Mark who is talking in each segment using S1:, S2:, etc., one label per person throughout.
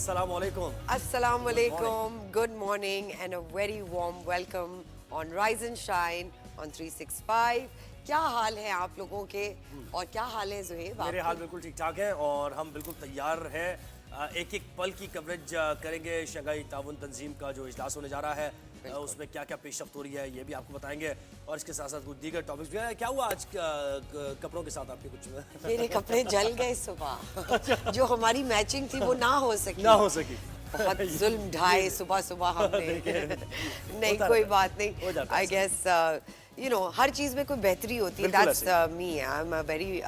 S1: Assalamu alaikum.
S2: Assalamu alaikum, good morning and a very warm welcome on Rise and Shine on 365. क्या हाल है आप लोगों के और क्या हाल है ज़ुहैब?
S1: मेरे हाल बिल्कुल ठीक ठाक है और हम बिल्कुल तैयार हैं। एक एक पल की कवरेज करेंगे। शंघाई ताउन तंजीम का जो इजलास होने जा रहा है उसमें क्या क्या पेशरफ्त हो रही है ये भी आपको बताएंगे और इसके साथ साथ कुछ दीगर टॉपिक्स भी हैं। क्या हुआ आज कपड़ों के साथ आपके कुछ?
S2: मेरे कपड़े जल गए सुबह, जो हमारी मैचिंग थी वो ना हो सकी। बहुत जुल्म ढाए सुबह सुबह हमने। नहीं कोई बात नहीं, आई गेस हर चीज़ में कोई बेहतरी होती है। That's me, I am a very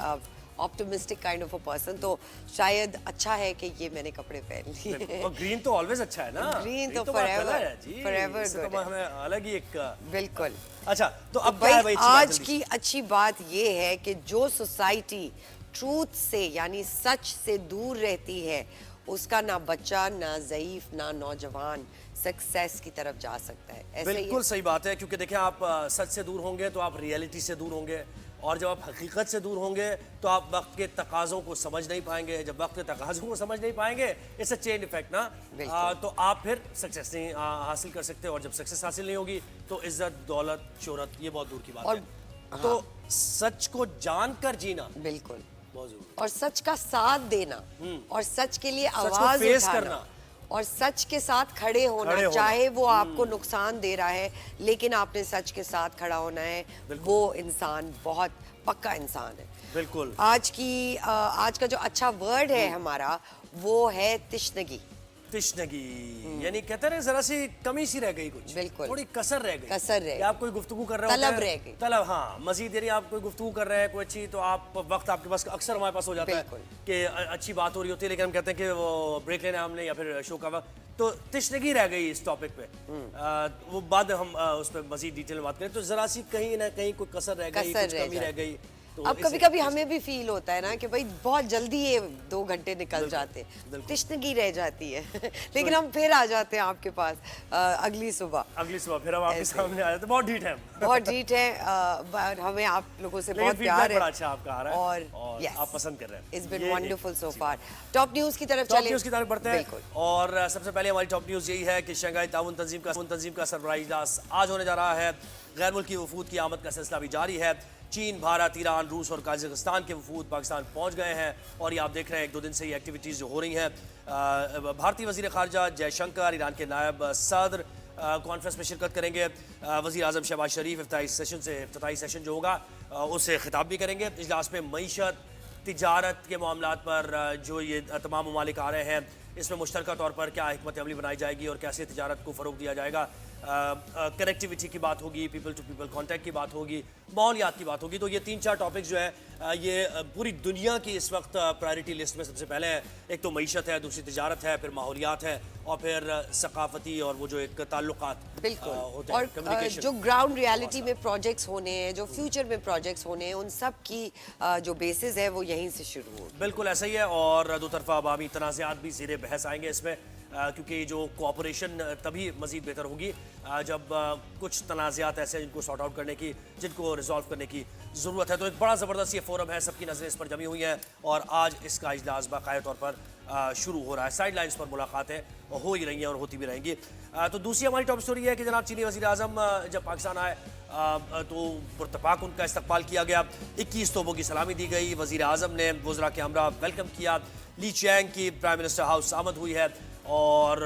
S2: optimistic kind of a person, तो शायद अच्छा है कि ये मैंने कपड़े पहन लिए।
S1: और ग्रीन तो ऑलवेज अच्छा है ना?
S2: ग्रीन तो फॉरएवर
S1: गुड है, हमें अलग ही एक
S2: बिल्कुल।
S1: अच्छा तो अब
S2: भाई आज की अच्छी बात ये है कि जो सोसाइटी ट्रूथ से यानी सच से दूर रहती है उसका ना बच्चा, ना ज़ईफ, ना नौजवान सक्सेस की तरफ जा सकता है। ऐसे
S1: बिल्कुल सही बात है, क्योंकि देखें आप सच से दूर होंगे तो आप रियलिटी से दूर होंगे और जब आप हकीकत से दूर होंगे तो आप वक्त के तकाज़ों को समझ नहीं पाएंगे। जब वक्त के तकाज़ों को समझ नहीं पाएंगे, इट्स अ चेन इफेक्ट ना, तो आप फिर सक्सेस नहीं हासिल कर सकते और जब सक्सेस हासिल नहीं होगी तो इज्जत, दौलत, शोहरत ये बहुत दूर की बात है। तो सच को जानकर जीना
S2: बिल्कुल
S1: बहुत जरूरी
S2: और सच का साथ देना और सच के लिए आवाज उठाना और सच के साथ खड़े होना, चाहे वो आपको नुकसान दे रहा है लेकिन आपने सच के साथ खड़ा होना है, वो इंसान बहुत पक्का इंसान है।
S1: बिल्कुल।
S2: आज का जो अच्छा वर्ड है हमारा वो है तिश्नगी।
S1: यानी कहते हैं जरा सी कमी सी रह गई, कुछ
S2: बिल्कुल
S1: थोड़ी कसर रह गई।
S2: आप
S1: कोई गुफ्तगू कर रहे हो,
S2: तलब रह गई,
S1: तलब, हाँ मजीद, यानी आप कोई गुफ्तगू कर रहे हैं कोई अच्छी, तो आप वक्त आपके पास अक्सर हमारे पास हो जाता है कि अच्छी बात हो रही होती है लेकिन हम कहते हैं कि वो ब्रेक लेना हमने या फिर शो का वक्त, तो तिश्नगी रह गई इस टॉपिक पे। वो बाद हम उस पर मजीद डिटेल में बात करें। तो जरा सी कहीं ना कहीं कोई कसर रह गई, कुछ कमी रह गई। तो
S2: अब कभी कभी हमें भी फील होता है ना कि भाई बहुत जल्दी ये 2 घंटे निकल जाते, तिश्नगी रह जाती है लेकिन हम फिर आ जाते हैं आपके पास अगली सुबह
S1: फिर हम आपके सामने आ जाते हैं। बहुत ढीठ
S2: है हमें आप लोगों से बहुत प्यार है,
S1: बड़ा अच्छा आपका आ रहा है और आप पसंद कर रहे हैं।
S2: It's been wonderful so far. Top news की तरफ
S1: बढ़ते हैं और सबसे पहले हमारी टॉप न्यूज़ यही है कि शंघाई ताउन तंजीम का सरबराही इजलास आज होने जा रहा है। गैर मुल्की वफूद की आमद का सिलसिला भी जारी है। चीन, भारत, ईरान, रूस और कजाकिस्तान के वफूद पाकिस्तान पहुंच गए हैं और ये आप देख रहे हैं 1-2 दिन से ये एक्टिविटीज़ जो हो रही हैं। भारतीय वज़ीर ख़ारजा जयशंकर, ईरान के नायब सदर कॉन्फ्रेंस में शिरकत करेंगे। वज़ीर आज़म शहबाज शरीफ इफ्तिताई सेशन जो होगा उससे खिताब भी करेंगे। इजलास में मईशत, तिजारत के मामलात पर जो ये तमाम ममालिक आ रहे हैं इसमें मुश्तरका तौर पर क्या हिकमत अमली बनाई जाएगी और कैसे तिजारत को फ़रोग़ दिया जाएगा। कनेक्टिविटी की बात होगी, पीपल टू पीपल कॉन्टैक्ट की बात होगी, माहौलियात की बात होगी। तो ये 3-4 टॉपिक्स जो है ये पूरी दुनिया की इस वक्त प्रायोरिटी लिस्ट में सबसे पहले है। एक तो मईशत है, दूसरी तिजारत है, फिर माहौलियात है और फिर सकाफती और वो जो एक ताल्लुकात
S2: होते हैं, और जो ग्राउंड रियलिटी में प्रोजेक्ट्स होने हैं, जो फ्यूचर में प्रोजेक्ट्स होने हैं, उन सब की जो बेसिस है वो यहीं से शुरू हो।
S1: बिल्कुल ऐसा ही है और दो तरफा अवामी तनाज़ात भी ज़ीरे बहस आएंगे इसमें, क्योंकि जो कोऑपरेशन तभी मज़ीद बेहतर होगी जब कुछ तनाज़ात ऐसे हैं जिनको सॉर्ट आउट करने की, जिनको रिजॉल्व करने की ज़रूरत है। तो एक बड़ा ज़बरदस्त ये फोरम है, सबकी नज़रें इस पर जमी हुई हैं और आज इसका इजलास बाकायदा तौर पर शुरू हो रहा है। साइड लाइन्स पर मुलाकातें हो ही रही हैं और होती भी रहेंगी। तो दूसरी हमारी टॉप स्टोरी है कि जनाब चीनी वज़ीर आज़म जब पाकिस्तान आए तो पुरतपाक उनका इस्तकबाल किया गया। 21 तोपों की सलामी दी गई। वज़ीर आज़म ने वज़रा के हमरा वेलकम किया। ली चियांग की प्राइम मिनिस्टर हाउस आमद हुई है और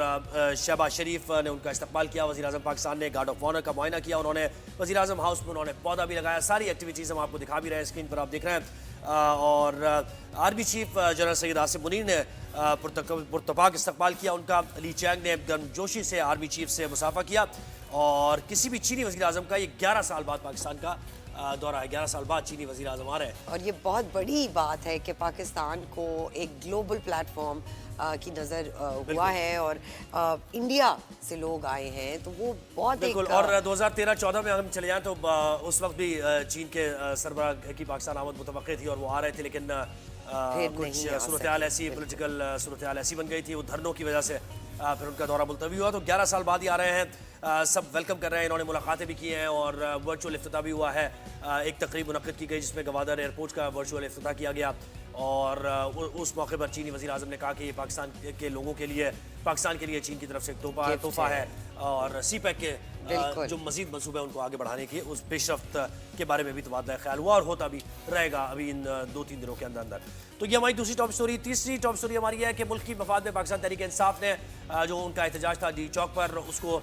S1: शहबाज शरीफ ने उनका इस्तकबाल किया। वज़ीर आज़म पाकिस्तान ने गार्ड ऑफ ऑनर का मुआयना किया उन्होंने। वज़ीर आज़म हाउस में उन्होंने पौधा भी लगाया। सारी एक्टिविटीज़ हम आपको दिखा भी रहे हैं, स्क्रीन पर आप देख रहे हैं। और army chief general Syed Asim Munir ने पुरतपाक इस्तकबाल किया उनका। ली चियांग ने गर्मजोशी से आर्मी चीफ से मुसाफा किया और किसी भी चीनी वज़ीर आज़म का ये 11 साल बाद पाकिस्तान का दौरा है। 11 साल बाद चीनी वज़ीर आज़म आ रहे हैं
S2: और ये बहुत बड़ी बात है कि पाकिस्तान को एक ग्लोबल प्लेटफॉर्म की नज़र हुआ है और इंडिया से लोग आए हैं, तो वो बहुत
S1: बिल्कुल। और 2013-14 में हम चले जाएं तो उस वक्त भी चीन के सरबराह की पाकिस्तान आमद मुतवक्किल थी और वो आ रहे थे, लेकिन कुछ सूरत-ए-हाल ऐसी, पॉलिटिकल सूरत-ए-हाल ऐसी बन गई थी, वो धरनों की वजह से फिर उनका दौरा मुलतवी हुआ। तो 11 साल बाद ही आ रहे हैं। सब वेलकम कर रहे हैं. इन्होंने मुलाकातें भी की हैं और वर्चुअल इफ्तिताह भी हुआ है. एक तकरीब मुनक्किद की गई जिसमें गवादर एयरपोर्ट का वर्चुअल इफ्तिताह किया गया और उस मौके पर चीनी वज़ीर आज़म ने कहा कि ये पाकिस्तान के लोगों के लिए, पाकिस्तान के लिए चीन की तरफ से एक तोहफा है और सी पैक के जो मजीद मंसूबे हैं उनको आगे बढ़ाने की उस पेशरफ्त के बारे में भी तबादला ख्याल हुआ और होता भी रहेगा अभी इन 2-3 दिनों के अंदर अंदर. तो ये हमारी दूसरी टॉप स्टोरी. तीसरी टॉप स्टोरी हमारी है कि मुल्क की मफाद में पाकिस्तान तहरीक इंसाफ ने जो उनका एहतजाज था डी चौक पर उसको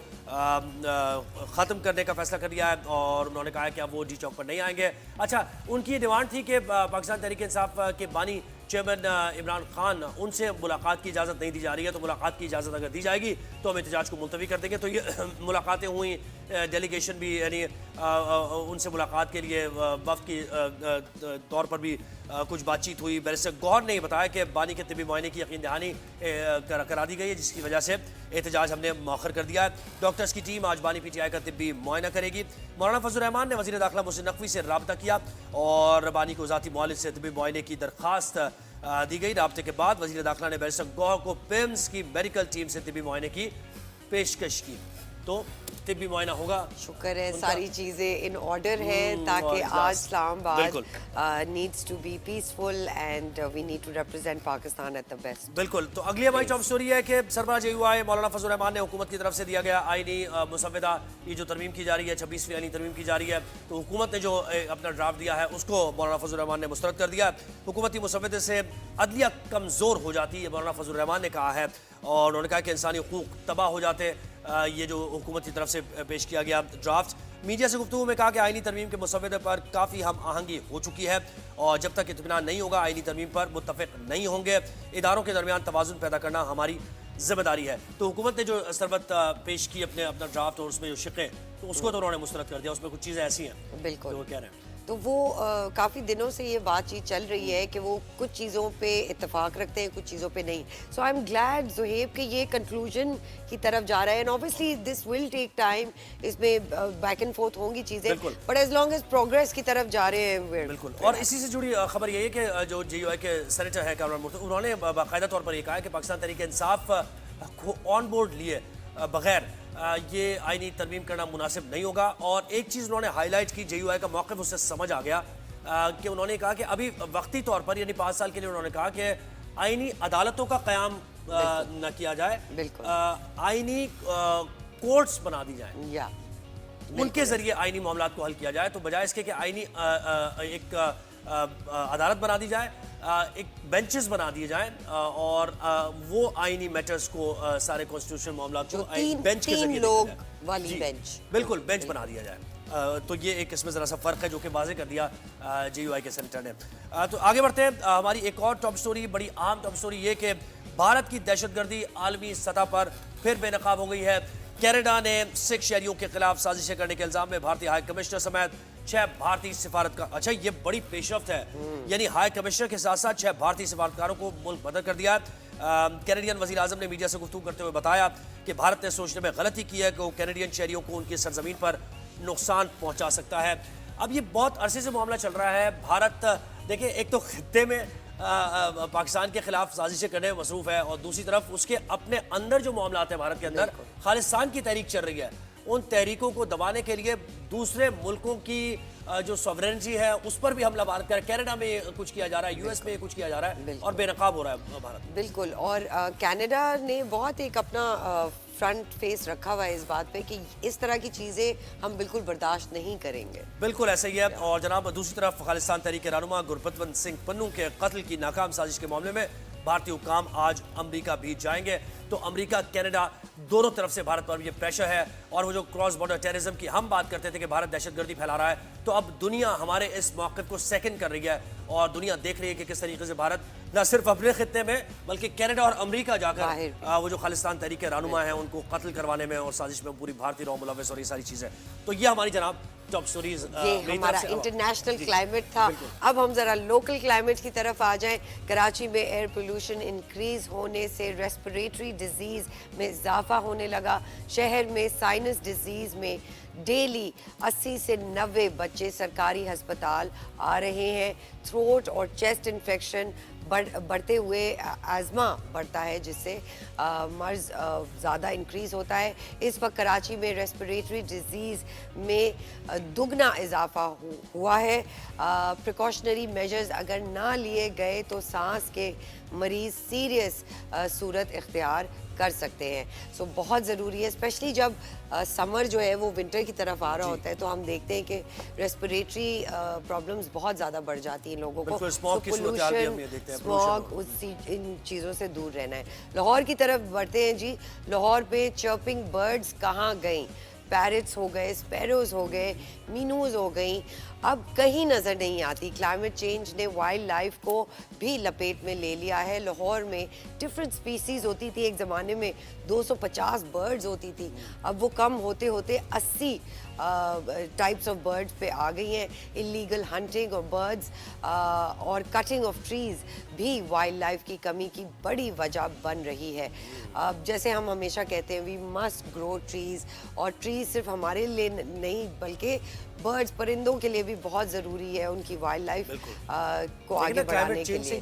S1: ख़त्म करने का फैसला कर लिया है और उन्होंने कहा है कि अब वो डी चौक पर नहीं आएंगे. अच्छा, उनकी ये डिमांड थी कि पाकिस्तान तहरीक इंसाफ के बानी चेयरमैन इमरान खान उनसे मुलाकात की इजाज़त नहीं दी जा रही है, तो मुलाकात की इजाज़त अगर दी जाएगी तो हम एहतजाज को मुलतवी कर देंगे. तो ये मुलाकातें हुई, डेलीगेशन भी यानी उनसे मुलाकात के लिए वफ़द की तौर पर भी कुछ बातचीत हुई. बैरिस्टर गौहर ने बताया कि बानी के तिब्बी मुआयने की यकीन दहानी करा दी गई है जिसकी वजह से एहतजाज हमने मौखर कर दिया है. डॉक्टर्स की टीम आज बानी PTI का तिब्बी मुआयना करेगी. मौलाना फजल रहमान ने वज़ीर दाखिला मोहसिन नकवी से रब्ता किया और बानी को ज़ाती मुआलिज से तिब्बी मुआयने की दरख्वास्त दी गई. राब्ते के बाद वज़ीर दाखिला ने बैरिस्टर गौहर को पिम्स की मेडिकल टीम से तिब्बी मुआयने की पेशकश की. तो तिब्बी मुआयना होगा.
S2: शुक्र है सारी चीज़ें इन ऑर्डर हैं ताकि आज Islamabad needs to be peaceful and we need to represent Pakistan at the best.
S1: बिल्कुल. तो अगली हमारी टॉप स्टोरी है कि सरबराह JUI मौलाना फजल रहमान ने हुकूमत की तरफ से दिया गया आईनी मुसव्वदा, ये जो तरमीम की जा रही है 26वीं आईनी तरमीम की जा रही है, तो हुकूमत ने जो अपना ड्राफ्ट दिया है उसको मौलाना फजल रहमान ने मुस्तरद कर दिया. हुकूमती मुसव्वदे से अदलिया कमज़ोर हो जाती है, मौलाना फजल रहमान ने कहा है और उन्होंने कहा कि इंसानी हुकूक तबाह हो जाते. ये जो हुकूमत की तरफ से पेश किया गया ड्राफ्ट. मीडिया से गुफ्तगू में कहा कि आईनी तरमीम के मुसव्वदे पर काफ़ी हम आहंगी हो चुकी है और जब तक इत्मीनान नहीं होगा आईनी तरमीम पर मुत्तफ़िक़ नहीं होंगे. इदारों के दरमियान तवाज़ुन पैदा करना हमारी जिम्मेदारी है. तो हुकूमत ने जो सरबत पेश की अपना ड्राफ्ट और उसमें जो शिक़ें, तो उसको तो उन्होंने मुस्तरद कर दिया. उसमें कुछ चीज़ें ऐसी हैं
S2: बिल्कुल
S1: जो वो कह रहे हैं.
S2: तो वो काफ़ी दिनों से ये बातचीत चल रही है कि वो कुछ चीज़ों पे इत्तेफाक रखते हैं, कुछ चीज़ों पे नहीं. So I am glad Zuhaib कि ये कंक्लूजन की तरफ जा रहा है and obviously this will take time. इसमें बैक एंड फोर्थ होंगी चीज़ें but as long as progress की तरफ जा रहे हैं.
S1: बिल्कुल. और इसी से जुड़ी खबर ये है कि जो JUI के सेनेटर हैं कामरान मुर्तज़ा, उन्होंने बाकायदा तौर पर यह कहा है कि पाकिस्तान तहरीक इंसाफ को ऑन बोर्ड लिए बगैर ये आईनी तरमीम करना मुनासिब नहीं होगा. और एक चीज़ उन्होंने हाईलाइट की, JUI का मौक़िफ़ उससे समझ आ गया कि उन्होंने कहा कि अभी वक्ती तौर पर यानी 5 साल के लिए उन्होंने कहा कि आईनी अदालतों का क़याम न किया जाए, आईनी कोर्ट्स बना दी जाए, उनके ज़रिए आईनी मामलात को हल किया जाए. तो बजाय इसके कि आईनी एक अदालत बना दी जाए, एक बेंचेस बना दिए जाएं और वो आईनी मैटर्स को सारे कॉन्स्टिट्यूशन मामलात को बेंच के जरिए
S2: लोग वाली बेंच,
S1: बिल्कुल बेंच बना दिया जाए. तो ये एक इसमें ज़रा सा फ़र्क है जो कि वाज़े कर दिया JUI के सेनेटर ने. तो आगे बढ़ते हैं. हमारी एक और टॉप स्टोरी, बड़ी आम टॉप स्टोरी ये कि भारत की दहशतगर्दी आलमी सतह पर फिर बेनकाब हो गई है. कनाडा ने सिख शहरियों के खिलाफ साजिशें करने के इल्ज़ाम में भारतीय हाई कमिश्नर समेत 6 भारतीय सिफारत का. अच्छा, ये बड़ी पेशरफ्त है, यानी हाई कमिश्नर के साथ साथ 6 भारतीय सिफारतकारों को मुल्क बदर कर दिया. कैनेडियन वज़ीर आज़म ने मीडिया से गुफ्तगू करते हुए बताया कि भारत ने सोचने में गलती की है कि वो कैनेडियन शहरियों को उनकी सरजमीन पर नुकसान पहुंचा सकता है. अब ये बहुत अरसे से मामला चल रहा है. भारत देखिए, एक तो खित्ते में पाकिस्तान के खिलाफ साजिशें करने में मसरूफ़ है और दूसरी तरफ उसके अपने अंदर जो मामलात हैं भारत के अंदर, खालिस्तान की तहरीक चल रही है. उन तहरीकों को दबाने के लिए दूसरे मुल्कों की जो सॉवरेनिटी है उस पर भी हमला भारत कर. कनाडा में कुछ किया जा रहा है, US में कुछ किया जा रहा है और बेनकाब हो रहा है भारत.
S2: बिल्कुल. और कनाडा ने बहुत एक अपना फ्रंट फेस रखा हुआ है इस बात पे कि इस तरह की चीज़ें हम बिल्कुल बर्दाश्त नहीं करेंगे.
S1: बिल्कुल ऐसा ही है. और जनाब, दूसरी तरफ खालिस्तान तहरीक रहनुमा गुरबतवंत सिंह पन्नू के कत्ल की नाकाम साजिश के मामले में भारतीय हुक्काम आज अमेरिका भी जाएंगे. तो अमेरिका कनाडा दोनों तरफ से भारत पर ये प्रेशर है. और वो जो क्रॉस बॉर्डर टेररिज्म की हम बात करते थे कि भारत दहशतगर्दी फैला रहा है, तो अब दुनिया हमारे इस मौक़िफ़ को सेकंड कर रही है और दुनिया देख रही है कि किस तरीके से भारत न सिर्फ अपने खित्ते में बल्कि कनाडा और अमेरिका जाकर वो जो खालिस्तान तहरीक रहनुमा है उनको कत्ल करवाने में और साजिश में पूरी भारतीय रौ मुलव्वस और ये सारी चीज़ें. तो ये हमारी जनाब टॉप स्टोरीज.
S2: ये हमारा इंटरनेशनल क्लाइमेट था. अब हम जरा लोकल क्लाइमेट की तरफ आ जाएं. कराची में एयर पोल्यूशन इंक्रीज होने से रेस्पिरेटरी डिजीज में इजाफा होने लगा. शहर में साइनस डिजीज में डेली 80 से 90 बच्चे सरकारी हस्पताल आ रहे हैं. थ्रोट और चेस्ट इन्फेक्शन بڑھتے ہوئے آزما بڑھتا ہے جس سے مرض زیادہ انکریز ہوتا ہے. اس وقت کراچی میں ریسپریٹری ڈیزیز میں دگنا اضافہ ہوا ہے. پریکاشنری میجرز اگر نہ لیے گئے تو سانس کے مریض سیریس صورت اختیار کر سکتے ہیں. سو بہت ضروری ہے اسپیشلی جب سمر جو ہے وہ ونٹر کی طرف آ رہا ہوتا ہے تو ہم دیکھتے ہیں کہ ریسپریٹری پرابلمز بہت زیادہ بڑھ جاتی ہیں لوگوں کو. پولوشن اسموگ ان چیزوں سے دور رہنا ہے. لاہور کی طرف بڑھتے ہیں جی. لاہور پہ چرپنگ برڈز کہاں گئیں؟ پیرٹس ہو گئے, اسپیروز ہو گئے, مینوز ہو گئیں, اب کہیں نظر نہیں آتی. کلائمیٹ چینج نے وائلڈ لائف کو بھی لپیٹ میں لے لیا ہے. لاہور میں ڈفرینٹ اسپیسیز ہوتی تھی, ایک زمانے میں 250 برڈز ہوتی تھی, اب وہ کم ہوتے ہوتے 80 ٹائپس آف برڈز پہ آ گئی ہیں. انلیگل ہنٹنگ اور برڈز اور کٹنگ آف ٹریز بھی وائلڈ لائف کی کمی کی بڑی وجہ بن رہی ہے. جیسے ہم ہمیشہ کہتے ہیں وی مسٹ گرو ٹریز, اور ٹریز صرف ہمارے لیے نہیں بلکہ برڈز پرندوں کے لیے بھی بہت ضروری ہے ان کی وائلڈ لائف کو آگے بڑھانے کے لیے.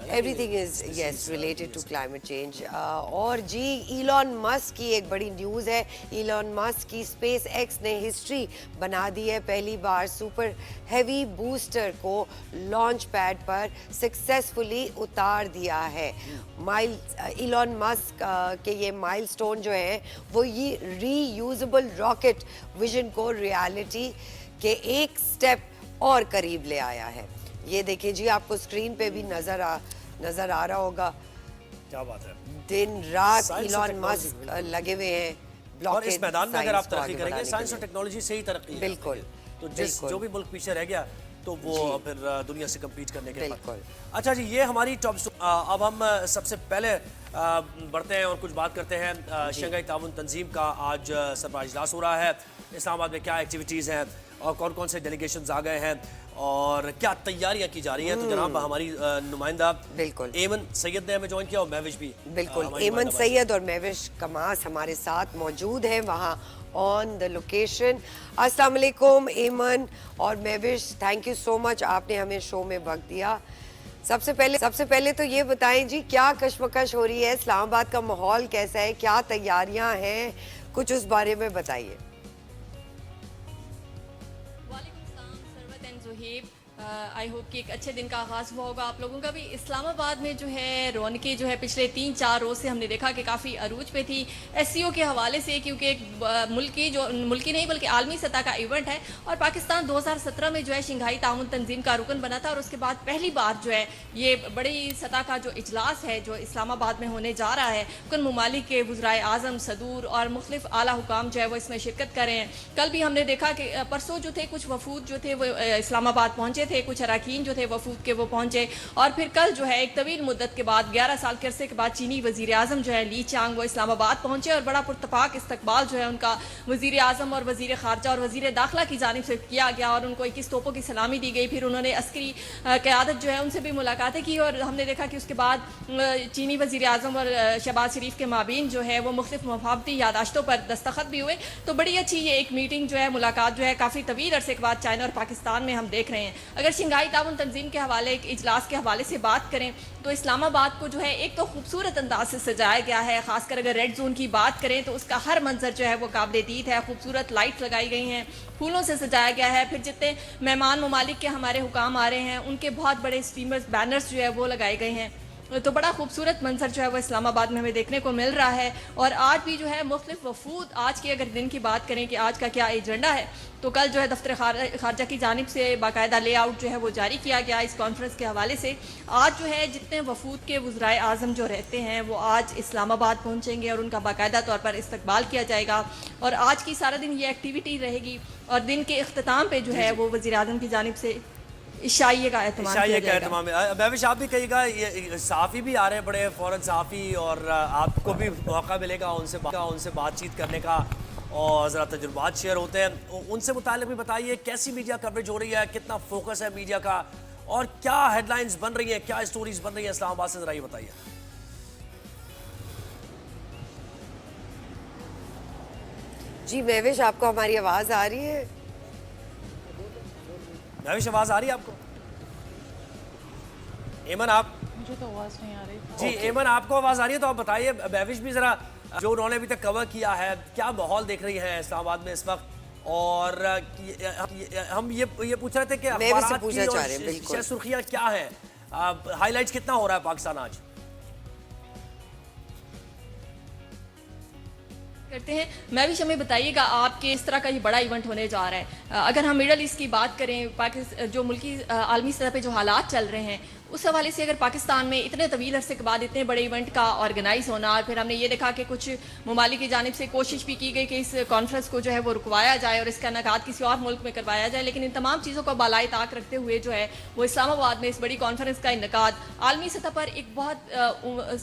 S2: Everything is yes related to climate change. اور جی ایلان مسک کی ایک بڑی نیوز ہے. ایلان مسک کی اسپیس ایکس نے ہسٹری بنا دی ہے. پہلی بار سپر ہیوی بوسٹر کو لانچ پیڈ پر سکسیسفلی اتار دیا ہے. ایلان مسک کے یہ مائل سٹون جو ہے وہ یہ ری یوزبل راکٹ ویژن کو ریالٹی کے ایک سٹیپ اور قریب لے آیا ہے. یہ دیکھیں جی, آپ کو اسکرین پہ بھی نظر آ رہا ہوگا.
S1: کیا بات ہے,
S2: دن رات ایلان مسک لگے ہوئے ہیں.
S1: اور اس میدان میں اگر آپ ترقی کریں گے سائنس اور ٹیکنالوجی سے ہی ترقی ہے.
S2: بالکل.
S1: تو جو بھی ملک پیچھے رہ گیا تو وہ پھر دنیا سے کمپیٹ کرنے کے بعد. اچھا جی, یہ ہماری ٹاپ. اب ہم سب سے پہلے بڑھتے ہیں اور کچھ بات کرتے ہیں. شنگھائی تعاون تنظیم کا آج سربراہ اجلاس ہو رہا ہے. اسلام آباد میں کیا ایکٹیویٹیز ہیں اور کون کون سے ڈیلیگیشنز آ گئے ہیں اور کیا تیاریاں کی جا رہی ہیں. تو جناب ہماری نمائندہ
S2: بالکل
S1: ایمن سید نے ہمیں جوائن کیا, اور مہوش بھی.
S2: بالکل, ایمن سید اور مہوش کماس ہمارے ساتھ موجود ہیں وہاں آن دا لوکیشن. السلام علیکم ایمن اور Mehwish, thank you so much, آپ نے ہمیں شو میں وقت دیا. سب سے پہلے تو یہ بتائیں جی, کیا کشمکش ہو رہی ہے, اسلام آباد کا ماحول کیسا ہے, کیا تیاریاں ہیں, کچھ اس بارے میں بتائیے.
S3: آئی ہوپ کہ ایک اچھے دن کا آغاز ہوا ہوگا آپ لوگوں کا بھی. اسلام آباد میں جو ہے رونقیں جو ہے پچھلے 3-4 روز سے ہم نے دیکھا کہ کافی عروج پہ تھی ایس سی او کے حوالے سے, کیونکہ ایک ملکی نہیں بلکہ عالمی سطح کا ایونٹ ہے. اور پاکستان 2017 میں جو ہے شنگھائی تعاون تنظیم کا رکن بنا تھا, اور اس کے بعد پہلی بار جو ہے یہ بڑی سطح کا جو اجلاس ہے جو اسلام آباد میں ہونے جا رہا ہے, کن ممالک کے وزرائے اعظم, صدور اور مختلف اعلیٰ حکام جو ہے وہ اس میں شرکت کر رہے ہیں. کل بھی ہم نے دیکھا کہ پرسوں جو تھے کچھ وفود جو تھے وہ اسلام آباد پہنچے تھے, کچھ اراکین جو تھے وفود کے وہ پہنچے, اور پھر کل جو ہے ایک طویل مدت کے بعد 11 سال کے عرصے کے بعد چینی وزیر اعظم جو ہے لی چانگ وہ اسلام آباد پہنچے, اور بڑا پرتپاک استقبال جو ہے ان کا وزیر اعظم اور وزیر خارجہ اور وزیر داخلہ کی جانب سے کیا گیا, اور ان کو 21 توپوں کی سلامی دی گئی. پھر انہوں نے عسکری قیادت جو ہے ان سے بھی ملاقاتیں کی, اور ہم نے دیکھا کہ اس کے بعد چینی وزیر اعظم اور شہباز شریف کے مابین جو ہے وہ مختلف مفاہمتی یادداشتوں پر دستخط بھی ہوئے. تو بڑی اچھی یہ ایک میٹنگ جو ہے, ملاقات جو ہے کافی طویل عرصے کے بعد چائنا اور پاکستان میں ہم دیکھ رہے ہیں. اگر شنگھائی تعاون تنظیم کے حوالے ایک اجلاس کے حوالے سے بات کریں تو اسلام آباد کو جو ہے ایک تو خوبصورت انداز سے سجایا گیا ہے. خاص کر اگر ریڈ زون کی بات کریں تو اس کا ہر منظر جو ہے وہ قابل دید ہے. خوبصورت لائٹ لگائی گئی ہیں, پھولوں سے سجایا گیا ہے. پھر جتنے مہمان ممالک کے ہمارے حکام آ رہے ہیں ان کے بہت بڑے اسٹریمرز, بینرز جو ہے وہ لگائے گئے ہیں. تو بڑا خوبصورت منظر جو ہے وہ اسلام آباد میں ہمیں دیکھنے کو مل رہا ہے. اور آج بھی جو ہے مختلف وفود, آج کے اگر دن کی بات کریں کہ آج کا کیا ایجنڈا ہے, تو کل جو ہے دفتر خارجہ کی جانب سے باقاعدہ لے آؤٹ جو ہے وہ جاری کیا گیا اس کانفرنس کے حوالے سے. آج جو ہے جتنے وفود کے وزرائے اعظم جو رہتے ہیں وہ آج اسلام آباد پہنچیں گے اور ان کا باقاعدہ طور پر استقبال کیا جائے گا, اور آج کی سارا دن یہ ایکٹیویٹی رہے گی. اور دن کے اختتام پہ جو ہے وہ وزیر اعظم کی جانب سے عشائیہ کا اہتمام ہے.
S1: مہوش آپ بھی کہیے گا, یہ صحافی بھی آ رہے ہیں بڑے فوراً صحافی, اور آپ کو بھی موقع ملے گا ان سے بات چیت کرنے کا اور ذرا تجربات شیئر ہوتے ہیں. ان سے متعلق بھی بتائیے کیسی میڈیا کوریج ہو رہی ہے, کتنا فوکس ہے میڈیا کا, اور کیا ہیڈ لائنز بن رہی ہیں, کیا اسٹوریز بن رہی ہیں اسلام آباد سے, ذرا یہ بتائیے.
S2: جی مہوش, آپ کو ہماری آواز آ رہی ہے؟
S1: مہوش آواز آ رہی ہے آپ کو؟ ایمن آپ
S4: مجھے تو آواز نہیں آ رہی.
S1: جی ایمن آپ کو آواز آ رہی ہے تو آپ بتائیے بہوش بھی ذرا جو انہوں نے ابھی تک کور کیا ہے کیا ماحول دیکھ رہی ہیں اسلام آباد میں اس وقت, اور ہم یہ پوچھ رہے تھے کہ اخبارات کی اور شہ سرخیاں کیا ہیں, ہائی لائٹس کتنا ہو رہا ہے پاکستان آج؟
S3: کرتے ہیں میں بھی شمع بتائیے گا آپ کے اس طرح کا یہ بڑا ایونٹ ہونے جا رہا ہے. اگر ہم مڈل ایسٹ کی بات کریں, جو ملکی عالمی سطح پہ جو حالات چل رہے ہیں اس حوالے سے اگر پاکستان میں اتنے طویل عرصے کے بعد اتنے بڑے ایونٹ کا آرگنائز ہونا, اور پھر ہم نے یہ دیکھا کہ کچھ ممالک کی جانب سے کوشش بھی کی گئی کہ اس کانفرنس کو جو ہے وہ رکوایا جائے اور اس کا انعقاد کسی اور ملک میں کروایا جائے, لیکن ان تمام چیزوں کو بالائے طاق رکھتے ہوئے جو ہے وہ اسلام آباد میں اس بڑی کانفرنس کا انعقاد عالمی سطح پر ایک بہت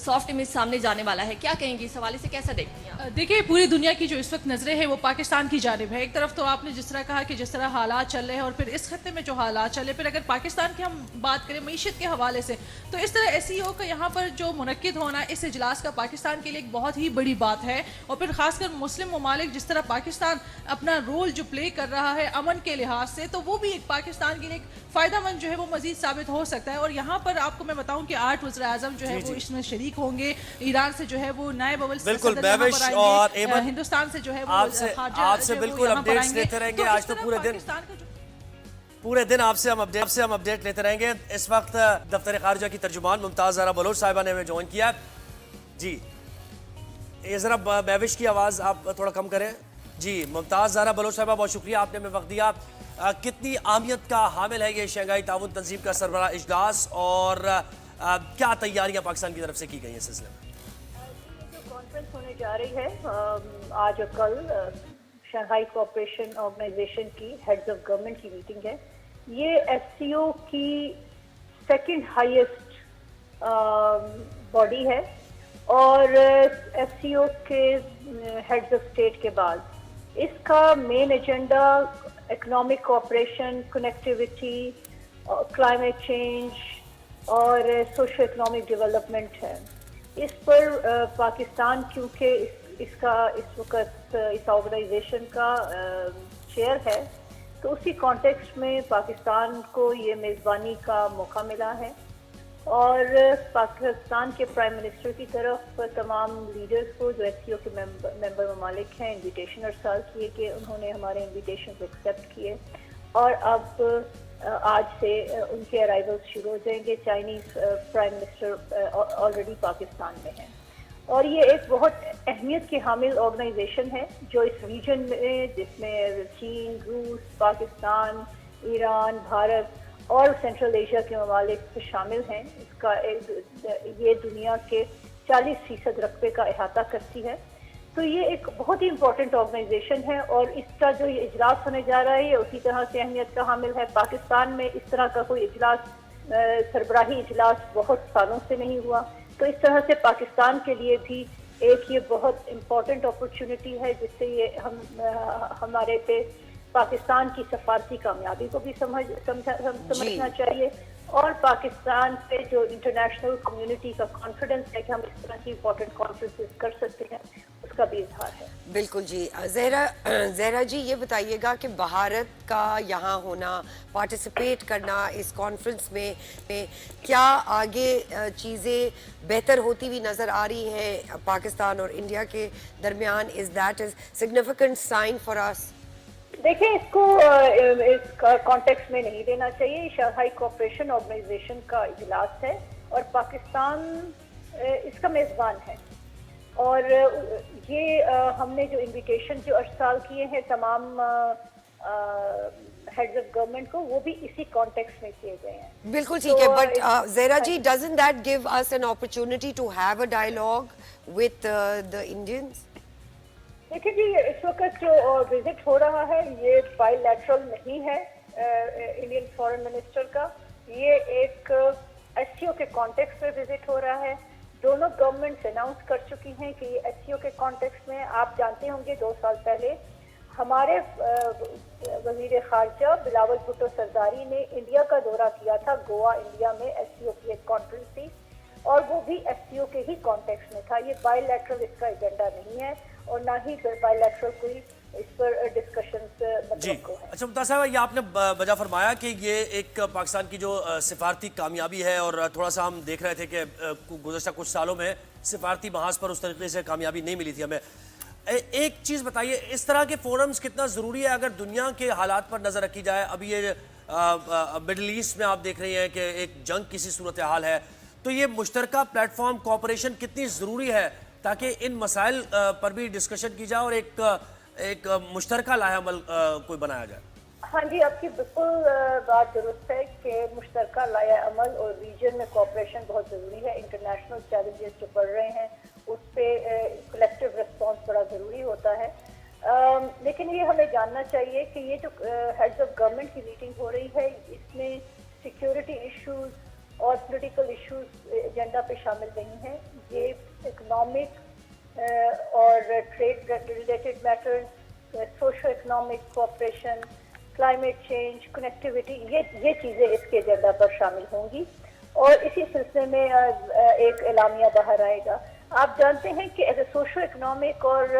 S3: سافٹ امیج سامنے جانے والا ہے. کیا کہیں گی اس حوالے سے, کیسا دیکھتی ہیں؟
S4: دیکھیے پوری دنیا کی جو اس وقت نظریں ہیں وہ پاکستان کی جانب ہے. ایک طرف تو آپ نے جس طرح کہا کہ جس طرح حالات چل رہے ہیں اور پھر اس خطے میں جو حالات چل رہے, پھر اگر پاکستان کی ہم بات کریں معیشت کے حوالے سے, تو اس طرح ایس ای او کا یہاں پر جو منعقد ہونا اس اجلاس کا پاکستان کے لیے ایک بہت ہی بڑی بات ہے. اور پھر خاص کر مسلم ممالک جس طرح پاکستان اپنا رول جو پلے کر رہا ہے امن کے لحاظ سے, تو وہ بھی ایک پاکستان کے لیے ایک فائدہ مند جو ہے وہ مزید ثابت ہو سکتا ہے. اور یہاں پر آپ کو میں بتاؤں کہ 8 وزراء اعظم جو ہے وہ اس میں شریک ہوں گے. ایران سے جو ہے وہ نائب اول صدر یہاں پر آئیں گے, ہندوستان سے جو ہے وہ
S1: آپ سے بالکل اپڈیٹس لیتے رہیں گے. آج تو پورے دن آپ سے ہم اپڈیٹ لیتے رہیں گے. اس وقت دفتر خارجہ کی ترجمان ممتاز زہرا بلوچ صاحبہ نے ہمیں جوائن کیا ہے. جی یہ ذرا بہوش کی آواز آپ تھوڑا کم کریں. جی ممتاز زہرا بلوچ صاحبہ بہت شکریہ آپ نے ہمیں وقت دیا. کتنی اہمیت کا حامل ہے یہ شنگھائی تعاون تنظیم کا سربراہ اجلاس, اور کیا تیاریاں پاکستان کی طرف سے کی گئی ہیں اس سلسلے میں؟
S5: جو کانفرنس ہونے جا رہی ہے آج اور کل, شنگھائی کوآپریشن آرگنائزیشن کی ہیڈز آف گورنمنٹ کی میٹنگ ہے. یہ ایس سی او کی سیکنڈ ہائیسٹ باڈی ہے, اور ایس سی او کے ہیڈز آف اسٹیٹ کے بعد اس کا main agenda economic cooperation, connectivity, climate change اور سوشو اکنامک ڈیولپمنٹ ہے. اس پر پاکستان کیونکہ اس وقت اس آرگنائزیشن کا چیئر ہے, تو اسی کانٹیکسٹ میں پاکستان کو یہ میزبانی کا موقع ملا ہے. اور پاکستان کے پرائم منسٹر کی طرف تمام لیڈرز کو جو ایس سی او کے ممبر ممالک ہیں انویٹیشن ارسال کیے کہ انہوں نے ہمارے انویٹیشن ایکسیپٹ کیے, اور اب آج سے ان کے ارائیولز شروع ہو جائیں گے. Chinese prime minister already Pakistan میں ہیں, اور یہ ایک بہت اہمیت کے حامل آرگنائزیشن ہے جو اس ریجن میں, جس میں چین, روس, پاکستان, ایران, بھارت اور سینٹرل ایشیا کے ممالک شامل ہیں. اس کا یہ دنیا کے 40% رقبے کا احاطہ کرتی ہے. تو یہ ایک بہت ہی امپورٹنٹ آرگنائزیشن ہے, اور اس کا جو یہ اجلاس ہونے جا رہا ہے یہ اسی طرح سے اہمیت کا حامل ہے. پاکستان میں اس طرح کا کوئی اجلاس, سربراہی اجلاس بہت سالوں سے نہیں ہوا, تو اس طرح سے پاکستان کے لیے بھی ایک یہ بہت امپورٹنٹ اپرچونٹی ہے, جس سے یہ ہمارے پہ پاکستان کی سفارتی کامیابی کو بھی سمجھنا چاہیے, اور پاکستان پہ جو انٹرنیشنل کمیونٹی کا کانفیڈنس ہے کہ ہم اس طرح کی امپورٹنٹ کانفرنسز کر سکتے ہیں, اس کا بھی اظہار ہے.
S2: بالکل جی. زہرا جی یہ بتائیے گا کہ بھارت کا یہاں ہونا, پارٹیسپیٹ کرنا اس کانفرنس میں کیا آگے چیزیں بہتر ہوتی ہوئی نظر آ رہی ہیں پاکستان اور انڈیا کے درمیان؟ Is that is significant sign for us?
S5: دیکھیں اس کو اس کانٹیکس میں نہیں دینا چاہیے. شنگھائی کوآپریشن آرگنائزیشن کا اجلاس ہے اور پاکستان اس کا میزبان ہے, اور یہ ہم نے جو انویٹیشن جو ارسال کیے ہیں تمام ہیڈز آف گورنمنٹ کو, وہ بھی اسی کانٹیکس میں کیے گئے ہیں.
S2: بالکل ٹھیک ہے, but Zehra ji doesn't that give us an opportunity to have a dialogue with the Indians?
S5: دیکھیں جی, اس وقت جو وزٹ ہو رہا ہے یہ بائی لیٹرل نہیں ہے انڈین فارن منسٹر کا, یہ ایک ایس سی او کے کانٹیکس میں وزٹ ہو رہا ہے. دونوں گورنمنٹس اناؤنس کر چکی ہیں کہ یہ ایس سی او کے کانٹیکس میں, آپ جانتے ہوں گے 2 سال پہلے ہمارے وزیر خارجہ بلاول بھٹو سرداری نے انڈیا کا دورہ کیا تھا. گوا انڈیا میں ایس سی او کی ایک کانفرنس تھی, اور وہ بھی ایس سی او کے ہی کانٹیکس میں تھا. یہ بائی لیٹرل اس کا ایجنڈا نہیں ہے, اور نہ ہی بائی لیٹرل کوئی اس پر ڈسکشنز
S1: جی
S5: متوقع ہیں.
S1: اچھا ممتاز صاحب، یہ آپ نے وجہ فرمایا کہ یہ ایک پاکستان کی جو سفارتی کامیابی ہے، اور تھوڑا سا ہم دیکھ رہے تھے کہ گزشتہ کچھ سالوں میں سفارتی محاذ پر اس طریقے سے کامیابی نہیں ملی تھی ہمیں. ایک چیز بتائیے، اس طرح کے فورمز کتنا ضروری ہے اگر دنیا کے حالات پر نظر رکھی جائے؟ ابھی یہ مڈل ایسٹ میں آپ دیکھ رہی ہیں کہ ایک جنگ کسی صورتحال ہے، تو یہ مشترکہ پلیٹ فارم کوآپریشن کتنی ضروری ہے تاکہ ان مسائل پر بھی ڈسکشن کی جائے اور ایک مشترکہ لائحہ عمل کوئی بنایا جائے؟
S5: ہاں جی، آپ کی بالکل بات درست ہے کہ مشترکہ لائحہ عمل اور ریجن میں کوآپریشن بہت ضروری ہے. انٹرنیشنل چیلنجز جو بڑھ رہے ہیں اس پہ کلیکٹیو ریسپانس بڑا ضروری ہوتا ہے. لیکن یہ ہمیں جاننا چاہیے کہ یہ جو ہیڈز آف گورنمنٹ کی میٹنگ ہو رہی ہے، اس میں سیکیورٹی ایشوز اور پولیٹیکل ایشوز ایجنڈا پہ شامل نہیں ہیں. یہ اکنامک اور trade related matters, socio economic cooperation, climate change, connectivity, یہ چیزیں اس کے ایجنڈا پر شامل ہوں گی. اور اسی سلسلے میں ایک اعلامیہ باہر آئے گا. آپ جانتے ہیں کہ سوشو اکنامک اور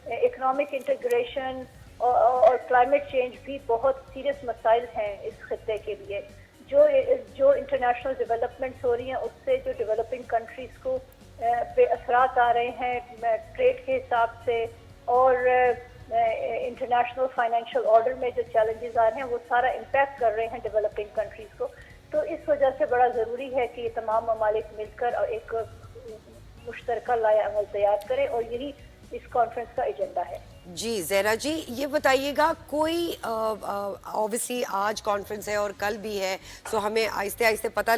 S5: اکنامک انٹیگریشن اور کلائمیٹ چینج بھی بہت سیریس مسائل ہیں اس خطے کے لیے. جو انٹرنیشنل ڈیولپمنٹس ہو رہی ہیں اس سے جو ڈیولپنگ کنٹریز کو پہ اثرات آ رہے ہیں ٹریڈ کے حساب سے، اور انٹرنیشنل فائنینشیل آرڈر میں جو چیلنجز آ رہے ہیں وہ سارا امپیکٹ کر رہے ہیں ڈیولپنگ کنٹریز کو. تو اس وجہ سے بڑا ضروری ہے کہ یہ تمام ممالک مل کر ایک مشترکہ لائحہ عمل تیار کریں، اور یہی اس کانفرنس کا ایجنڈا ہے.
S2: جی زہرا جی، یہ بتائیے گا کوئی اوبیسلی آج کانفرنس ہے اور کل بھی ہے، سو ہمیں آہستہ آہستہ پتہ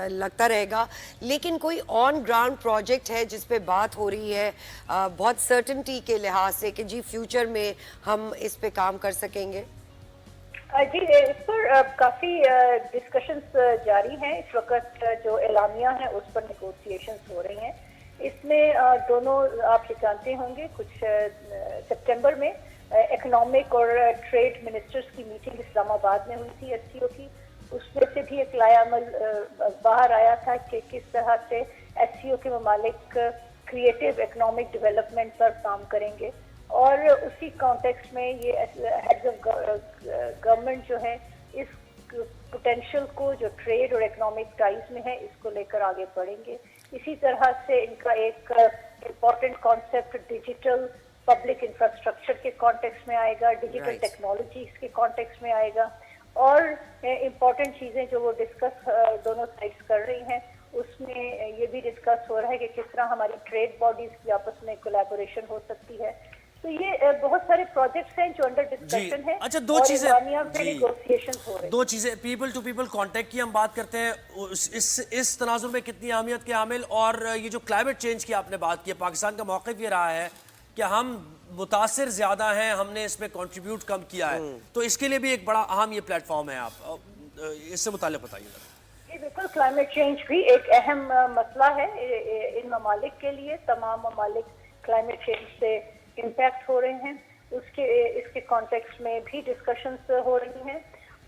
S2: لگتا رہے گا، لیکن کوئی آن گراؤنڈ پروجیکٹ ہے جس پہ بات ہو رہی ہے بہت سرٹنٹی کے لحاظ سے کہ جی فیوچر میں ہم اس پہ کام کر سکیں گے؟
S5: جی، اس پر کافی ڈسکشنز جاری ہیں. اس وقت جو اعلامیہ ہیں اس پر نیگوسیشنز ہو رہی ہیں. اس میں دونوں، آپ یہ جانتے ہوں گے، کچھ سپٹمبر میں اکنامک اور ٹریڈ منسٹرز کی میٹنگ اسلام آباد میں ہوئی تھی ایس سی او کی. اس میں سے بھی ایک لائحہ عمل باہر آیا تھا کہ کس طرح سے ایس سی او کے ممالک کریٹو اکنامک ڈیولپمنٹ پر کام کریں گے. اور اسی کانٹیکسٹ میں یہ ہیڈز آف گورنمنٹ جو ہے اس پوٹینشیل کو جو ٹریڈ اور اکنامک ٹائز میں ہے اس کو لے کر آگے بڑھیں گے. اسی طرح سے ان کا ایک important concept digital public infrastructure کے کانٹیکس میں آئے گا، ڈیجیٹل ٹیکنالوجیز کے کانٹیکس میں آئے گا. اور امپورٹنٹ چیزیں جو وہ ڈسکس دونوں سائڈس کر رہی ہیں اس میں یہ بھی ڈسکس ہو رہا ہے کہ کس طرح ہماری ٹریڈ باڈیز کی آپس میں کولیبوریشن ہو سکتی ہے. تو یہ بہت سارے پروجیکٹس ہیں جو انڈر ڈسکشن ہیں.
S1: اچھا، دو چیزیں
S5: دو
S1: چیزیں پیپل ٹو پیپل کانٹیکٹ کی ہم بات کرتے ہیں، اس تناظر میں کتنی اہمیت کے حامل، اور یہ جو کلائمیٹ چینج کی آپ نے بات کی، پاکستان کا موقف یہ رہا ہے کہ ہم متاثر زیادہ ہیں، ہم نے اس میں کنٹریبیوٹ کم کیا ہے، تو اس کے لیے بھی ایک بڑا اہم یہ پلیٹ فارم ہے. آپ اس سے متعلق بتائیے ذرا.
S5: جی بالکل، کلائمیٹ چینج بھی ایک اہم مسئلہ ہے ان ممالک کے لیے. تمام ممالک کلائمیٹ چینج سے امپیکٹ ہو رہے ہیں. اس کے کانٹیکسٹ میں بھی ڈسکشنز ہو رہی ہیں،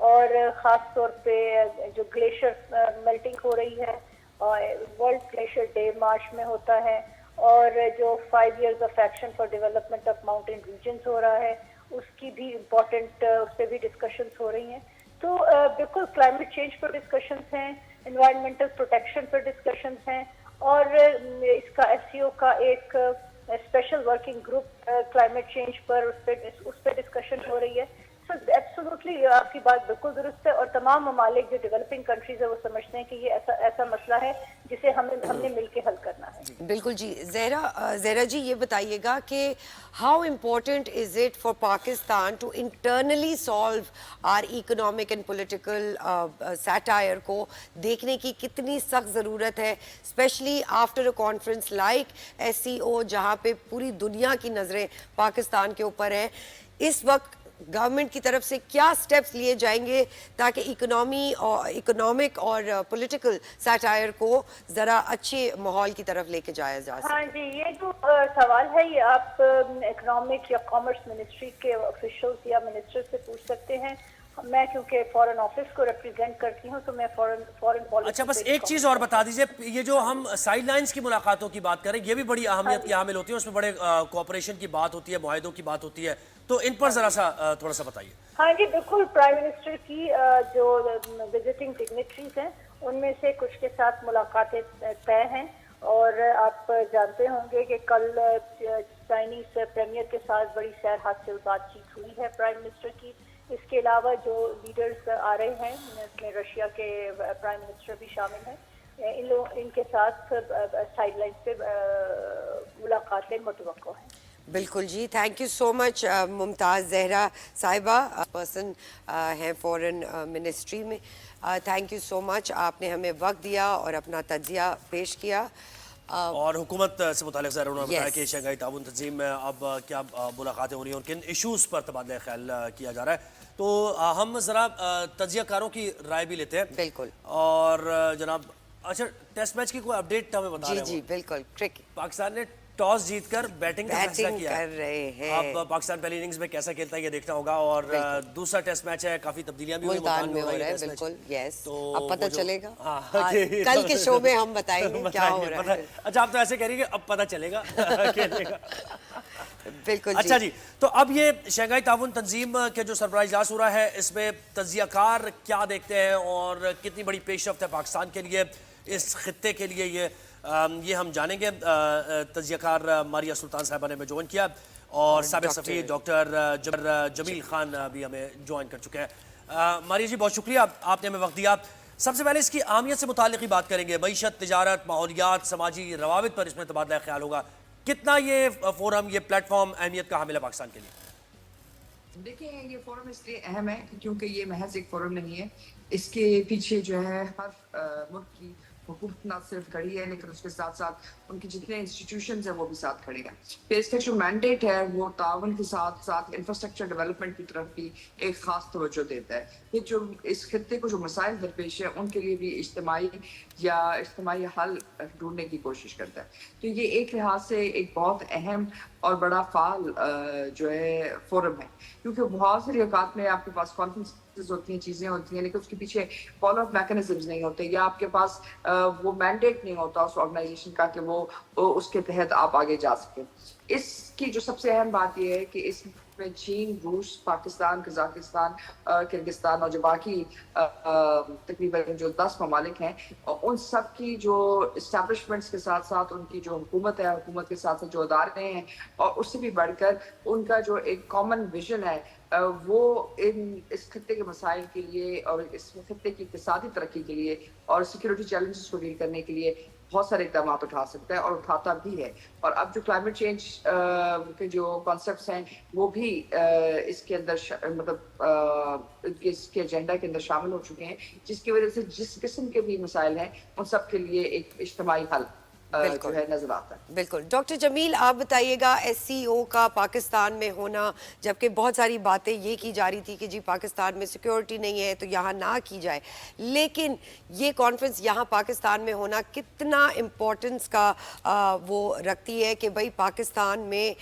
S5: اور خاص طور پہ جو گلیشیئر میلٹنگ ہو رہی ہے، ورلڈ گلیشیئر ڈے مارچ میں ہوتا ہے، اور جو 5 years of action for development of mountain regions ہو رہا ہے اس کی بھی امپورٹنٹ، اس پہ بھی ڈسکشنز ہو رہی ہیں. تو بالکل کلائمیٹ چینج پر ڈسکشنز ہیں، انوائرمنٹل پروٹیکشن پر ڈسکشنز ہیں، اور اس کا ایس سی او کا ایک special working group climate change پر اس پہ ڈسکشن ہو رہی ہے. سو ایبسولوٹلی آپ کی بات بالکل درست ہے، اور تمام ممالک جو ڈیولپنگ کنٹریز ہے وہ سمجھتے ہیں کہ یہ ایسا مسئلہ ہے جسے ہم نے مل کے حل کرنا ہے.
S2: بالکل جی. زہرا جی، یہ بتائیے گا کہ how important is it for Pakistan to internally solve our economic and political satire کو دیکھنے کی کتنی سخت ضرورت ہے، especially after a conference like S C O جہاں پہ پوری دنیا کی نظریں پاکستان کے اوپر ہیں. اس وقت گورنمنٹ کی طرف سے کیا سٹیپس لیے جائیں گے تاکہ اکنامک اور پولیٹیکل سیٹائر کو ذرا اچھے ماحول کی طرف لے کے جایا جا سکے؟
S5: ہاں جی، یہ جو سوال ہے یہ آپ اکنامک یا کامرس منسٹری کے آفیشلز یا منسٹر سے پوچھ سکتے ہیں. मैं क्योंकि फॉरेन ऑफिस को रिप्रेजेंट करती हूँ तो मैं फॉरेन पॉलिसी।
S1: अच्छा, बस एक चीज और बता दीजिए, ये जो हम साइड लाइन्स की मुलाकातों की बात करें, ये भी बड़ी अहमियत की हामिल होती है, उसमें बड़े कोऑपरेशन की बात होती है, मुआहिदों की बात होती है, तो इन पर जरा सा थोड़ा सा बताइए।
S5: हाँ जी बिल्कुल, प्राइम मिनिस्टर की जो विजिटिंग डिग्नेटरीज हैं उनमें से कुछ के साथ मुलाकातें तय हैं, और आप जानते होंगे कि कल चाइनीज प्रीमियर के साथ बड़ी सैर हासिल बातचीत हुई है प्राइम मिनिस्टर की। इसके अलावा जो लीडर्स आ रहे हैं इसमें रशिया के प्राइम मिनिस्टर भी शामिल हैं, इनके साथ साइड लाइन पे मुलाकातें मुतवक्को हैं।
S2: बिल्कुल जी, thank you so much Mumtaz Zahra sahiba, person हैं फॉरेन मिनिस्ट्री में। थैंक यू सो मच, आपने हमें वक्त दिया और अपना तज्जिया पेश किया।
S1: और हुकूमत से मुतालिक ज़रा उन्होंने बताया
S2: Yes.
S1: कि शंघाई ताउन तंजीम में अब क्या मुलाकातें हो रही हैं और किन इशूज़ पर तबादला ख्याल किया जा रहा है, तो हम ज़रा तज्जियाकारों की राय भी लेते हैं।
S2: बिल्कुल।
S1: और जनाब, अच्छा, टेस्ट मैच की कोई अपडेट हमें बता
S2: जी
S1: रहे
S2: जी
S1: हो?
S2: बिल्कुल, क्रिकेट
S1: पाकिस्तान ने टॉस जीतकर बैटिंग का फैसला किया
S2: कर रहे हैं।
S1: अब पाकिस्तान पहली इनिंग्स में कैसा खेलता है ये देखना होगा। और दूसरा टेस्ट मैच है, काफी तब्दीलियां भी हुई,
S2: मुल्तान में हो
S1: हुआ
S2: रहा है,
S1: टेस्ट मैच।
S2: बिल्कुल यस।
S1: तो
S2: अब पता
S1: वो जो-
S2: चलेगा,
S1: हाँ,
S2: कल के शो में हम बताएंगे क्या हो रहा है।
S1: अच्छा, आप तो ऐसे कह रही है कि अब पता चलेगा खेलने का।
S2: बिल्कुल
S1: अच्छा जी, तो अब ये शंघाई ताउन तंजीम के जो सरबराह इजलास हो रहा है, इसमें तज्जियाकार क्या देखते हैं और कितनी बड़ी पेशरफ्त है पाकिस्तान के लिए, इस खित्ते के लिए, ये हम जानेंगे। तज्जियाकार मारिया सुल्तान साहिबा ने हमें ज्वाइन किया और साबिक सफ़ी डॉक्टर जमील खान भी हमें ज्वाइन कर चुके हैं। मारिया जी, बहुत शुक्रिया, आपने हमें वक्त दिया। सबसे पहले इसकी अहमियत से मुताल्लिक़ ही बात करेंगे। मईशत, तिजारत, माहौलियात, समाजी रवाबित पर इसमें तबादला ख्याल होगा। कितना ये फोरम, ये प्लेटफॉर्म अहमियत का हामिल है पाकिस्तान के लिए?
S6: देखिए, ये फोरम इसलिए अहम है क्योंकि ये महज एक फोरम नहीं है, इसके पीछे जो है हर मुल्क की हुकूमत ना सिर्फ खड़ी है, लेकिन उसके साथ साथ उनके जितने इंस्टीट्यूशंस हैं वो भी साथ खड़े हैं। फिर इसका जो मैंडेट है वो ताउन के साथ साथ इंफ्रास्ट्रक्चर डेवलपमेंट की तरफ भी एक खास तवज्जो देता है। ये जो इस खित्ते को जो मसाइल दरपेश है उनके लिए भी इज्तिमाई हल ढूंढने की कोशिश करता है। तो ये एक लिहाज से एक बहुत अहम और बड़ा फाल जो है फोरम है, क्योंकि बहुत सारी औकात में आपके पास कॉन्फ्रेंस होती हैं, चीजें होती हैं, लेकिन उसके पीछे फॉलो अप मैकेनिज्म्स नहीं होते, या आपके पास वो मैंडेट नहीं होता उस ऑर्गेनाइजेशन का कि वो उसके तहत आप आगे जा सके। इसकी जो सबसे अहम बात यह है कि इसमें चीन, रूस, पाकिस्तान, कजाकिस्तान, किर्गिस्तान और जो बाकी तकरीबन जो 10 ममालिक हैं, उन सब की जो इस्टेब्लिशमेंट्स के साथ साथ उनकी जो हुकूमत है, हुकूमत के साथ साथ जो अदारे हैं, और उससे भी बढ़कर उनका जो एक कॉमन विजन है, वो इस खत्ते के मसाइल के लिए और इस खत्ते की इक़्तिसादी तरक्की के लिए और सिक्योरिटी चैलेंजेस को डील करने के लिए बहुत सारे इक़दाम उठा सकता है और उठाता भी है। और अब जो क्लाइमेट चेंज के जो कॉन्सेप्ट्स हैं वो भी इसके अंदर मतलब इसके एजेंडा के अंदर शामिल हो चुके हैं, जिसकी वजह से जिस किस्म के भी मसाइल हैं उन सब के लिए एक इज्तिमाई हल जो है नजर आता है।
S2: बिल्कुल। डॉक्टर जमील, आप बताइएगा, SCO का पाकिस्तान में होना, जबकि बहुत सारी बातें ये की जा रही थी कि जी पाकिस्तान में सिक्योरिटी नहीं है तो यहाँ ना की जाए, लेकिन ये कॉन्फ्रेंस यहाँ पाकिस्तान में होना कितना इम्पोर्टेंस का वो रखती है कि भाई पाकिस्तान में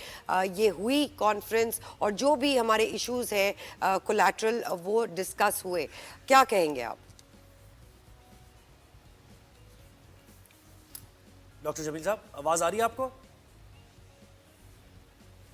S2: ये हुई कॉन्फ्रेंस और जो भी हमारे इश्यूज़ हैं कोलैटरल वो डिस्कस हुए, क्या कहेंगे आप?
S1: डॉक्टर जमील साहब, आवाज आ रही है आपको?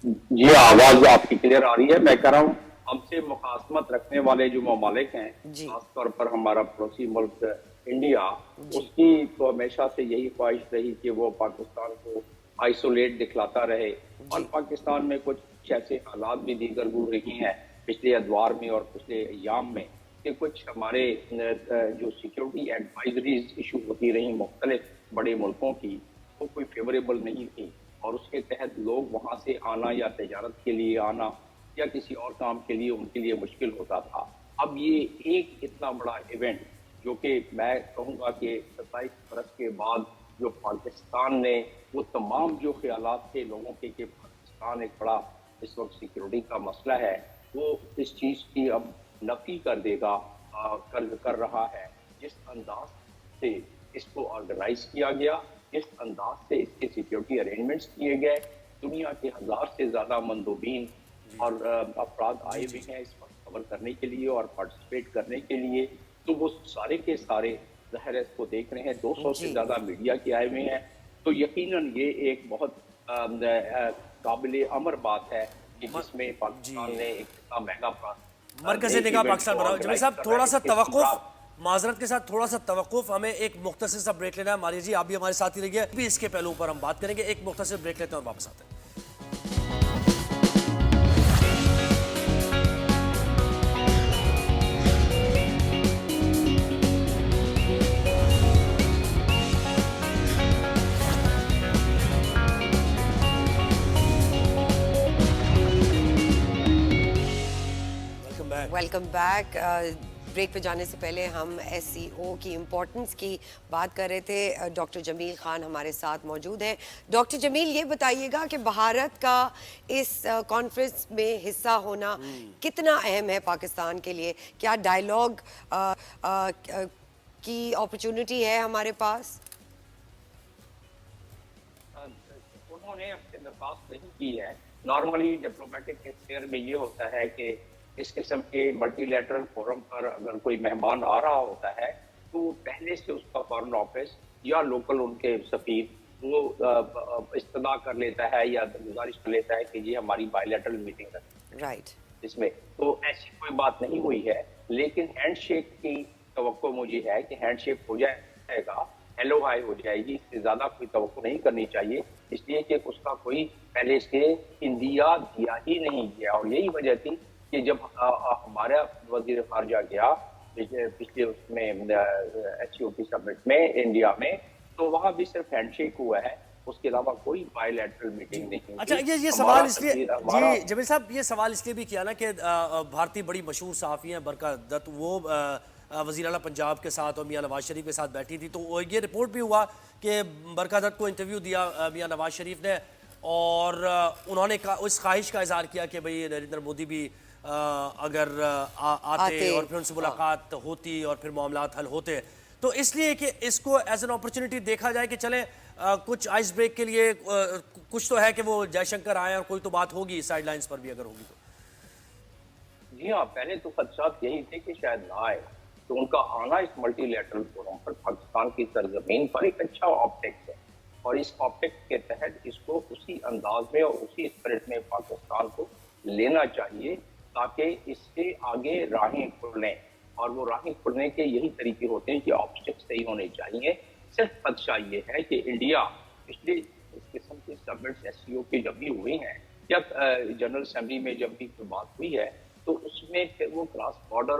S7: जी, आवाज आपकी क्लियर आ रही है। मैं कह रहा हूँ हमसे मुखासमत रखने वाले जो ममालिक हैं, खासतौर पर हमारा पड़ोसी मुल्क इंडिया, उसकी तो हमेशा से यही ख्वाहिश रही कि वो पाकिस्तान को आइसोलेट दिखलाता रहे। और पाकिस्तान में कुछ ऐसे हालात भी दीगर गुजर रही हैं पिछले अदवार में और पिछले अयाम में कि कुछ हमारे जो सिक्योरिटी एडवाइजरीज इशू होती रही मुख्तलिफ बड़े मुल्कों की, वो कोई फेवरेबल नहीं थी और उसके तहत लोग वहाँ से आना या तिजारत के लिए आना या किसी और काम के लिए उनके लिए मुश्किल होता था। अब ये एक इतना बड़ा इवेंट जो कि मैं कहूँगा कि 27 बरस के बाद जो पाकिस्तान ने वो तमाम जो ख्यालात थे लोगों के कि पाकिस्तान एक बड़ा इस वक्त सिक्योरिटी का मसला है, वो इस चीज़ की अब नफी कर देगा, कर रहा है। जिस अंदाज से इसको ऑर्गेनाइज किया गया, जिस अंदाज से इसके सिक्योरिटी अरेंजमेंट्स किए गए, दुनिया के 1000 से ज़्यादा मंदूबीन और अफराद आए भी हैं इस वक्त کور کرنے کے لیے اور پارٹیسپیٹ کرنے کے لیے. تو وہ سارے کے سارے ظاہر ہے اس کو دیکھ رہے ہیں. 200 سے زیادہ میڈیا کے آئے ہوئے ہیں. تو یقیناً یہ ایک بہت قابل امر بات ہے کہ جس میں پاکستان نے ایک اتنا مہنگا
S1: مرکز نگاہ پاکستان بنا. جمیل صاحب تھوڑا سا توقف, معذرت کے ساتھ تھوڑا سا توقف, ہمیں ایک مختصر سا بریک لینا ہے. ماریہ جی آپ بھی ہمارے ساتھ ہی رہیے, بھی اس کے پہلو پر ہم بات کریں گے. ایک مختصر بریک لیتے ہیں اور واپس آتے ہیں.
S2: Welcome back. بریک پہ جانے سے پہلے ہم ایس سی او کی امپورٹنس کی بات کر رہے تھے. ڈاکٹر جمیل خان ہمارے ساتھ موجود ہیں. ڈاکٹر جمیل یہ بتائیے گا کہ بھارت کا اس کانفرنس میں حصہ ہونا کتنا اہم ہے پاکستان کے لیے؟ کیا ڈائیلاگ کی اپرچونٹی ہے ہمارے پاس؟
S7: انہوں نے اپنے درخواست نہیں کی ہے. نارملی ڈپلومیٹک افیئر میں یہ ہوتا ہے کہ اس قسم کے ملٹی لیٹرل فورم پر اگر کوئی مہمان آ رہا ہوتا ہے تو پہلے سے اس کا فارن آفس یا لوکل ان کے سفیر وہ استدعا کر لیتا ہے یا گزارش کر لیتا ہے کہ یہ ہماری بائی لیٹرل میٹنگ ہے.
S2: رائٹ.
S7: اس میں تو ایسی کوئی بات نہیں ہوئی ہے, لیکن ہینڈ شیک کی توقع مجھے ہے کہ ہینڈ شیک ہو جائے گا, ہیلو ہائی ہو جائے گی. اس سے زیادہ کوئی توقع نہیں کرنی چاہیے, اس لیے کہ اس کا کوئی پہلے سے اندیا دیا ہی نہیں گیا. اور یہی وجہ تھی کہ جب ہمارا وزیر خارجہ گیا پچھلے اس میں ایس سی او پی سمٹ میں انڈیا میں, تو وہاں بھی صرف ہینڈ شیک ہوا ہے, اس کے علاوہ کوئی بائی لیٹرل میٹنگ نہیں.
S1: اچھا یہ سوال اس لیے جی جمیل صاحب یہ سوال اس لیے بھی کیا نا کہ بھارتی بڑی مشہور صحافی ہیں برکا دت, وہ وزیر اعلیٰ پنجاب کے ساتھ اور میاں نواز شریف کے ساتھ بیٹھی تھی. تو یہ رپورٹ بھی ہوا کہ برکا دت کو انٹرویو دیا میاں نواز شریف نے, اور انہوں نے اس خواہش کا اظہار کیا کہ بھئی نریندر مودی بھی اگر آتے اور پھر ان سے ملاقات ہوتی اور پھر معاملات حل ہوتے. تو اس لیے کہ اس کو ایز این اپرچونٹی دیکھا جائے کہ چلیں کچھ آئس بریک کے لیے کچھ تو ہے کہ وہ جے شنکر آئے اور کوئی تو بات ہوگی سائیڈ لائنز پر بھی اگر ہوگی تو.
S7: جی ہاں, پہلے تو خدشات یہی تھے کہ شاید نہ آئے. تو ان کا آنا اس ملٹی لیٹرل فورم پر پاکستان کی سرزمین پر ایک اچھا آپٹکس ہے, اور اس آپٹکس کے تحت اس کو اسی انداز میں اور اسی اسپرٹ میں پاکستان کو لینا چاہیے تاکہ اس سے آگے راہیں کھلیں. اور وہ راہیں کھلنے کے یہی طریقے ہوتے ہیں کہ آپسٹکس صحیح ہونے چاہیے. صرف خدشہ یہ ہے کہ انڈیا پچھلے اس قسم کے سبمٹس ایس سی او کی جب بھی ہوئی ہیں یا جنرل اسمبلی میں جب بھی کوئی بات ہوئی ہے تو اس میں پھر وہ کراس بارڈر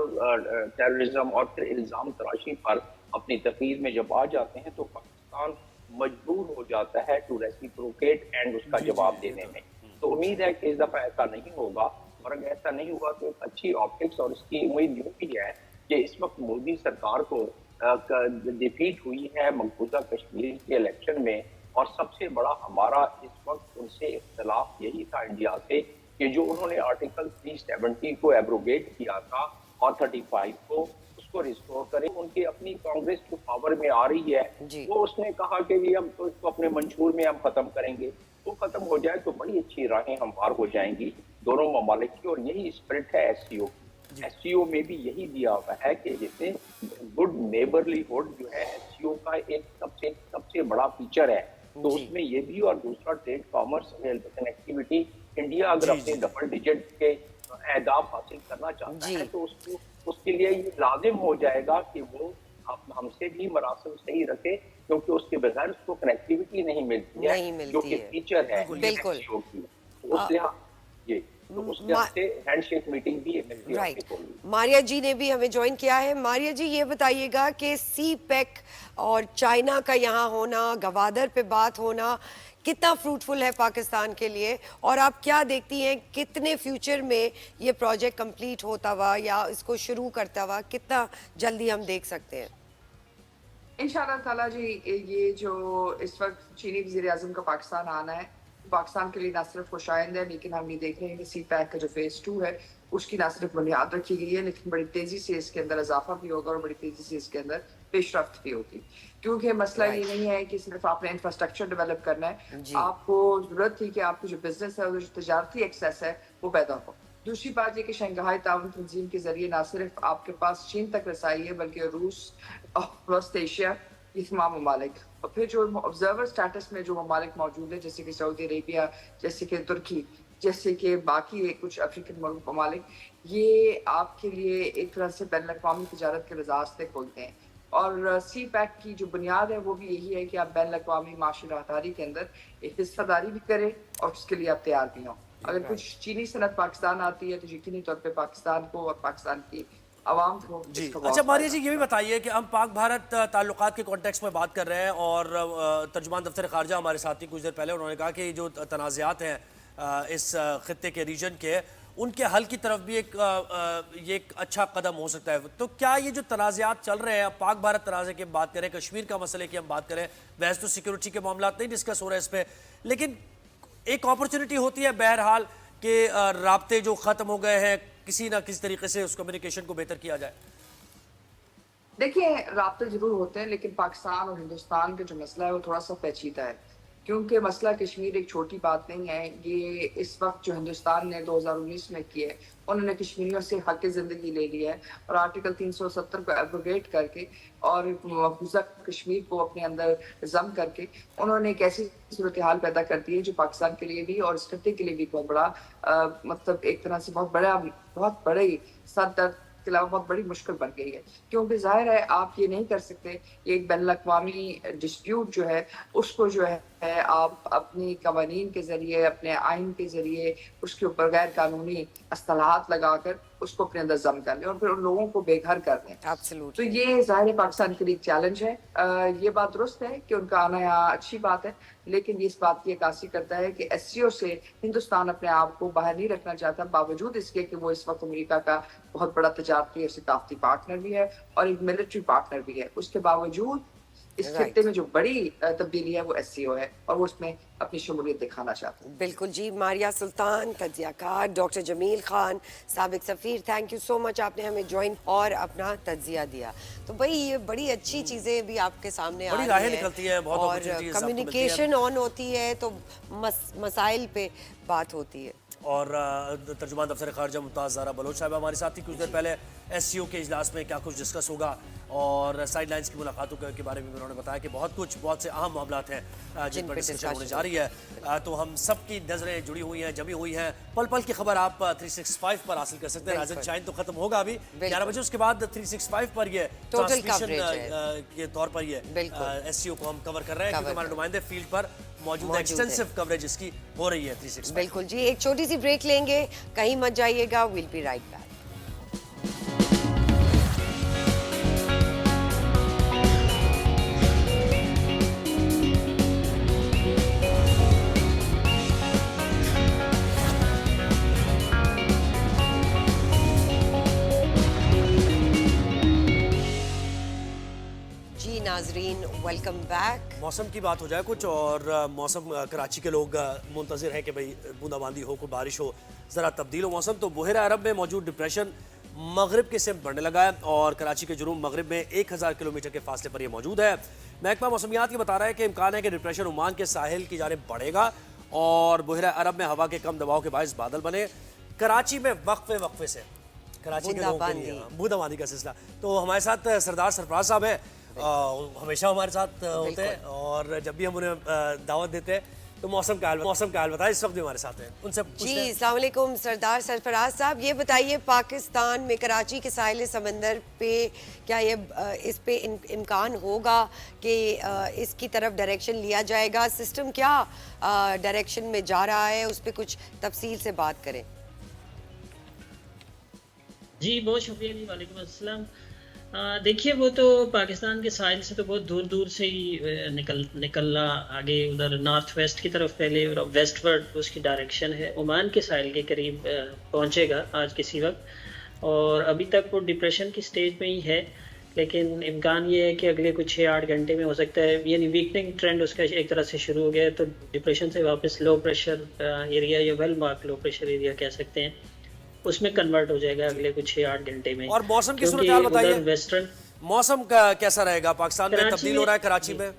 S7: ٹیررزم اور پھر الزام تراشی پر اپنی تقریر میں جب آ جاتے ہیں تو پاکستان مجبور ہو جاتا ہے ٹو ریسیپروکیٹ اینڈ اس کا جواب دینے میں. تو امید ہے کہ اس دفعہ ایسا نہیں ہوگا, اور اگر ایسا نہیں ہوا تو ایک اچھی آپٹکس. اور اس کی امید یہ بھی ہے کہ اس وقت مودی سرکار کو ڈیفیٹ ہوئی ہے مقبوضہ کشمیر کے الیکشن میں, اور سب سے بڑا ہمارا اس وقت ان سے اختلاف یہی تھا انڈیا سے کہ جو انہوں نے آرٹیکل 370 کو ایبروگیٹ کیا تھا اور 35 کو اس کو ریسٹور کرے. ان کی اپنی کانگریس جو پاور میں آ رہی ہے وہ اس نے کہا کہ یہ ہم تو اس کو اپنے منشور میں ہم ختم کریں گے. وہ ختم ہو جائے تو بڑی اچھی راہیں ہموار ہو جائیں گی دونوں ممالک کی, اور یہی اسپرٹ ہے ایس سی او. ایس سی او میں بھی یہی دیا ہوا ہے کہ جیسے گڈ نیبرلی ہوڈ جو ہے ایس سی او کا ایک سب سے بڑا فیچر ہے, تو اس میں یہ بھی. اور دوسرا ٹریڈ کامرس کنیکٹیوٹی. انڈیا اگر اپنے ڈبل ڈیجٹ کے اہداف حاصل کرنا چاہتا ہے تو اس کے لیے یہ لازم ہو جائے گا کہ وہ ہم سے بھی مراسم صحیح رکھے, کیونکہ اس کے بغیر اس کو کنیکٹیوٹی نہیں ملتی ہے جو کہ فیچر ہے
S2: بالکل.
S7: ہینڈ شیک میٹنگ بھی
S2: رائٹ. ماریہ جی نے بھی ہمیں جوائن کیا ہے. ماریہ جی یہ بتائیے گا کہ سی پیک اور چائنا کا یہاں ہونا, گوادر پہ بات ہونا کتنا فروٹفل ہے پاکستان کے لیے, اور آپ کیا دیکھتی ہیں کتنے فیوچر میں یہ پروجیکٹ کمپلیٹ ہوتا ہوا یا اس کو شروع کرتا ہوا کتنا جلدی ہم دیکھ سکتے ہیں؟
S6: انشاءاللہ تعالیٰ جی, یہ جو اس وقت چینی وزیر اعظم کا پاکستان آنا ہے پاکستان کے لیے نہ صرف خوشائند ہے, لیکن ہم یہ دیکھ رہے ہیں کہ سی پیک کا جو فیز 2 ہے اس کی نہ صرف بنیاد رکھی گئی ہے لیکن بڑی تیزی سے اس کے اندر اضافہ بھی ہوگا اور بڑی تیزی سے اس کے اندر پیش رفت بھی ہوگی. کیونکہ مسئلہ یہ نہیں ہے کہ صرف آپ نے انفراسٹرکچر ڈیولپ کرنا ہے, آپ کو ضرورت تھی کہ آپ کی جو بزنس ہے جو تجارتی ایکسیس ہے وہ پیدا ہو. दूसरी बात ये कि शंघाई ताउन तंजीम के जरिए ना सिर्फ आपके पास चीन तक रसाई है बल्कि रूस और वेस्ट एशिया, ये तमाम ममालिक, और फिर जो ऑब्जर्वर स्टेटस में जो ममालिक मौजूद है जैसे कि सऊदी अरेबिया, जैसे कि तुर्की, जैसे कि बाकी कुछ अफ्रीकन ममालिक, ये आपके लिए एक तरह से बैन अवी तजारत के रास्ते खोलते हैं। और सी पैक की जो बुनियाद है वो भी यही है कि आप बैन अवी माशी राहदारी के अंदर एक हिस्सेदारी भी करें और उसके लिए आप तैयार भी हों। अगर कुछ चीनी सनत पाकिस्तान आती है तो यकीनी तौर पे पाकिस्तान को और पाकिस्तान की आवाम को
S1: जी।
S6: इसका
S1: अच्छा मारिया जी, ये भी बताइए कि हम पाक भारत ताल्लुकात के कॉन्टेक्स्ट में बात कर रहे हैं और तर्जुमान दफ्तर खारजा हमारे साथी कुछ देर पहले उन्होंने कहा कि जो तनाज़ात हैं इस खत्ते के रीजन के, उनके हल की तरफ भी ये एक अच्छा कदम हो सकता है। तो क्या ये जो तनाज़ात चल रहे हैं, पाक भारत तनाज़े की बात करें, कश्मीर का मसले की हम बात करें, वैसे तो सिक्योरिटी के मामला नहीं डिस्कस हो रहे हैं इस पर, लेकिन एक अपॉर्चुनिटी होती है बहरहाल कि राब्ते जो ख़त्म हो गए हैं किसी ना किसी तरीके से उस कम्युनिकेशन को बेहतर किया जाए।
S6: देखिए, राब्ते जरूर होते हैं लेकिन पाकिस्तान और हिंदुस्तान का जो मसला है वो थोड़ा सा पेचीदा है, क्योंकि मसला कश्मीर एक छोटी बात नहीं है। ये इस वक्त जो हिंदुस्तान ने 2019 में किया है, उन्होंने कश्मीरियों से हक ज़िंदगी ले लिया है और आर्टिकल 370 को एब्रोगेट करके और मकबूजा कश्मीर को अपने अंदर जम करके उन्होंने एक ऐसी सूरत हाल पैदा कर दी है जो पाकिस्तान के लिए भी और इस खत्ते के लिए भी बहुत बड़ा मतलब एक तरह से बहुत बड़े सर दर्द के अलावा बहुत बड़ी मुश्किल बन गई है। क्योंकि जाहिर है आप ये नहीं कर सकते, एक बैन अवी डिस्प्यूट जो है उसको जो है आप अपनी कवानीन के जरिए, अपने आइन के जरिए उसके ऊपर गैर कानूनी असलाहत लगाकर उसको अपने अंदर जम कर लें और फिर उन लोगों को बेघर कर दें। तो ये ज़ाहिर पाकिस्तान के लिए चैलेंज है। ये बात दुरुस्त है कि उनका आना यहाँ अच्छी बात है, लेकिन ये इस बात की अक्कासी करता है कि SCO से हिंदुस्तान अपने आप को बाहर नहीं रखना चाहता, बावजूद इसके कि वो इस वक्त अमेरिका का बहुत बड़ा तजारती और सकाफती पार्टनर भी है और एक मिलिट्री पार्टनर भी है। उसके बावजूद इस खत्ते में जो बड़ी तब्दीली है वो SCO है और वो उसमें अपनी शमूलियत दिखाना चाहते हैं।
S2: बिल्कुल जी। मारिया सुल्तान, तज्जियाकार डॉक्टर जमील खान, साबिक सफ़ीर, थैंक यू सो मच, आपने हमें ज्वाइन और अपना तज्जिया दिया। तो भाई ये बड़ी अच्छी चीज़ें भी आपके सामने आ रही है
S1: निकलती है, बहुत
S2: और कम्युनिकेशन ऑन होती है तो मसाइल पे बात होती है।
S1: और तर्जुमान दफ्तर खारजा मुमताज़ ज़ारा बलोच साहब हमारे साथ ही कुछ देर पहले SCO के इजलास में क्या कुछ डिस्कस होगा और साइड लाइन्स की मुलाकातों के बारे में उन्होंने बताया कि बहुत से अहम मामला हैं जिन पर डिस्कशन होने जा रही है। तो हम सब की नज़रें जुड़ी हुई हैं, जमी हुई हैं। पल पल की खबर आप 365 पर हासिल कर सकते हैं। राजन शाइन तो खत्म होगा अभी 11 बजे, उसके बाद 365 पर ये ट्रांसमिशन के तौर पर ये SCO को हम कवर कर रहे हैं, क्योंकि हमारे नुमाइंदे फील्ड पर मौजूद है, एक्सटेंसिव कवरेज इसकी हो रही है 365।
S2: बिल्कुल जी। एक छोटी सी ब्रेक लेंगे, कहीं मत जाइएगा, विल बी राइट बैक। नाजरीन वेलकम बैक।
S1: मौसम की बात हो जाए कुछ, और मौसम कराची के लोग मुंतज़िर हैं कि भाई बूंदाबांदी हो, कोई बारिश हो, ज़रा तब्दील हो मौसम। तो बहरा अरब में मौजूद डिप्रेशन मगरिब के सिमत बढ़ने लगा है और कराची के जुनूब मगरिब में 1000 किलोमीटर के फासले पर यह मौजूद है। महकमा मौसमियात ये बता रहा है कि इम्कान है कि डिप्रेशन ओमान के साहिल की जानिब बढ़ेगा और बहरा अरब में हवा के कम दबाव के बायस बादल बने। कराची में वक्फे से कराची के लोगों के लिए बूंदाबांदी का सिलसिला। तो हमारे साथ सरदार सरफराज साहब हैं, हमेशा हमारे साथ होते हैं और जब भी हम उन्हें दावत देते हैं तो मौसम का हाल बताएं। इस वक्त भी हमारे साथ हैं, उनसे
S2: जी। अस्सलाम वालेकुम सरदार सरफराज साहब, ये बताइए पाकिस्तान में कराची के साहिल समंदर पे क्या ये इस पे इम्कान होगा कि इसकी तरफ डायरेक्शन लिया जाएगा? सिस्टम क्या डायरेक्शन में जा रहा है, उस पर कुछ तफसील से बात करें।
S8: जी बहुत शुक्रिया जी, वालेकुम अस्सलाम। देखिए वो तो पाकिस्तान के साहिल से तो बहुत दूर दूर से ही निकलना आगे उधर नॉर्थ वेस्ट की तरफ पहले और वेस्टवर्ड उसकी डायरेक्शन है, ओमान के साहिल के करीब पहुंचेगा आज किसी वक्त, और अभी तक वो डिप्रेशन की स्टेज में ही है। लेकिन इम्कान ये है कि अगले कुछ 6-8 घंटे में हो सकता है, यानी वीकनिंग ट्रेंड उसका एक तरह से शुरू हो गया है, तो डिप्रेशन से वापस लो प्रेशर एरिया या well mark low pressure area कह सकते हैं, उसमें कन्वर्ट हो जाएगा अगले कुछ 6-8 घंटे में।
S1: और मौसम की सूरत हाल बताइए,
S8: वेस्टर्न
S1: मौसम का कैसा रहेगा? पाकिस्तान में तब्दील हो रहा है कराची में।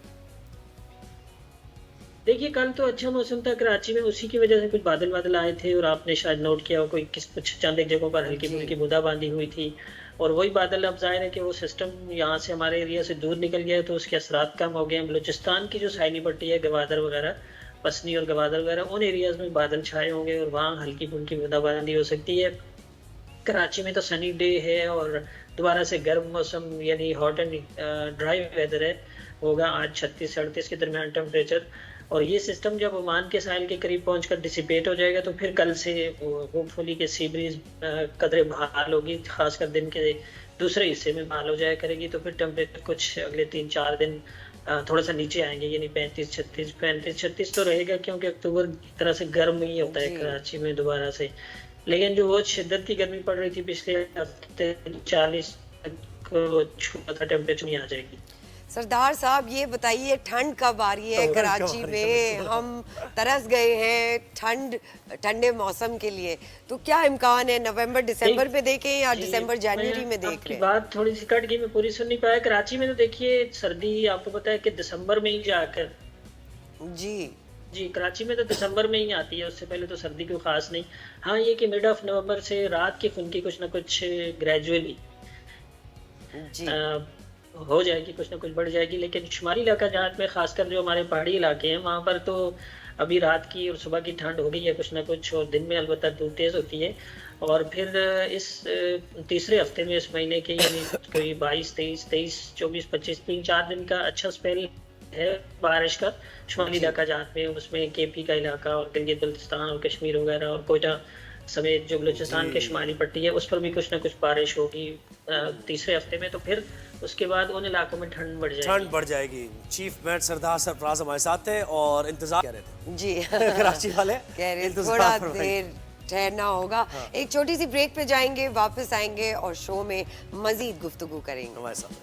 S8: دیکھیے کل تو اچھا موسم تھا کراچی میں, اسی کی وجہ سے کچھ بادل بادل آئے تھے, اور آپ نے شاید نوٹ کیا ہو کوئی کچھ چند ایک جگہوں پر ہلکی پھلکی بوندہ باندی ہوئی تھی, اور وہی بادل اب ظاہر ہے کہ وہ سسٹم یہاں سے ہمارے ایریا سے دور نکل گیا ہے تو اس کے اثرات کم ہو گئے ہیں. بلوچستان کی جو ساحلی پٹی ہے, گوادر وغیرہ, پسنی اور گوادر وغیرہ, ان ایریاز میں بادل چھائے ہوں گے اور وہاں ہلکی پھلکی بوندہ باندی ہو سکتی ہے. کراچی میں تو سنی ڈے ہے اور دوبارہ سے گرم موسم یعنی ہاٹ اینڈ ڈرائی ویدر ہے, ہوگا آج 36-38 کے درمیان ٹمپریچر. اور یہ سسٹم جب عمان کے ساحل کے قریب پہنچ کر ڈسیپیٹ ہو جائے گا تو پھر کل سے ہوپ فلی کہ سی بریز قدرے بحال ہوگی, خاص کر دن کے دوسرے حصے میں بحال ہو جایا کرے گی, تو پھر ٹمپریچر کچھ اگلے 3-4 دن تھوڑا سا نیچے آئیں گے, یعنی 35-36 تو رہے گا, کیونکہ اکتوبر کی طرح سے گرم ہی ہوتا ہے کراچی میں دوبارہ سے. لیکن جو بہت شدت کی گرمی پڑ رہی تھی پچھلے ہفتے 40 تک چھوا تھا ٹیمپریچر نہیں آ جائے گی.
S2: سردار صاحب یہ بتائیے ٹھنڈ کب آ رہی ہے کراچی میں؟ ہم ترس گئے ہیں ٹھنڈے موسم کے لیے, تو کیا امکان ہے نومبر دسمبر میں دیکھیں یا دسمبر جنوری میں دیکھ رہے ہیں؟
S8: بات تھوڑی سی کٹ گئی, میں پوری سن نہیں پایا. کراچی میں تو دیکھیے سردی آپ کو پتا ہے کہ دسمبر میں ہی جا کر جی کراچی میں تو دسمبر میں ہی آتی ہے, اس سے پہلے تو سردی کوئی خاص نہیں. ہاں یہ کہ مڈ آف نومبر سے رات کی خنکی کچھ نہ کچھ گریجولی ہو جائے گی, کچھ نہ کچھ بڑھ جائے گی. لیکن شمالی علاقہ جہاں میں خاص کر جو ہمارے پہاڑی علاقے ہیں وہاں پر تو ابھی رات کی اور صبح کی ٹھنڈ ہو گئی ہے کچھ نہ کچھ, اور دن میں البتہ دھوپ تیز ہوتی ہے. اور پھر اس تیسرے ہفتے میں اس مہینے کے یعنی کوئی 22-23-24-25 3-4 دن کا اچھا سپیل ہے بارش کا شمالی علاقہ جہاں میں, اس میں کے پی کا علاقہ اور گلگت بلتستان اور کشمیر وغیرہ اور کوئٹہ سمیت جو بلوچستان کے شمالی پٹی ہے اس پر بھی کچھ نہ کچھ بارش ہوگی تیسرے ہفتے میں. تو پھر اس کے بعد ان علاقوں میں ٹھنڈ بڑھ جائے گی.
S1: چیف میٹ سردار سرفراز ہمارے ساتھ تھے اور انتظار کر رہے تھے
S2: جی
S1: کراچی والے
S2: کہہ رہے تھوڑا دیر ٹھہرنا ہوگا. ایک چھوٹی سی بریک پہ جائیں گے, واپس آئیں گے اور شو میں مزید گفتگو کریں گے
S1: ہمارے ساتھ.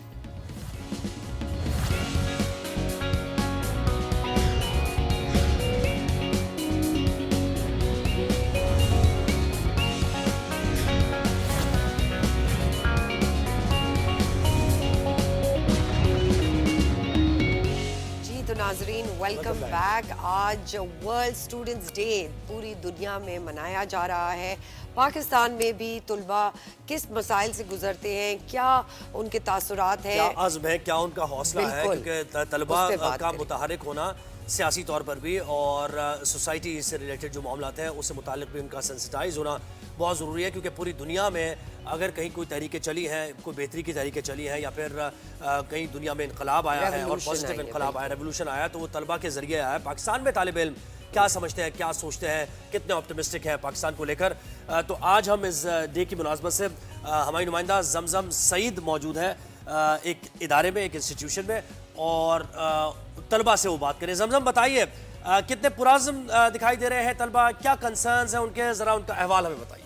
S2: ناظرین ویلکم بیک. آج ورلڈ اسٹوڈنٹس ڈے پوری دنیا میں منایا جا رہا ہے. پاکستان میں بھی طلباء کس مسائل سے گزرتے ہیں, کیا ان کے تاثرات ہیں,
S1: کیا عزم ہے, کیا ان کا حوصلہ ہے, کیونکہ طلباء کا متحرک ہونا سیاسی طور پر بھی اور سوسائٹی سے ریلیٹڈ جو معاملات ہیں اس سے متعلق بھی ان کا سینسٹائز ہونا بہت ضروری ہے. کیونکہ پوری دنیا میں اگر کہیں کوئی تحریکیں چلی ہیں, کوئی بہتری کی تحریکیں چلی ہیں یا پھر کہیں دنیا میں انقلاب آیا ہے اور پازیٹیو انقلاب آیا, ریولوشن آیا, تو وہ طلباء کے ذریعے آیا ہے. پاکستان میں طالب علم کیا سمجھتے ہیں, کیا سوچتے ہیں, کتنے آپٹمسٹک ہیں پاکستان کو لے کر. تو آج ہم اس ڈے کی مناسبت سے ہماری نمائندہ زمزم سعید موجود ہے ایک ادارے میں, ایک انسٹیٹیوشن میں, اور طلباء سے وہ بات کریں. زمزم بتائیے کتنے پرعزم دکھائی دے رہے ہیں طلباء, کیا کنسرنز ہیں ان کے, ذرا ان کا احوال ہمیں بتائیے.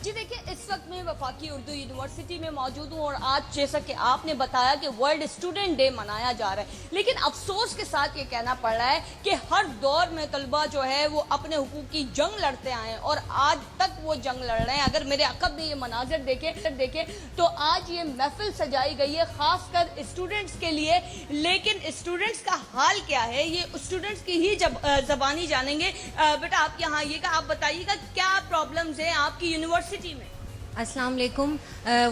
S3: جی دیکھیں اس وقت میں وفاقی اردو یونیورسٹی میں موجود ہوں اور آج جیسا کہ آپ نے بتایا کہ ورلڈ اسٹوڈنٹ ڈے منایا جا رہا ہے, لیکن افسوس کے ساتھ یہ کہنا پڑ رہا ہے کہ ہر دور میں طلباء جو ہے وہ اپنے حقوق کی جنگ لڑتے آئے ہیں اور آج تک وہ جنگ لڑ رہے ہیں. اگر میرے عقب میں یہ مناظر دیکھیں تو آج یہ محفل سجائی گئی ہے خاص کر اسٹوڈنٹس کے لیے, لیکن اسٹوڈنٹس کا حال کیا ہے یہ اسٹوڈنٹس کی ہی زبانی جانیں گے. بیٹا آپ یہاں یہ کہ آپ بتائیے گا کیا پرابلمز ہیں آپ کی یونیورسٹی میں.
S9: السلام علیکم.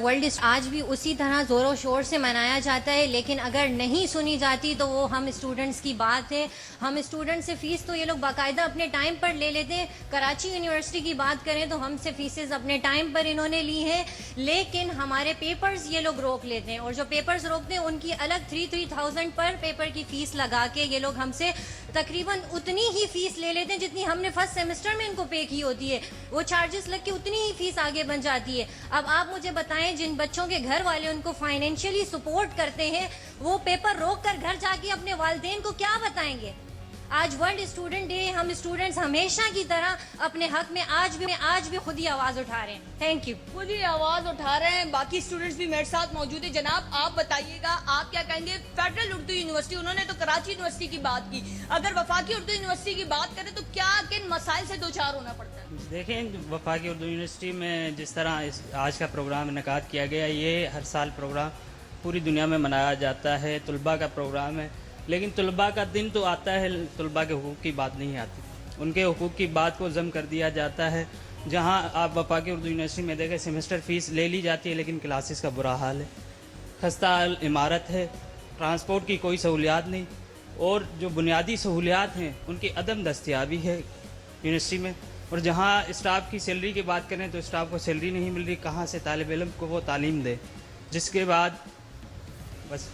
S9: ورلڈ آج بھی اسی طرح زور و شور سے منایا جاتا ہے, لیکن اگر نہیں سنی جاتی تو وہ ہم اسٹوڈنٹس کی بات ہے. ہم اسٹوڈنٹ سے فیس تو یہ لوگ باقاعدہ اپنے ٹائم پر لے لیتے ہیں. کراچی یونیورسٹی کی بات کریں تو ہم سے فیسز اپنے ٹائم پر انہوں نے لی ہیں, لیکن ہمارے پیپرز یہ لوگ روک لیتے ہیں, اور جو پیپرز روکتے ہیں ان کی الگ 3,000 پر پیپر کی فیس لگا کے یہ لوگ ہم سے تقریباً اتنی ہی فیس لے لیتے ہیں جتنی ہم نے فرسٹ سیمسٹر میں ان کو پے کی ہوتی ہے. وہ چارجز لگ کے اتنی ہی فیس آگے بن جاتی ہے. اب آپ مجھے بتائیں جن بچوں کے گھر والے ان کو فائنینشلی سپورٹ کرتے ہیں وہ پیپر روک کر گھر جا کے اپنے والدین کو کیا بتائیں گے. آج ورلڈ اسٹوڈنٹ ڈے, ہم اسٹوڈنٹس ہمیشہ کی طرح اپنے حق میں آج بھی خود ہی آواز اٹھا رہے ہیں. Thank you.
S3: خود ہی آواز اٹھا رہے ہیں, باقی اسٹوڈنٹس بھی میرے ساتھ موجود ہیں. جناب آپ بتائیے گا آپ کیا کہیں گے. فیڈرل اردو یونیورسٹی, انہوں نے تو کراچی یونیورسٹی کی بات کی, اگر وفاقی اردو یونیورسٹی کی بات کریں تو کیا کن مسائل سے دوچار ہونا پڑتا ہے.
S10: دیکھیں وفاقی اردو یونیورسٹی میں جس طرح آج کا پروگرام انعقاد کیا گیا, یہ ہر سال پروگرام پوری دنیا میں منایا جاتا ہے. طلباء کا پروگرام ہے लेकिन तलबा का दिन तो आता है, तलबा के हुकूक की बात नहीं आती। उनके हुकूक की बात को जम कर दिया जाता है। जहाँ आप वफाकी उर्दू यूनिवर्सिटी में देखें सेमेस्टर फ़ीस ले ली जाती है, लेकिन क्लासेस का बुरा हाल है, खस्ता इमारत है, ट्रांसपोर्ट की कोई सहूलियात नहीं, और जो बुनियादी सहूलियात हैं उनकी अदम दस्तयाबी है यूनिवर्सिटी में। और जहाँ स्टाफ की सैलरी की बात करें तो स्टाफ को सैलरी नहीं मिल रही, कहाँ से तालिब इल्म को वो तालीम दे, जिसके बाद बस।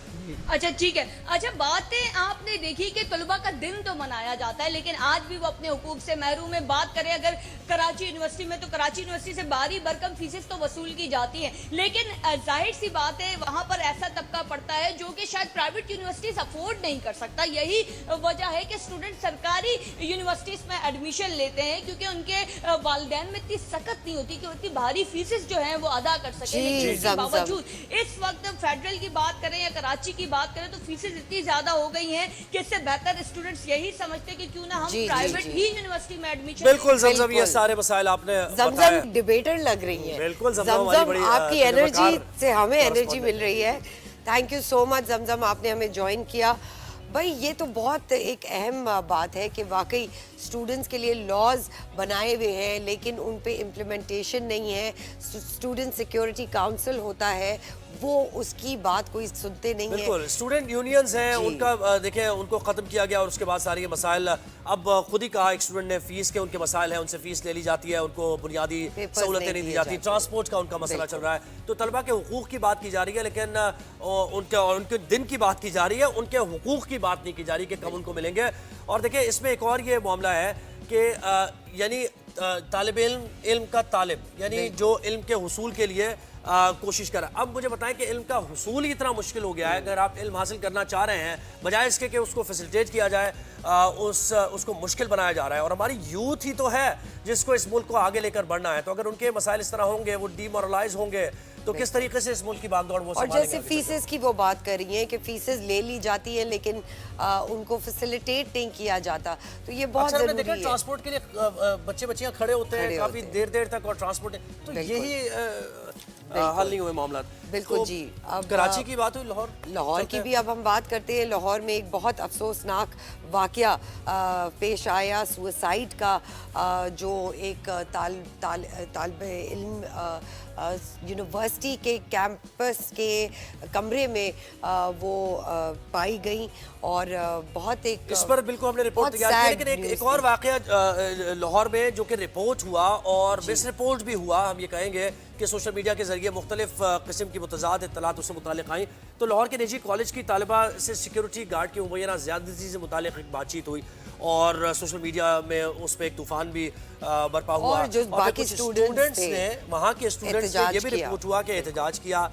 S11: अच्छा ठीक है। अच्छा, बातें आपने देखी कि तलबा का दिन तो मनाया जाता है, लेकिन आज भी वो अपने हुकूक से महरूम है। बात करें अगर कराची यूनिवर्सिटी में, तो कराची यूनिवर्सिटी से भारी भरकम फीसेस तो वसूल की जाती हैं, लेकिन जाहिर सी बात है वहाँ पर ऐसा तबका पड़ता है जो कि शायद प्राइवेट यूनिवर्सिटीज अफोर्ड नहीं कर सकता। यही वजह है कि स्टूडेंट सरकारी यूनिवर्सिटीज में एडमिशन लेते हैं, क्योंकि उनके वालिदैन में इतनी सख्त नहीं होती कि इतनी भारी फीसेस जो है वो अदा कर सके। लेकिन इसके बावजूद इस वक्त फेडरल की बात करें या कराची की बात करें तो फीसेस इतनी ज्यादा हो गई हैं कि इससे बेहतर स्टूडेंट्स यही समझते हैं कि क्यों ना हम प्राइवेट ही यूनिवर्सिटी में एडमिशन।
S1: बिल्कुल जमजम, ये सारे मसाइल आपने
S2: जमजम डिबेटर लग रही है।
S1: बिल्कुल
S2: जमजम, आपकी एनर्जी से हमें एनर्जी मिल रही है। थैंक यू सो मच जमजम, आपने हमें ज्वाइन किया। भाई ये तो बहुत एक अहम बात है कि वाकई स्टूडेंट्स के लिए लॉज बनाए हुए हैं, लेकिन उन पे इम्प्लीमेंटेशन नहीं है। स्टूडेंट सिक्योरिटी काउंसिल होता है, वो उसकी बात कोई सुनते नहीं है।
S1: बिल्कुल, स्टूडेंट यूनियंस हैं, उनका देखें उनको ख़त्म किया गया और उसके बाद सारे मसाइल। अब खुद ही कहा एक स्टूडेंट ने फीस के उनके मसाइल हैं, उनसे फीस ले ली जाती है, उनको बुनियादी सहूलतें नहीं दी जाती, ट्रांसपोर्ट का उनका मसला चल रहा है। तो तलबा के हुकूक की बात की जा रही है, लेकिन उनके दिन की बात की जा रही है, उनके हुकूक की बात नहीं की जा रही कि कब उनको मिलेंगे। और देखिए इसमें एक और ये मामला है कि यानी तालिब इल्म का तालिब, यानी जो इल्म के हुसूल के लिए कोशिश करें। अब मुझे बताएं कि इल्म का हुसूल ही इतना मुश्किल हो गया है। अगर आप इल्म हासिल करना चाह रहे हैं, बजाय इसके कि उसको फैसिलिटेट किया जाए, उसको मुश्किल बनाया जा रहा है। और हमारी यूथ ही तो है जिसको इस मुल्क को आगे लेकर बढ़ना है। तो अगर उनके मसाइल इस तरह होंगे, वो डीमोरलाइज होंगे, तो किस तरीके से इस मुल्क की भागदौड़ वो
S2: संभालेंगे। और जैसे फीसेस की वो बात कर रही हैं कि फीसेस ले ली जाती है, लेकिन उनको फैसिलिटेट नहीं किया जाता, तो ये बहुत जरूरी है।
S1: ट्रांसपोर्ट के लिए बच्चे बच्चियां खड़े होते हैं काफी देर तक, और ट्रांसपोर्ट तो यही हल नहीं हुए मामला।
S2: बिल्कुल
S1: तो
S2: जी। अब
S1: कराची की बात हुई, लाहौर
S2: की भी अब हम बात करते हैं। लाहौर में एक बहुत अफसोसनाक वाकया पेश आया सुसाइड का, जो एक तालिब इल्म यूनिवर्सिटी के कैंपस के कमरे में वो पाई गई, और बहुत एक
S1: इस पर बिल्कुल हमने रिपोर्ट तैयार की। लेकिन एक और वाकया लाहौर में जो कि रिपोर्ट हुआ और मिस रिपोर्ट भी हुआ, हम ये कहेंगे कि सोशल मीडिया के जरिए मुख्तलिफ किस्म की मुतज़ाद इत्तलात उससे मुतालिक आई। तो लाहौर के निजी कॉलेज की तालिबा से सिक्योरिटी गार्ड की मुबैना ज़्यादती से मुतालिक एक बातचीत हुई, और सोशल मीडिया में उस पर एक तूफान भी बर्पा हुआ।
S2: और जो बाकी स्टूडेंट्स
S1: ने, वहाँ के स्टूडेंट्स ने ये भी रिपोर्ट हुआ कि एहतजाज किया।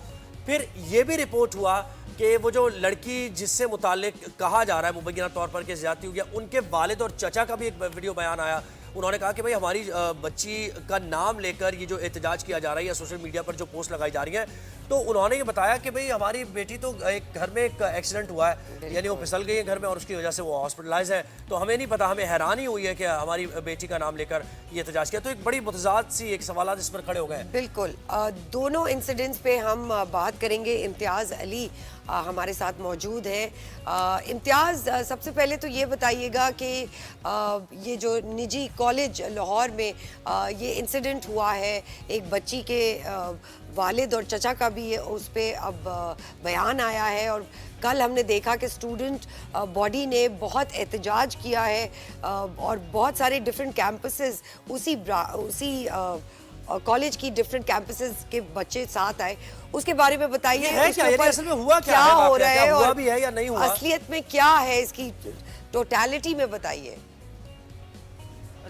S1: फिर ये भी रिपोर्ट हुआ कि वो जो लड़की जिससे मुतालिक कहा जा रहा है मुबैना तौर पर कि ज़्यादती हो गया, उनके वालिद और चचा का भी एक वीडियो बयान आया। उन्होंने कहा कि भाई हमारी बच्ची का नाम लेकर ये जो एहतजाज किया जा रहा है या सोशल मीडिया पर जो पोस्ट लगाई जा रही है, तो उन्होंने ये बताया कि भाई हमारी बेटी तो एक घर में एक एक्सीडेंट हुआ है, यानी वो फिसल गई है घर में और उसकी वजह से वो हॉस्पिटलाइज है। तो हमें नहीं पता, हमें हैरानी हुई है कि हमारी बेटी का नाम लेकर ये एहतजाज किया। तो एक बड़ी मुतज़ाद सी एक सवाल इस पर खड़े हो गए।
S2: बिल्कुल, दोनों इंसिडेंट्स पे हम बात करेंगे। इम्तियाज़ अली हमारे साथ मौजूद है। इम्तियाज़, सबसे पहले तो ये बताइएगा कि ये जो निजी कॉलेज लाहौर में ये इंसिडेंट हुआ है, एक बच्ची के वालिद और चचा का भी उस पर अब बयान आया है, और कल हमने देखा कि स्टूडेंट बॉडी ने बहुत एहतजाज किया है, और बहुत सारे डिफरेंट कैंपसेस उसी कॉलेज की डिफरेंट कैंपसेस के बच्चे साथ आए। उसके बारे में बताइए,
S1: असल में हुआ
S2: क्या हो रहा है,
S1: हुआ भी है या नहीं हुआ,
S2: असलियत में क्या है, इसकी टोटलिटी में बताइए।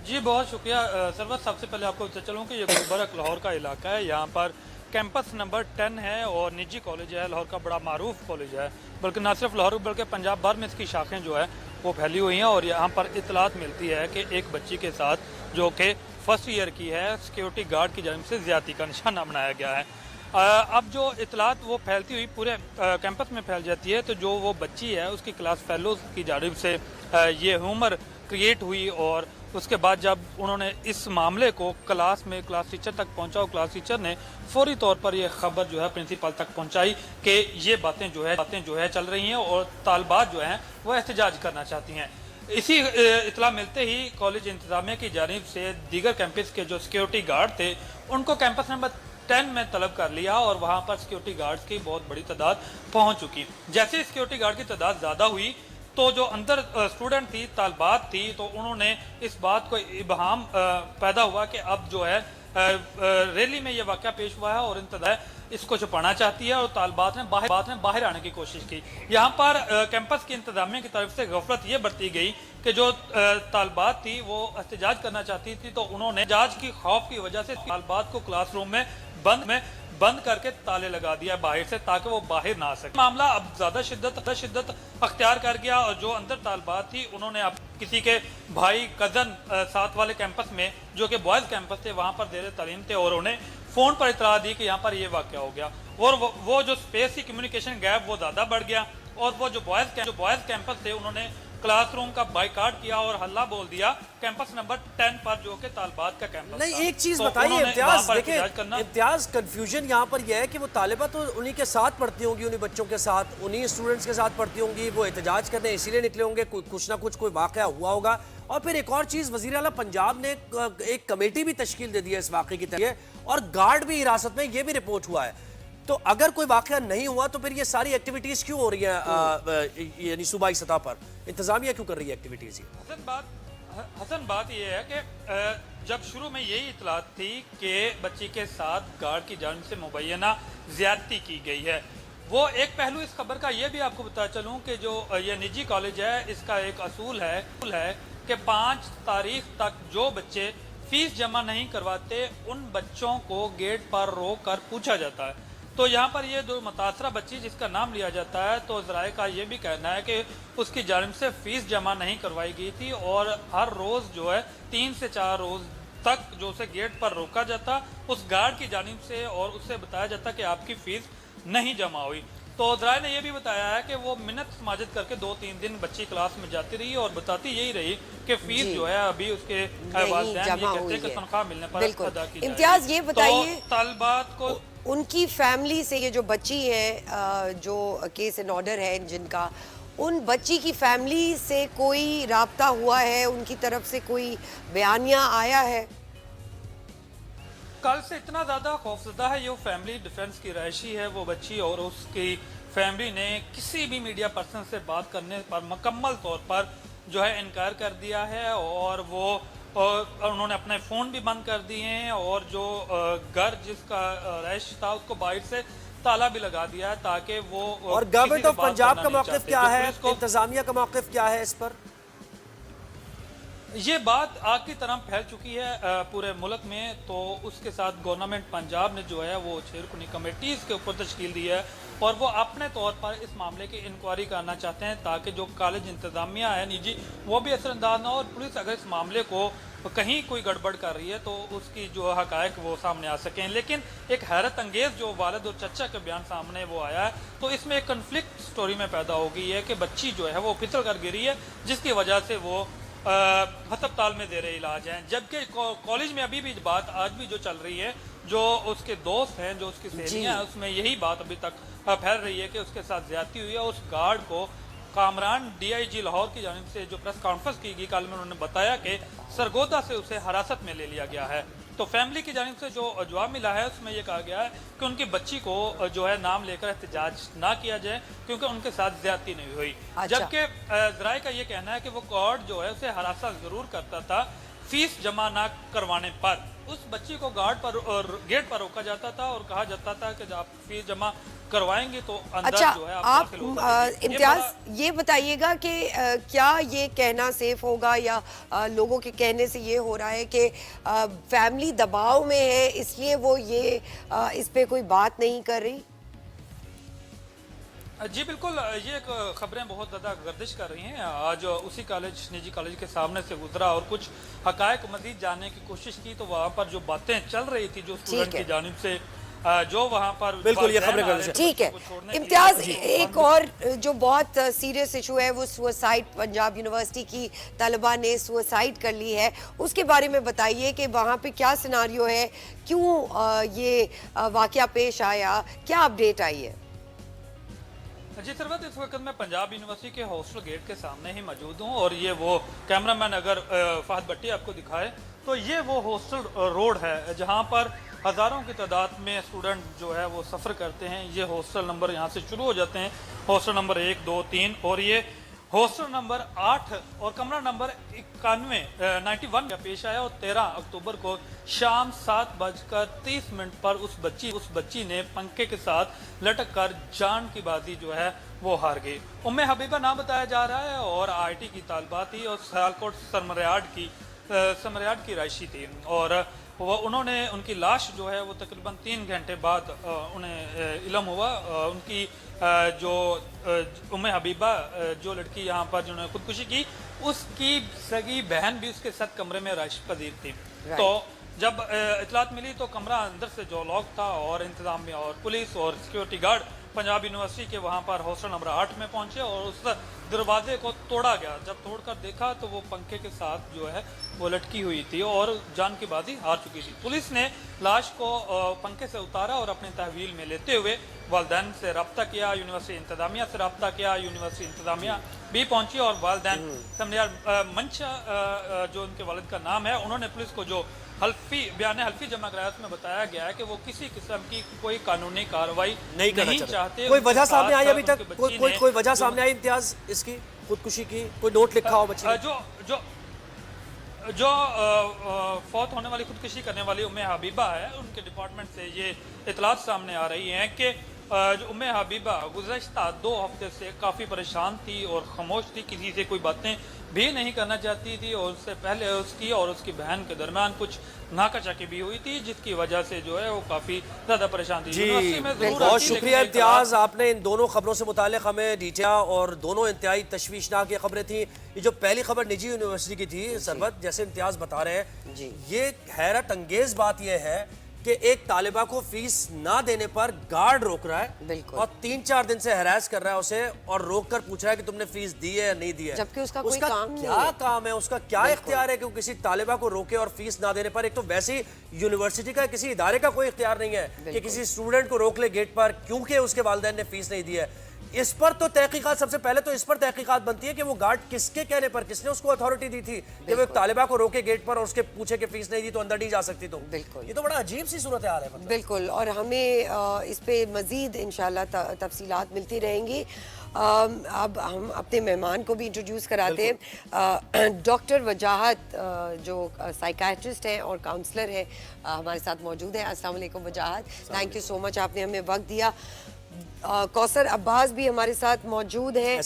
S12: जी बहुत शुक्रिया सरवत। सबसे पहले आपको बताते चलूँ कि ये गुलबर्ग लाहौर का इलाका है। यहाँ पर कैंपस नंबर 10 है और निजी कॉलेज है, लाहौर का बड़ा मारूफ कॉलेज है, बल्कि न सिर्फ लाहौर बल्कि पंजाब भर में इसकी शाखें जो है वो फैली हुई हैं। और यहाँ पर इतलात मिलती है कि एक बच्ची के साथ जो कि फर्स्ट ईयर की है, सिक्योरिटी गार्ड की जानिब से ज़्यादती का निशाना बनाया गया है। अब जो इतलात वो फैलती हुई पूरे कैंपस में फैल जाती है, तो जो वो बच्ची है उसकी क्लास फेलोज़ की जानिब से ये ह्यूमर क्रिएट हुई और उसके बाद जब उन्होंने इस मामले को क्लास टीचर तक पहुंचा और क्लास टीचर ने फौरी तौर पर यह खबर जो है प्रिंसिपल तक पहुंचाई कि ये बातें जो है चल रही हैं और तालबात जो हैं वो एहतजाज करना चाहती हैं। इसी इतला मिलते ही कॉलेज इंतजामिया की जानिब से दीगर कैंपस के जो सिक्योरिटी गार्ड थे उनको कैंपस नंबर 10 में तलब कर लिया और वहां पर सिक्योरिटी गार्ड्स की बहुत बड़ी तादाद पहुंच चुकी। जैसे सिक्योरिटी गार्ड की तादाद ज़्यादा हुई तो जो अंदर स्टूडेंट थी, तालबात थी, तो उन्होंने इस बात को इबहाम पैदा हुआ कि अब जो है रैली में ये वाक़या पेश हुआ है और इंतज़ार इसको छुपाना चाहती है और तालबात ने बाहर आने की कोशिश की। यहाँ पर कैंपस की इंतजामिया की तरफ से गफलत ये बरती गई कि जो तालबात थी वो एहतजाज करना चाहती थी, तो उन्होंने एहतजाज की खौफ की वजह से तालबात को क्लासरूम में बंद करके ताले लगा दिया बाहर से ताकि वो बाहर ना आ सके। मामला अब ज्यादा शिद्दत अख्तियार कर गया और जो अंदर तालबात थी उन्होंने अब किसी के भाई कजन साथ वाले कैंपस में जो कि बॉयज कैंपस थे वहां पर ज़ेर तालीम थे और उन्हें फोन पर इतला दी कि यहाँ पर ये वाक़या हो गया और वो जो स्पेस की कम्युनिकेशन गैप वो ज्यादा बढ़ गया और वो जो बॉयज कैंपस थे उन्होंने क्लासरूम का बाइकाट किया और हल्ला बोल दिया कैंपस नंबर 10 पर जो कि तालबात का कैंपस
S1: नहीं।
S12: था।
S1: एक चीज
S12: तो
S1: बताइए इम्तियाज, देखिए इम्तियाज
S12: करना
S1: कंफ्यूजन यहाँ पर यह है कि वो तालिबा तो उन्हीं के साथ पढ़ती होंगी, उन्हीं बच्चों के साथ, उन्हीं स्टूडेंट्स के साथ पढ़ती होंगी, वो एहतजाज करने इसीलिए निकले होंगे, कुछ ना कुछ कोई वाक़या हुआ होगा। और फिर एक और चीज़, वज़ीर आला पंजाब ने एक कमेटी भी तश्कील दे दी है इस वाक़े की तरह और गार्ड भी हिरासत में, ये भी रिपोर्ट हुआ है। तो अगर कोई वाक़या नहीं हुआ तो फिर ये सारी एक्टिविटीज़ क्यों हो रही हैं, यानी सूबाई सतह पर इंतज़ामिया क्यों कर रही है एक्टिविटीज़?
S12: हसन बात यह है कि जब शुरू में यही इतलात थी कि बच्ची के साथ गार्ड की जानिब से मुबैना ज़्यादती की गई है, वो एक पहलू इस खबर का ये भी आपको बता चलूँ कि जो ये निजी कॉलेज है इसका एक असूल है कि 5 तारीख तक जो बच्चे फीस जमा नहीं करवाते उन बच्चों को गेट पर रोक कर पूछा जाता है। तो यहाँ पर ये जो मुतासरा बच्ची जिसका नाम लिया जाता है, तो ज़राए का ये भी कहना है कि उसकी जानिब से फ़ीस जमा नहीं करवाई गई थी और हर रोज़ जो है 3 से 4 रोज़ तक जो उसे गेट पर रोका जाता उस गार्ड की जानिब से और उससे बताया जाता कि आपकी फ़ीस नहीं जमा हुई। तो ज़राए ने यह भी बताया है कि वो मिन्नत समाजत करके 2-3 दिन बच्ची क्लास में जाती रही और बताती यही रही कि फ़ीस जो है अभी उसके वालिदैन ये कहते हैं कि तनख्वाह मिलने पर अदा की जाएगी।
S2: इम्तियाज ये बताइए,
S12: तो तालिबात को
S2: उनकी फैमिली से, ये जो बच्ची है जो केस एंड ऑर्डर है जिनका, उन बच्ची की फैमिली से कोई राब्ता हुआ है, उनकी तरफ से कोई बयानिया आया है?
S12: कल से इतना ज़्यादा खौफजदा है ये फैमिली, डिफेंस की रहायशी है वो बच्ची और उसकी फैमिली ने किसी भी मीडिया पर्सन से बात करने पर मुकम्मल तौर पर जो है इनकार कर दिया है और वो उन्होंने अपने फ़ोन भी बंद कर दिए हैं और जो घर जिसका रहायश था उसको बाहर से ताला भी लगा दिया है ताकि वो।
S1: और गवर्नमेंट ऑफ पंजाब का मौक़िफ़ क्या है, इंतज़ामिया का मौक़िफ़ क्या है इस पर?
S12: ये बात आग की तरह फैल चुकी है पूरे मुल्क में, तो उसके साथ गवर्नमेंट पंजाब ने जो है वो छेड़खानी कमेटीज़ के ऊपर तश्कील दी है और वो अपने तौर पर इस मामले की इंक्वायरी करना चाहते हैं ताकि जो कॉलेज इंतज़ामिया है निजी वो भी असरअंदाज ना हो और पुलिस अगर इस मामले को कहीं कोई गड़बड़ कर रही है तो उसकी जो हक़ाइक़ वो सामने आ सकें। लेकिन एक हैरत अंगेज़ जो वालिद और चचा के बयान सामने वो आया है, तो इसमें एक कन्फ्लिक्ट स्टोरी में पैदा हो गई है कि बच्ची जो है वो फिसल कर गिरी है जिसकी वजह से वो हस्पताल में दे रहे इलाज हैं। जबकि कॉलेज में अभी भी बात आज भी जो चल रही है, जो उसके दोस्त हैं, जो उसकी सहेलियां हैं, उसमें यही बात अभी तक फैल रही है कि उसके साथ ज्यादती हुई है। उस गार्ड को कामरान DIG लाहौर की जानिब से जो प्रेस कॉन्फ्रेंस की गई कल में उन्होंने बताया कि सरगोदा से उसे हिरासत में ले लिया गया है। तो फैमिली की जानिब से जो जवाब मिला है उसमें यह कहा गया है कि उनकी बच्ची को जो है नाम लेकर एहतजाज ना किया जाए क्योंकि उनके साथ ज्यादती नहीं हुई। जबकि ज़राए का ये कहना है कि वो गार्ड जो है उसे हिरासत जरूर करता था फीस जमा ना करवाने पर। उस बच्ची को गार्ड पर और गेट पर रोका जाता था और कहा जाता था कि जब आप फीस जमा करवाएंगे तो अंदर जो है
S2: आप इम्तियाज ये बताइएगा कि क्या ये कहना सेफ होगा या लोगों के कहने से ये हो रहा है कि फैमिली दबाव में है इसलिए वो ये इस पे कोई बात नहीं कर रही?
S12: जी बिल्कुल, ये खबरें बहुत ज़्यादा गर्दिश कर रही हैं। आज उसी निजी कॉलेज के सामने से गुजरा और कुछ हक़ाइक़ मज़ीद जानने की कोशिश की तो वहाँ पर जो बातें चल रही थी जो स्टूडेंट की जानिब से जो वहाँ पर
S1: बिल्कुल ये खबरें
S2: ठीक है। इम्तियाज, एक और जो बहुत सीरियस इशू है वो सुसाइड, पंजाब यूनिवर्सिटी की तलबा ने सुसाइड कर ली है, उसके बारे में बताइए कि वहाँ पे क्या सिनारियो है, क्यों ये वाकया पेश आया, क्या अपडेट आई है?
S12: जी सरवत, इस वक्त मैं पंजाब यूनिवर्सिटी के हॉस्टल गेट के सामने ही मौजूद हूँ और ये वो कैमरामैन अगर फहद भट्टी आपको दिखाए तो ये वो हॉस्टल रोड है जहाँ पर हज़ारों की तादाद में स्टूडेंट जो है वो सफ़र करते हैं। ये हॉस्टल नंबर यहाँ से शुरू हो जाते हैं, हॉस्टल नंबर 1, 2, 3 और ये हॉस्टल नंबर 8 और कमरा नंबर 91 का पेश आया और 13 अक्टूबर को शाम 7:30 पर उस बच्ची ने पंखे के साथ लटक कर जान की बाजी जो है वो हार गई। उम्मे हबीबा नाम बताया जा रहा है और आईटी की तालिबा थी और सियालकोट समरियाड की रहायशी थी और उन्होंने उनकी लाश जो है वो तकरीबन 3 घंटे बाद उन्हें इल्म हुआ। उनकी जो उम्मे हबीबा जो लड़की यहाँ पर जिन्होंने खुदकुशी की, उसकी सगी बहन भी उसके साथ कमरे में रहायश पजीर थी। तो जब इतलात मिली तो कमरा अंदर से जो लॉक था और इंतजामिया और पुलिस और सिक्योरिटी गार्ड पंजाब यूनिवर्सिटी के वहाँ पर हॉस्टल नंबर 8 में पहुँचे और उस दरवाजे को तोड़ा गया। जब तोड़कर देखा तो वो पंखे के साथ जो है वो लटकी हुई थी और जान की बाजी हार चुकी थी। पुलिस ने लाश को पंखे से उतारा और अपने तहवील में लेते हुए वालिदैन से रब्ता किया, यूनिवर्सिटी इंतजामिया से रब्ता किया। यूनिवर्सिटी इंतजामिया भी पहुंची और वालिदैन समरियाड मंशा जो उनके वालिद का नाम है, उन्होंने पुलिस को जो बयान हल्फी जमा कराया उसमें बताया गया है कि वो किसी किस्म की कोई कानूनी कार्रवाई नहीं चाहते।
S1: कोई वजह सामने आई अभी तक? कोई वजह सामने आई इम्तियाज इसकी खुदकुशी की? कोई नोट लिखा हो बच्चे?
S12: जो फौत होने वाली खुदकुशी करने वाली उम्मे हबीबा है, उनके डिपार्टमेंट से ये इतलात सामने आ रही हैं कि जो उम्मे हबीबा गुज़श्ता 2 हफ्ते से काफ़ी परेशान थी और खामोश थी, किसी से कोई बातें भी नहीं करना चाहती थी और उससे पहले उसकी और उसकी बहन के दरमियान कुछ नाकाचाकी भी हुई थी जिसकी वजह से जो है वो काफ़ी ज़्यादा परेशान थी।
S1: जी बहुत शुक्रिया इम्तियाज, आपने इन दोनों खबरों से मुताल्लिक हमें डिटेल और दोनों इंतहाई तशवीशनाक ये खबरें थी। ये जो पहली खबर निजी यूनिवर्सिटी की थी सरबत, जैसे इम्तियाज बता रहे हैं, ये हैरत अंगेज बात यह है कि एक तालिबा को फीस ना देने पर गार्ड रोक रहा है और 3-4 दिन से हरास कर रहा है उसे और रोक कर पूछ रहा है कि तुमने फीस दी है या नहीं दी है,
S2: जबकि उसका कोई काम नहीं है।
S1: क्या काम है उसका, क्या इख्तियार है कि वो किसी तालिबा को रोके और फीस ना देने पर? एक तो वैसे ही यूनिवर्सिटी का किसी इदारे का कोई इख्तियार नहीं है कि किसी स्टूडेंट को रोक ले गेट पर क्योंकि उसके वालिदैन ने फीस नहीं दी है। इस पर तो तहकीकात, सबसे पहले तो इस पर तहकीकात बनती है कि वो गार्ड किसके कहने पर, किसने उसको अथॉरिटी दी थी कि वो एक तालिबा को रोके गेट पर और उसके पूछे कि फीस नहीं दी तो अंदर नहीं जा सकती। तो
S2: बिल्कुल
S1: ये तो बड़ा अजीब सी सूरत हाल है।
S2: बिल्कुल, और हमें इस पे मजीद इंशाल्लाह तफसीलात मिलती रहेंगी। अब हम अपने मेहमान को भी इंट्रोड्यूस कराते हैं। डॉक्टर वजाहत जो साइकाट्रिस्ट हैं और काउंसलर हैं हमारे साथ मौजूद हैं। अस्सलाम वालेकुम वजाहत, थैंक यू सो मच, आपने हमें वक्त दिया। कौसर अब्बास भी हमारे साथ मौजूद हैं,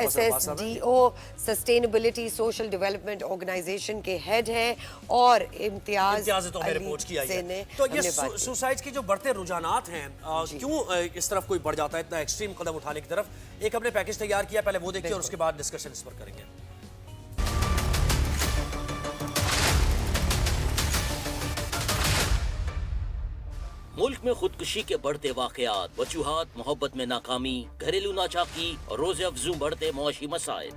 S2: SSDO sustainability social development organisation के हेड हैं और इम्तियाज
S1: तो हमें रिपोर्ट किया है। तो ये सुसाइड की जो बढ़ते रुझानात हैं, क्यों इस तरफ कोई बढ़ जाता है इतना एक्सट्रीम कदम उठाने की तरफ? एक हमने पैकेज तैयार किया, पहले वो देखिए और उसके बाद डिस्कशन इस पर करेंगे।
S13: मुल्क में खुदकुशी के बढ़ते वाकयात, वजूहात, मोहब्बत में नाकामी, घरेलू नाचाकी और रोज़े अफजू बढ़ते मौशी मसाइल।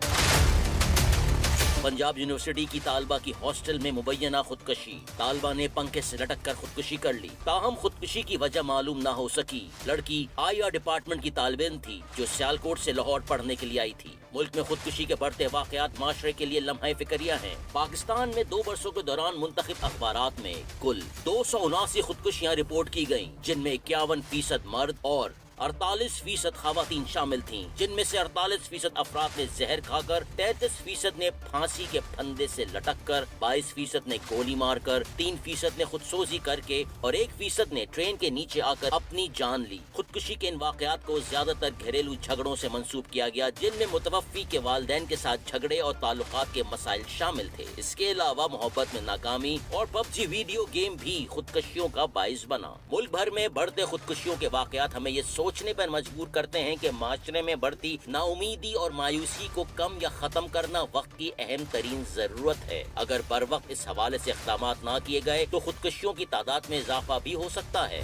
S13: पंजाब यूनिवर्सिटी की तालबा की हॉस्टल में मुबैना खुदकुशी, तालबा ने पंखे से लटक कर खुदकुशी कर ली। ताहम खुदकुशी की वजह मालूम ना हो सकी। लड़की IR डिपार्टमेंट की तालिब थी जो सियालकोट से लाहौर पढ़ने के लिए आई थी। मुल्क में खुदकुशी के बढ़ते वाकयात माशरे के लिए लम्हा फिक्रिया हैं। पाकिस्तान में 2 वर्षों के दौरान मुंतखब अखबारात में कुल 279 खुदकुशियाँ रिपोर्ट की गयी, जिनमें 51% मर्द और 48% खवातीन शामिल थीं, जिनमें से 48% अफराद ने जहर खाकर, 33% ने फांसी के फंदे से लटक कर, 22% ने गोली मारकर, 3% ने खुदसोजी करके और 1% ने ट्रेन के नीचे आकर अपनी जान ली। खुदकुशी के इन वाकयात को ज्यादातर घरेलू झगड़ों से मंसूब किया गया, जिनमें मुतवफ़्फ़ी के वालिदैन के साथ झगड़े और ताल्लुकात के मसाइल शामिल थे। इसके अलावा मोहब्बत में नाकामी और PUBG वीडियो गेम भी खुदकुशियों का बाइस बना। मुल्क भर में बढ़ते खुदकुशियों के वाकयात हमें ये सोचने पर मजबूर करते हैं कि माशरे में बढ़ती नाउमीदी और मायूसी को कम या खत्म करना वक्त की अहम तरीन जरूरत है। अगर बर वक्त इस हवाले से इक़दामात ना किए गए तो खुदकुशियों की तादाद में इजाफा भी हो सकता है।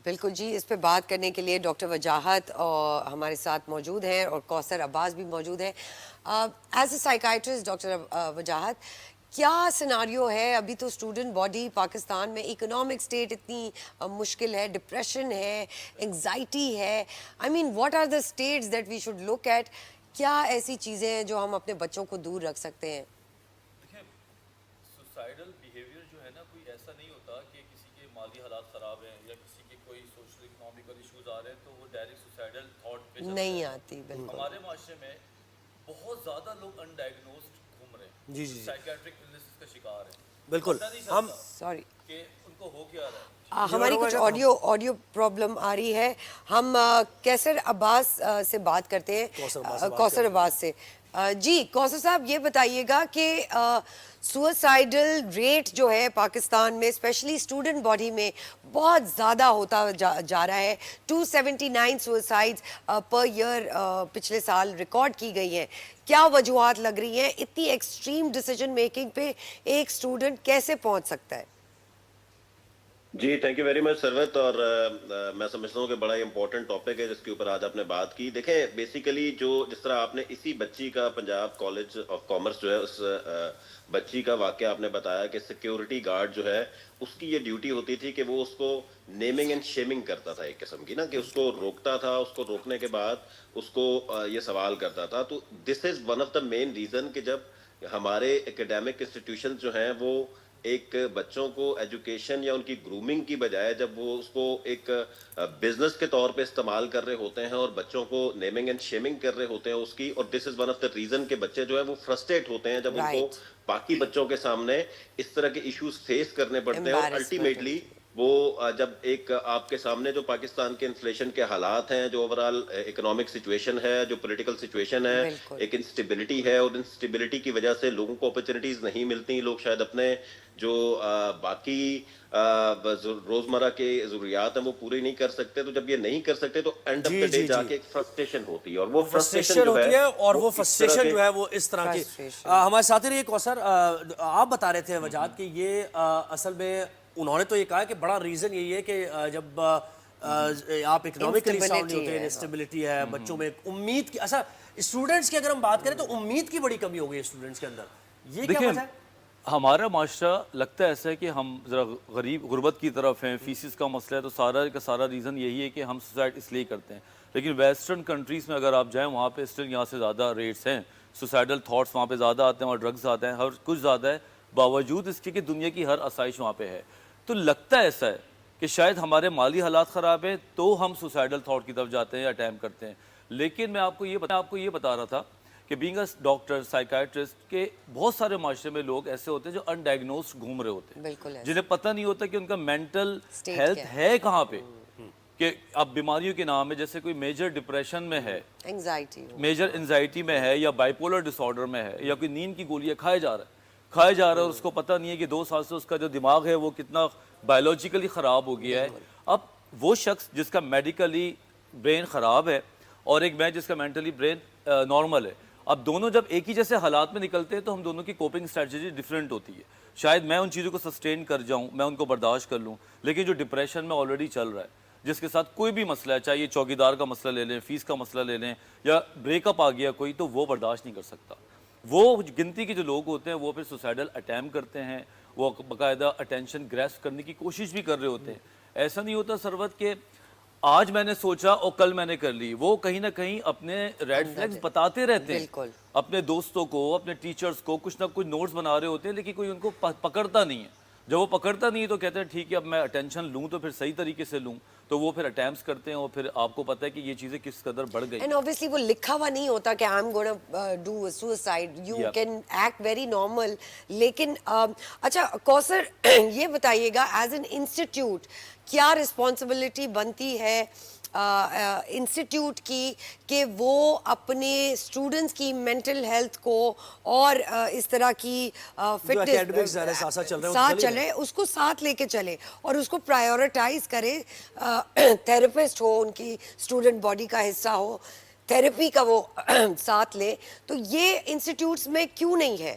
S2: بالکل جی. اس پہ بات کرنے کے لیے ڈاکٹر وجاہت اور ہمارے ساتھ موجود ہیں اور کوثر عباس بھی موجود ہیں. ایز اے سائیکائٹرسٹ ڈاکٹر وجاہت, کیا سیناریو ہے ابھی؟ تو اسٹوڈنٹ باڈی پاکستان میں اکنامک اسٹیٹ اتنی مشکل ہے, ڈپریشن ہے, انگزائٹی ہے. I mean what are the states that we should look at? کیا ایسی چیزیں ہیں جو ہم اپنے بچوں کو دور رکھ سکتے ہیں؟
S14: سوسائڈل بیہیویئر جو ہے نا, کوئی ایسا نہیں ہوتا کہ کسی کے مالی حالات خراب ہیں یا کسی کے کوئی سوشل اکنامیکل ایشوز آ رہے ہیں تو وہ ڈائریکٹ سوسائڈل تھاٹ پہ
S2: نہیں آتی. بالکل
S14: ہمارے معاشرے میں بہت زیادہ لوگ انڈائگنوزڈ گھوم رہے ہیں,
S1: جی جی
S14: سائیکیٹرک النیسز کا شکار ہیں.
S1: بالکل. ہم
S2: سوری
S14: کہ ان کو ہو کیا رہا ہے.
S2: ہماری کچھ آڈیو پرابلم آ رہی ہے. ہم کوثر عباس سے بات کرتے ہیں, کوثر عباس سے. جی کوثر صاحب, یہ بتائیے گا کہ سوسائڈل ریٹ جو ہے پاکستان میں اسپیشلی اسٹوڈنٹ باڈی میں بہت زیادہ ہوتا جا رہا ہے. 279 سوسائڈز پر ایئر پچھلے سال ریکارڈ کی گئی ہیں. کیا وجوہات لگ رہی ہیں؟ اتنی ایکسٹریم ڈیسیجن میکنگ پہ ایک اسٹوڈنٹ کیسے پہنچ سکتا ہے؟
S15: جی تھینک یو ویری مچ سروت. اور میں سمجھتا ہوں کہ بڑا امپورٹنٹ ٹاپک ہے جس کے اوپر آج آپ نے بات کی. دیکھیں بیسیکلی جو جس طرح آپ نے اسی بچی کا پنجاب کالج آف کامرس جو ہے اس بچی کا واقعہ آپ نے بتایا کہ سیکیورٹی گارڈ جو ہے اس کی یہ ڈیوٹی ہوتی تھی کہ وہ اس کو نیمنگ اینڈ شیمنگ کرتا تھا ایک قسم کی نا, کہ اس کو روکتا تھا, اس کو روکنے کے بعد اس کو یہ سوال کرتا تھا. تو this is one of the main reason کہ جب ہمارے اکیڈیمک انسٹیٹیوشن جو ہیں وہ ایک بچوں کو ایجوکیشن یا ان کی گرومنگ کی بجائے جب وہ اس کو ایک بزنس کے طور پہ استعمال کر رہے ہوتے ہیں اور بچوں کو نیمنگ اینڈ شیمنگ کر رہے ہوتے ہیں اس کی, اور this is one of the reason کہ بچے جو ہے وہ فرسٹریٹ ہوتے ہیں جب ان کو باقی بچوں کے سامنے اس طرح کے ایشوز فیس کرنے پڑتے ہیں. اور الٹیمیٹلی وہ جب ایک آپ کے سامنے جو پاکستان کے انفلیشن کے حالات ہیں, جو اوورال اکنامک سچویشن ہے, جو پولیٹیکل سچویشن ہے, ایک انسٹیبلٹی ہے, اور انسٹیبلٹی کی وجہ سے لوگوں کو اپرچونیٹیز نہیں ملتی, لوگ شاید اپنے جو باقی روزمرہ کے ضروریات ہیں وہ پورے نہیں کر سکتے. تو جب یہ نہیں کر سکتے تو اینڈ آف دا ڈے جا کے ایک فرسٹریشن ہوتی ہے, اور وہ فرسٹریشن ہوتی ہے.
S1: اور وہ فرسٹریشن جو ہے وہ اس طرح کی. ہمارے ساتھ رہیے کوثر, آپ بتا رہے تھے وجاہت کہ یہ اصل میں انہوں نے تو یہ کہا کہ بڑا ریزن یہی ہے کہ جب آپ اکنامکلی ساؤنڈ نہیں ہوتے, انسٹیبلٹی ہے بچوں میں, امید کی, اچھا اسٹوڈنٹس کی اگر ہم بات کریں تو امید کی بڑی کمی ہو گئی اسٹوڈنٹس کے اندر. یہ کیا وجہ ہے؟
S14: ہمارا معاشرہ لگتا ہے ایسا ہے کہ ہم ذرا غربت کی طرف ہیں, فیسز کا مسئلہ ہے, تو سارا کا سارا ریزن یہی ہے کہ ہم سوسائڈ اس لیے کرتے ہیں. لیکن ویسٹرن کنٹریز میں اگر آپ جائیں وہاں پہ اسٹل یہاں سے زیادہ ریٹس ہیں, سوسائڈل تھاٹس وہاں پہ زیادہ آتے ہیں, اور ڈرگز آتے ہیں, ہر کچھ زیادہ ہے, باوجود اس کے کہ دنیا کی ہر آسائش وہاں پہ ہے. تو لگتا ہے ایسا ہے کہ شاید ہمارے مالی حالات خراب ہیں تو ہم سوسائڈل تھاٹ کی طرف جاتے ہیں یا اٹیمپٹ کرتے ہیں. لیکن میں آپ کو یہ بتا رہا تھا کہ بینگ اے ڈاکٹر سائیکائٹرسٹ کے بہت سارے معاشرے میں لوگ ایسے ہوتے ہیں جو انڈائگنوزڈ گھوم رہے ہوتے ہیں, جنہیں پتہ نہیں ہوتا کہ ان کا مینٹل ہیلتھ ہے کہاں پہ, کہ اب بیماریوں کے نام ہے, جیسے کوئی میجر ڈپریشن میں ہے, میجر انزائٹی میں ہے, یا بائیپولر ڈس آرڈر میں ہے, یا کوئی نیند کی گولیاں کھائے جا رہا ہے اور اس کو پتہ نہیں ہے کہ 2 سال سے اس کا جو دماغ ہے وہ کتنا بایولوجیکلی خراب ہو گیا ہے. اب وہ شخص جس کا میڈیکلی برین خراب ہے اور ایک میں جس کا مینٹلی برین نارمل ہے, اب دونوں جب ایک ہی جیسے حالات میں نکلتے ہیں تو ہم دونوں کی کوپنگ اسٹریٹجی ڈیفرنٹ ہوتی ہے. شاید میں ان چیزوں کو سسٹین کر جاؤں, میں ان کو برداشت کر لوں, لیکن جو ڈپریشن میں آلریڈی چل رہا ہے, جس کے ساتھ کوئی بھی مسئلہ ہے, چاہے یہ چوکیدار کا مسئلہ لے لیں, فیس کا مسئلہ لے لیں, یا بریک اپ آ گیا کوئی, تو وہ برداشت نہیں کر سکتا. وہ گنتی کے جو لوگ ہوتے ہیں وہ پھر سوسائڈل اٹیمپٹ کرتے ہیں, وہ باقاعدہ اٹینشن گریسپ کرنے کی کوشش بھی کر رہے ہوتے ہیں. ایسا نہیں ہوتا سروت کہ آج میں نے سوچا اور کل میں نے کر لی. وہ کہیں نہ کہیں اپنے ریڈ فلیگز بتاتے رہتے ہیں اپنے دوستوں کو, اپنے ٹیچرز کو, کچھ نہ کچھ نوٹس بنا رہے ہوتے ہیں, لیکن کوئی ان کو پکڑتا نہیں ہے. جب وہ پکڑتا نہیں ہے تو کہتے ہیں ٹھیک ہے اب میں اٹینشن لوں تو پھر صحیح طریقے سے لوں, تو وہ پھر اٹیمپٹس کرتے ہیں, اور پھر آپ کو پتہ ہے کہ یہ چیزیں کس قدر بڑھ گئی.
S2: اینڈ obviously وہ لکھا ہوا نہیں ہوتا کہ I'm gonna do a suicide, you can act very normal. لیکن اچھا کوثر یہ بتائیے گا ایز این انسٹیٹیوٹ کیا رسپانسبلٹی بنتی ہے انسٹیٹیوٹ کی کہ وہ اپنے اسٹوڈنٹس کی مینٹل ہیلتھ کو اور اس طرح کی فٹنس ساتھ چلے, اس کو ساتھ لے کے چلے اور اس کو پرائیورٹائز کرے, تھراپسٹ ہو, ان کی اسٹوڈنٹ باڈی کا حصہ ہو, تھراپی کا وہ ساتھ لے. تو یہ انسٹیٹیوٹس میں کیوں نہیں ہے؟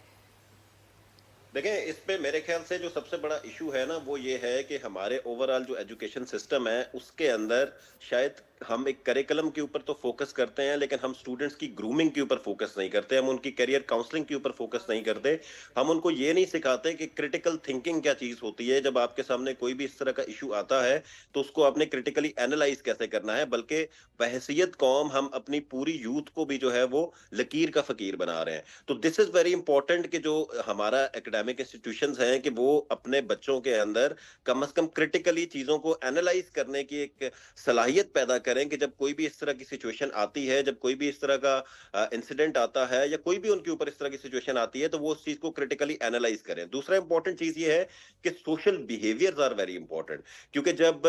S15: देखें, इस पे मेरे ख्याल से जो सबसे बड़ा इशू है ना वो ये है कि हमारे ओवरऑल जो एजुकेशन सिस्टम है उसके अंदर शायद हम एक करिकुलम के ऊपर तो फोकस करते हैं, लेकिन हम स्टूडेंट्स की ग्रूमिंग के ऊपर फोकस नहीं करते, हम उनकी करियर काउंसलिंग के ऊपर फोकस नहीं करते, हम उनको ये नहीं सिखाते कि क्रिटिकल थिंकिंग क्या चीज होती है। जब आपके सामने कोई भी इस तरह का इशू आता है तो उसको आपने क्रिटिकली एनालाइज कैसे करना है, बल्कि बहसियत कौम हम अपनी पूरी यूथ को भी जो है वो लकीर का फकीर बना रहे हैं। तो दिस इज वेरी इंपॉर्टेंट कि जो हमारा एकेडमिक इंस्टीट्यूशंस हैं कि वो अपने बच्चों के अंदर कम से कम क्रिटिकली चीजों को एनालाइज करने की एक सलाहियत पैदा करें कि जब कोई भी इस तरह की सिचुएशन आती है, जब कोई भी इस तरह का इंसिडेंट आता है या कोई भी उनके ऊपर इस तरह की सिचुएशन आती है तो वो उस चीज को क्रिटिकली एनालाइज करें। दूसरा इंपॉर्टेंट चीज ये है कि social behaviours are very important, क्योंकि जब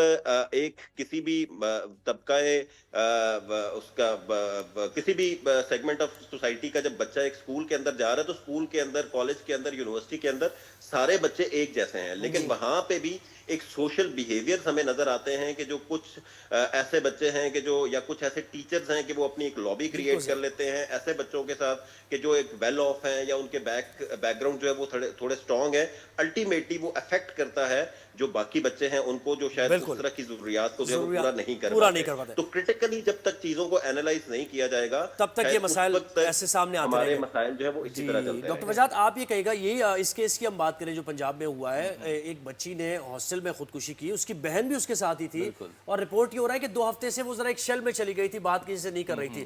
S15: एक किसी भी तबकाए उसका किसी भी सेगमेंट ऑफ सोसाइटी का जब बच्चा एक स्कूल के अंदर जा रहा है तो स्कूल के अंदर, कॉलेज के अंदर, यूनिवर्सिटी के अंदर सारे बच्चे एक जैसे हैं, लेकिन वहां पे भी एक सोशल बिहेवियर्स हमें नजर आते हैं कि जो कुछ ऐसे बच्चे हैं कि जो, या कुछ ऐसे टीचर्स हैं कि वो अपनी एक लॉबी क्रिएट कर लेते हैं ऐसे बच्चों के साथ कि जो एक वेल ऑफ हैं या उनके बैकग्राउंड जो है वो थोड़े स्ट्रांग है। अल्टीमेटली वो अफेक्ट करता है जो बाकी बच्चे हैं उनको, जो शायद उस तरह की जरूरियात को जो है वो पूरा नहीं कर पाते। तो क्रिटिकली जब तक चीजों को एनालाइज नहीं किया जाएगा
S1: तब तक ये मसाइल ऐसे सामने आते
S15: हमारे मसाइल जो है वो इसी तरह चलते हैं।
S1: डॉक्टर वजाहत, आप ये कहेगा, ये इस केस की हम बात करें जो पंजाब में हुआ है, एक बच्ची ने हॉस्टल में खुदकुशी की, उसकी बहन भी उसके साथ ही थी और रिपोर्ट ये हो रहा है कि 2 हफ्ते से वो जरा एक शेल में चली गई थी, बात किसी से नहीं कर रही थी,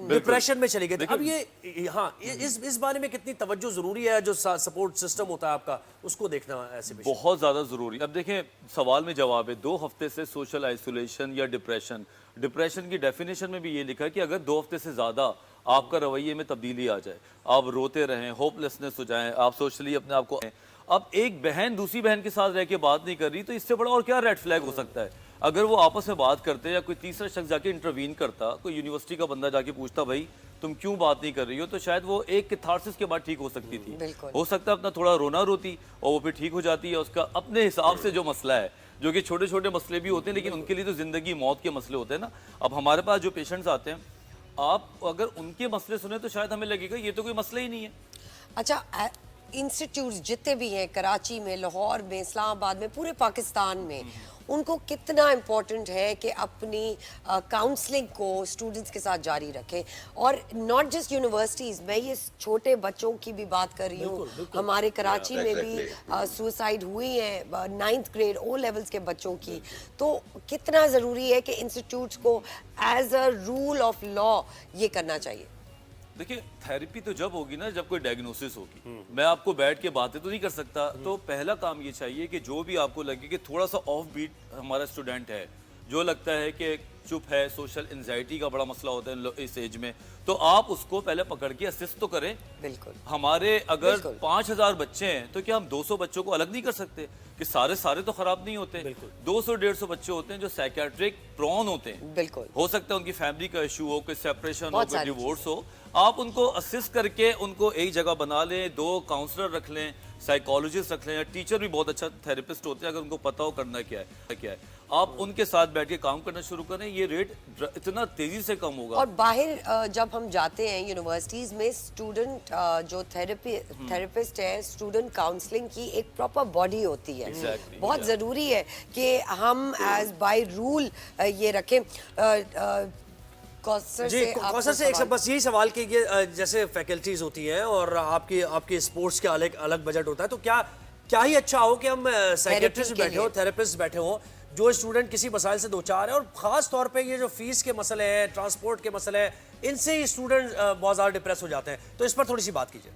S1: डिप्रेशन में चली गई थी। अब ये हाँ, इस बारे में कितनी तवज्जो जरूरी है, जो सपोर्ट सिस्टम होता है आपका उसको देखना ऐसे
S14: बहुत ज्यादा जरूरी। अब देखें, सवाल में जवाब है, 2 हफ्ते से सोशल आइसोलेशन या डिप्रेशन की डेफिनेशन में भी ये लिखा है कि अगर 2 हफ्ते से ज्यादा आपका रवैये में तब्दीली आ जाए, आप रोते रहें, होपलेसनेस हो जाए, आप सोशली अपने आप को, अब एक बहन दूसरी बहन के साथ रह के बात नहीं कर रही तो इससे बड़ा और क्या रेड फ्लैग हो सकता है। अगर वो आपस में बात करते या कोई तीसरा शख्स जाके इंटरवीन करता, कोई यूनिवर्सिटी का बंदा जाके पूछता भाई तुम क्यों बात नहीं कर रही हो, तो शायद वो एक कैथारसिस के बाद ठीक हो सकती थी। हो सकता है अपना थोड़ा रोना रोती और वो फिर ठीक हो जाती है। उसका अपने हिसाब से जो मसला है, जो कि छोटे छोटे मसले भी होते हैं लेकिन उनके लिए तो जिंदगी मौत के मसले होते हैं ना। अब हमारे पास जो पेशेंट्स आते हैं, आप अगर उनके मसले सुने तो शायद हमें लगेगा ये तो कोई मसला ही नहीं है।
S2: अच्छा, इंस्टीट्यूट्स जितने भी हैं, कराची में, लाहौर में, इस्लामाबाद में, पूरे पाकिस्तान में, उनको कितना इम्पोर्टेंट है कि अपनी काउंसलिंग को स्टूडेंट्स के साथ जारी रखें, और नॉट जस्ट यूनिवर्सिटीज़, मैं ये छोटे बच्चों की भी बात कर रही हूँ। हमारे कराची में भी सुसाइड हुई है 9th ग्रेड O लेवल्स के बच्चों की। तो कितना ज़रूरी है कि इंस्टीट्यूट्स को as a rule of law ये करना चाहिए।
S14: देखिए, थेरेपी तो जब होगी ना जब कोई डायग्नोसिस होगी। मैं आपको बैठ के बातें तो नहीं कर सकता, तो पहला काम ये चाहिए कि जो भी आपको लगे कि थोड़ा सा ऑफ बीट हमारा स्टूडेंट है, जो लगता है कि चुप है, सोशल एंजाइटी का बड़ा मसला होता है इस एज में, तो आप उसको पहले पकड़ के असिस्ट तो करें।
S2: बिल्कुल।
S14: हमारे अगर 5000 बच्चे हैं तो क्या हम 200 बच्चों को अलग नहीं कर सकते कि सारे तो खराब नहीं होते। 200-150 बच्चे होते हैं जो साइकियाट्रिक प्रोन होते हैं।
S2: बिल्कुल।
S14: हो सकता है उनकी फैमिली का इशू हो, कोई सेपरेशन हो, कोई डिवोर्स हो, आप उनको असिस्ट करके उनको एक जगह बना लें, 2 काउंसलर रख लें, साइकोलॉजिस्ट रख लें, टीचर भी बहुत अच्छा थेरेपिस्ट होते हैं अगर उनको पता हो करना क्या है, आप उनके साथ बैठ के काम करना शुरू करें। ये रेट इतना तेजी से कम होगा।
S2: और बाहर जब हम जाते हैं यूनिवर्सिटीज में, स्टूडेंट जो थेरेपिस्ट है, स्टूडेंट काउंसलिंग की एक प्रॉपर बॉडी होती है। बहुत जरूरी है कि हम एज बाय रूल ये रखें। कौसर
S1: से एक बस यही सवाल कि ये जैसे फैकल्टीज होती हैं और आपके स्पोर्ट्स के अलग बजट होता है, तो क्या ही अच्छा हो कि हम साइकियाट्रिस्ट बैठे हो, थेरेपिस्ट बैठे हो, जो स्टूडेंट किसी मसाइल से दो चार है, और ख़ास तौर पे ये जो फीस के मसले हैं, ट्रांसपोर्ट के मसले हैं, इनसे ही स्टूडेंट बहुत ज़्यादा डिप्रेस हो जाते हैं। तो इस पर थोड़ी सी बात कीजिए।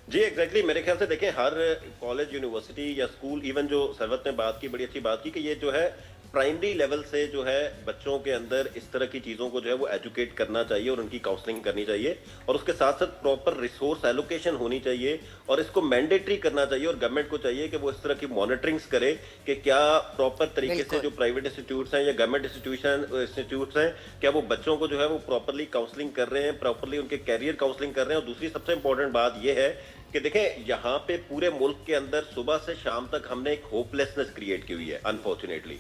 S15: जी एग्जैक्टली, मेरे ख्याल से देखें, हर कॉलेज, यूनिवर्सिटी या स्कूल, इवन जो सरवत ने बात की, बड़ी अच्छी बात की कि ये जो है प्राइमरी लेवल से जो है बच्चों के अंदर इस तरह की चीज़ों को जो है वो एजुकेट करना चाहिए और उनकी काउंसलिंग करनी चाहिए, और उसके साथ साथ प्रॉपर रिसोर्स एलोकेशन होनी चाहिए, और इसको मैंडेटरी करना चाहिए, और गवर्नमेंट को चाहिए कि वो इस तरह की मॉनिटरिंग्स करे कि क्या प्रॉपर तरीके से जो प्राइवेट इंस्टीट्यूट्स हैं या गवर्नमेंट इंस्टीट्यूट्स हैं, क्या वो बच्चों को जो है वो प्रॉपरली काउंसलिंग कर रहे हैं, प्रॉपरली उनके कैरियर काउंसलिंग कर रहे हैं। और दूसरी सबसे इंपॉर्टेंट बात ये है کہ دیکھیں یہاں پہ پورے ملک کے اندر صبح سے شام تک ہم نے ایک ہوپلیسنس کریٹ کی ہوئی ہے انفارچونیٹلی.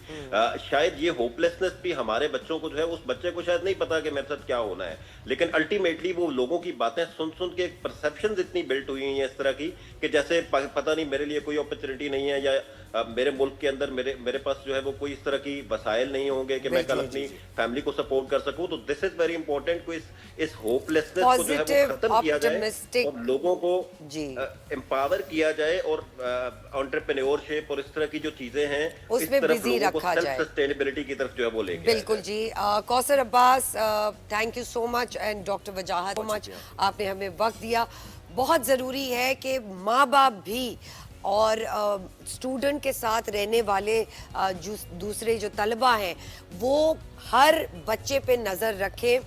S15: شاید یہ ہوپلیسنس بھی ہمارے بچوں کو جو ہے, اس بچے کو شاید نہیں پتا کہ میرے ساتھ کیا ہونا ہے, لیکن الٹیمیٹلی وہ لوگوں کی باتیں سن کے ایک پرسیپشنز اتنی بلٹ ہوئی ہیں اس طرح کی کہ جیسے پتہ نہیں میرے لیے کوئی اپرچونٹی نہیں ہے, یا میرے ملک کے اندر میرے پاس جو ہے وہ کوئی اس طرح کی وسائل نہیں ہوں گے کہ میں کل اپنی فیملی کو سپورٹ کر سکوں. تو دس از ویری امپورٹنٹ کہ اس ہوپلیسنس کو جو ہے وہ ختم کیا جائے اور لوگوں کو امپاور کیا جائے, اور انٹرپرینیورشپ اور اس طرح کی جو چیزیں ہیں اس میں بزی رکھا جائے, سیلف سسٹینیبلٹی کی طرف جو ہے وہ لے کے.
S2: بالکل جی. Kausar Abbas, thank you so much, and doctor Wajahat so much, آپ نے ہمیں وقت دیا. بہت ضروری ہے کہ ماں باپ بھی اور اسٹوڈنٹ کے ساتھ رہنے والے دوسرے جو طلبہ ہیں وہ ہر بچے پہ نظر رکھیں.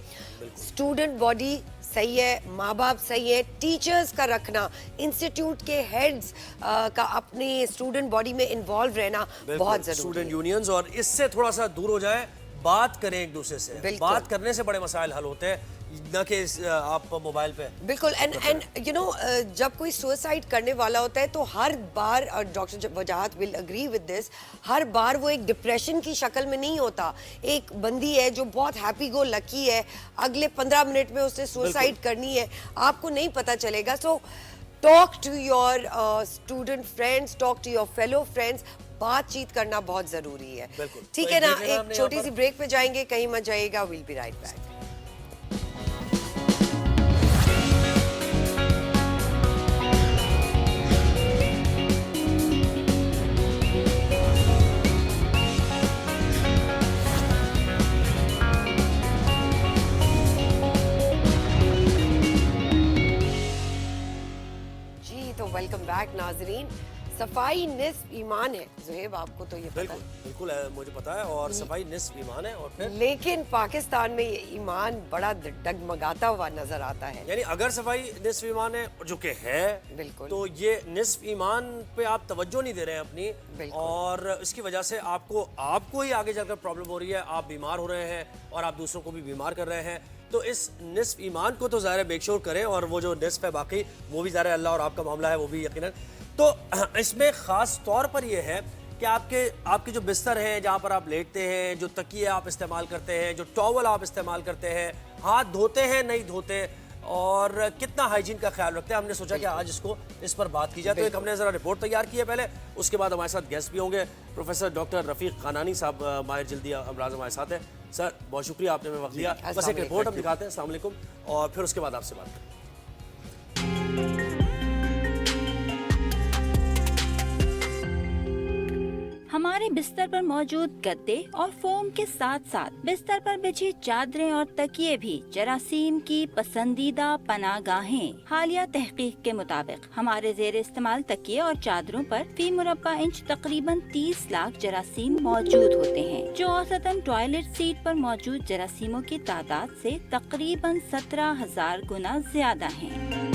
S2: اسٹوڈنٹ باڈی صحیح ہے, ماں باپ صحیح ہے, ٹیچرز کا رکھنا, انسٹیٹیوٹ کے ہیڈز کا اپنی اسٹوڈنٹ باڈی میں انوالو رہنا بہت ضروری ہے.
S1: اسٹوڈنٹ یونینز, اور اس سے تھوڑا سا دور ہو جائے, بات کریں ایک دوسرے سے. بات کرنے سے بڑے مسائل حل ہوتے ہیں, نہ کہ آپ موبائل پہ.
S2: بالکل. اینڈ یو نو جب کوئی سوئسائڈ کرنے والا ہوتا ہے تو ہر بار, doctor Wajahat will agree with this, ہر بار وہ ایک ڈپریشن کی شکل میں نہیں ہوتا. ایک بندی ہے جو بہت ہیپی گو لکی ہے, اگلے 15 منٹ میں اسے سوئسائڈ کرنی ہے, آپ کو نہیں پتہ چلے گا. So talk to your student friends, talk to your fellow friends. بات چیت کرنا بہت ضروری ہے. ٹھیک ہے نا, ایک چھوٹی سی بریک پہ جائیں گے, کہیں مت جائیے گا. We'll be right back. Welcome back ناظرین. صفائی نصف ایمان ہے. زہیب آپ کو تو یہ پتہ ہے؟
S1: بالکل مجھے پتا ہے, اور صفائی نصف ایمان ہے. اور پھر
S2: لیکن پاکستان میں یہ ایمان بڑا ڈگمگاتا ہوا نظر آتا ہے.
S1: یعنی اگر صفائی نصف ایمان ہے, جو کہ ہے,
S2: بالکل,
S1: تو یہ نصف ایمان پہ آپ توجہ نہیں دے رہے ہیں اپنی, اور اس کی وجہ سے آپ کو ہی آگے جا کر پرابلم ہو رہی ہے. آپ بیمار ہو رہے ہیں اور آپ دوسروں کو بھی بیمار کر رہے ہیں. تو اس نصف ایمان کو تو ظاہر میک شور کریں, اور وہ جو نصف ہے باقی وہ بھی ظاہر اللہ اور آپ کا معاملہ ہے, وہ بھی یقیناً. تو اس میں خاص طور پر یہ ہے کہ آپ کے جو بستر ہیں جہاں پر آپ لیٹتے ہیں, جو تکیے آپ استعمال کرتے ہیں, جو ٹاول آپ استعمال کرتے ہیں, ہاتھ دھوتے ہیں نہیں دھوتے, اور کتنا ہائیجین کا خیال رکھتے ہیں. ہم نے سوچا کہ آج اس پر بات کی جائے. تو ایک ہم نے ذرا رپورٹ تیار کی ہے پہلے, اس کے بعد ہمارے ساتھ گیسٹ بھی ہوں گے. پروفیسر ڈاکٹر رفیق قانانی صاحب ماہر جلدی امراض ہمارے ساتھ ہیں. سر بہت شکریہ, آپ نے ہمیں وقت دیا. بس ایک رپورٹ ہم دکھاتے ہیں. السلام علیکم, اور پھر اس کے بعد آپ سے بات کریں.
S16: ہمارے بستر پر موجود گدے اور فوم کے ساتھ ساتھ بستر پر بچھی چادریں اور تکیے بھی جراثیم کی پسندیدہ پناہ گاہیں. حالیہ تحقیق کے مطابق ہمارے زیر استعمال تکیے اور چادروں پر فی مربع انچ تقریباً 30 لاکھ جراثیم موجود ہوتے ہیں, جو اوسطاً ٹوائلٹ سیٹ پر موجود جراثیموں کی تعداد سے تقریباً 17,000 گنا زیادہ ہیں.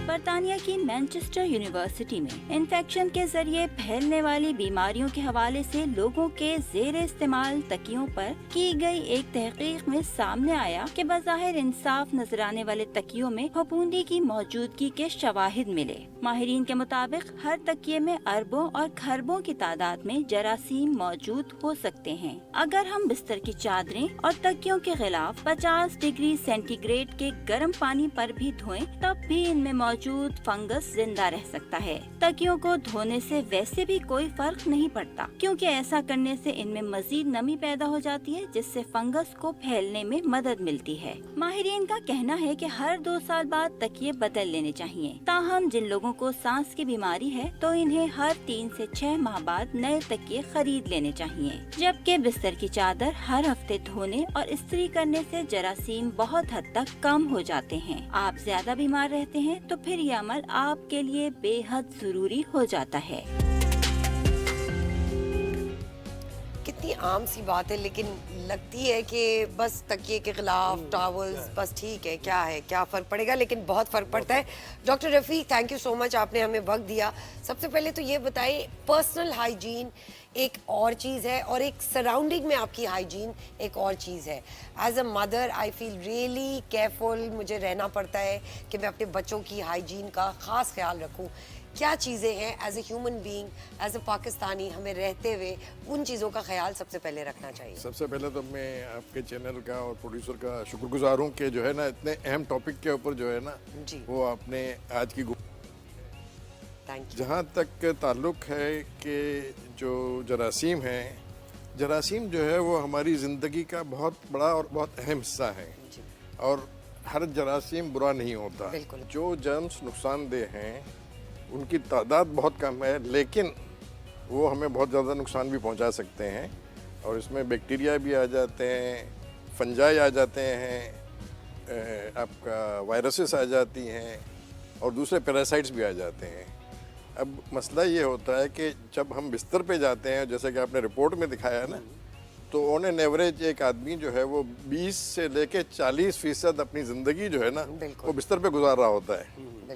S16: برطانیہ کی مینچسٹر یونیورسٹی میں انفیکشن کے ذریعے پھیلنے والی بیماریوں کے حوالے سے لوگوں کے زیر استعمال تکیوں پر کی گئی ایک تحقیق میں سامنے آیا کہ بظاہر انصاف نظر آنے والے تکیوں میں پھپھوندی کی موجودگی کے شواہد ملے. ماہرین کے مطابق ہر تکیے میں اربوں اور کھربوں کی تعداد میں جراثیم موجود ہو سکتے ہیں. اگر ہم بستر کی چادریں اور تکیوں کے غلاف 50 ڈگری سینٹی گریڈ کے گرم پانی پر بھی دھوئیں, تب بھی ان میں موجود فنگس زندہ رہ سکتا ہے. تکیوں کو دھونے سے ویسے بھی کوئی فرق نہیں پڑتا, کیونکہ ایسا کرنے سے ان میں مزید نمی پیدا ہو جاتی ہے, جس سے فنگس کو پھیلنے میں مدد ملتی ہے. ماہرین کا کہنا ہے کہ ہر 2 سال بعد تکیے بدل لینے چاہیے. تاہم جن لوگوں کو سانس کی بیماری ہے تو انہیں ہر 3 سے 6 ماہ بعد نئے تکیے خرید لینے چاہیے, جبکہ بستر کی چادر ہر ہفتے دھونے اور استری کرنے سے جراثیم بہت حد تک کم ہو جاتے ہیں. آپ زیادہ بیمار رہتے ہیں تو پھر یہ عمل آپ کے لیے بے حد ضروری ہو جاتا ہے.
S2: کتنی عام سی بات ہے لیکن لگتی ہے کہ بس تکیے کے خلاف ٹاولز بس ٹھیک ہے، کیا فرق پڑے گا، لیکن بہت فرق پڑتا ہے. Doctor Rafiq thank you so much, آپ نے ہمیں وقت دیا. سب سے پہلے تو یہ بتائیں پرسنل ہائیجین ایک اور چیز ہے اور ایک سراؤنڈنگ میں آپ کی ہائیجین ایک اور چیز ہے. As a mother I feel really careful, مجھے رہنا پڑتا ہے کہ میں اپنے بچوں کی ہائیجین کا خاص خیال رکھوں. کیا چیزیں ہیں as a human being, as a Pakistani ہمیں رہتے ہوئے ان چیزوں کا خیال سب سے پہلے رکھنا چاہیے؟
S17: سب سے پہلے تو میں آپ کے چینل کا اور پروڈیوسر کا شکر گزار ہوں کہ جو ہے نا اتنے اہم ٹاپک کے اوپر جو ہے نا وہ آپ نے آج کی جہاں تک تعلق ہے کہ جو جراثیم ہیں، جراثیم جو ہے وہ ہماری زندگی کا بہت بڑا اور بہت اہم حصہ ہے، اور ہر جراثیم برا نہیں ہوتا. جو جرمز نقصان دہ ہیں ان کی تعداد بہت کم ہے، لیکن وہ ہمیں بہت زیادہ نقصان بھی پہنچا سکتے ہیں، اور اس میں بیکٹیریا بھی آ جاتے ہیں، فنجائی آ جاتے ہیں، آپ کا وائرسز آ جاتی ہیں، اور دوسرے پیراسائٹس بھی آ جاتے ہیں. اب مسئلہ یہ ہوتا ہے کہ جب ہم بستر پہ جاتے ہیں، جیسے کہ آپ نے رپورٹ میں دکھایا ہے نا، تو آن این ایوریج ایک آدمی جو ہے وہ 20 سے لے کے 40% اپنی زندگی جو ہے نا وہ بستر پہ گزار رہا ہوتا ہے،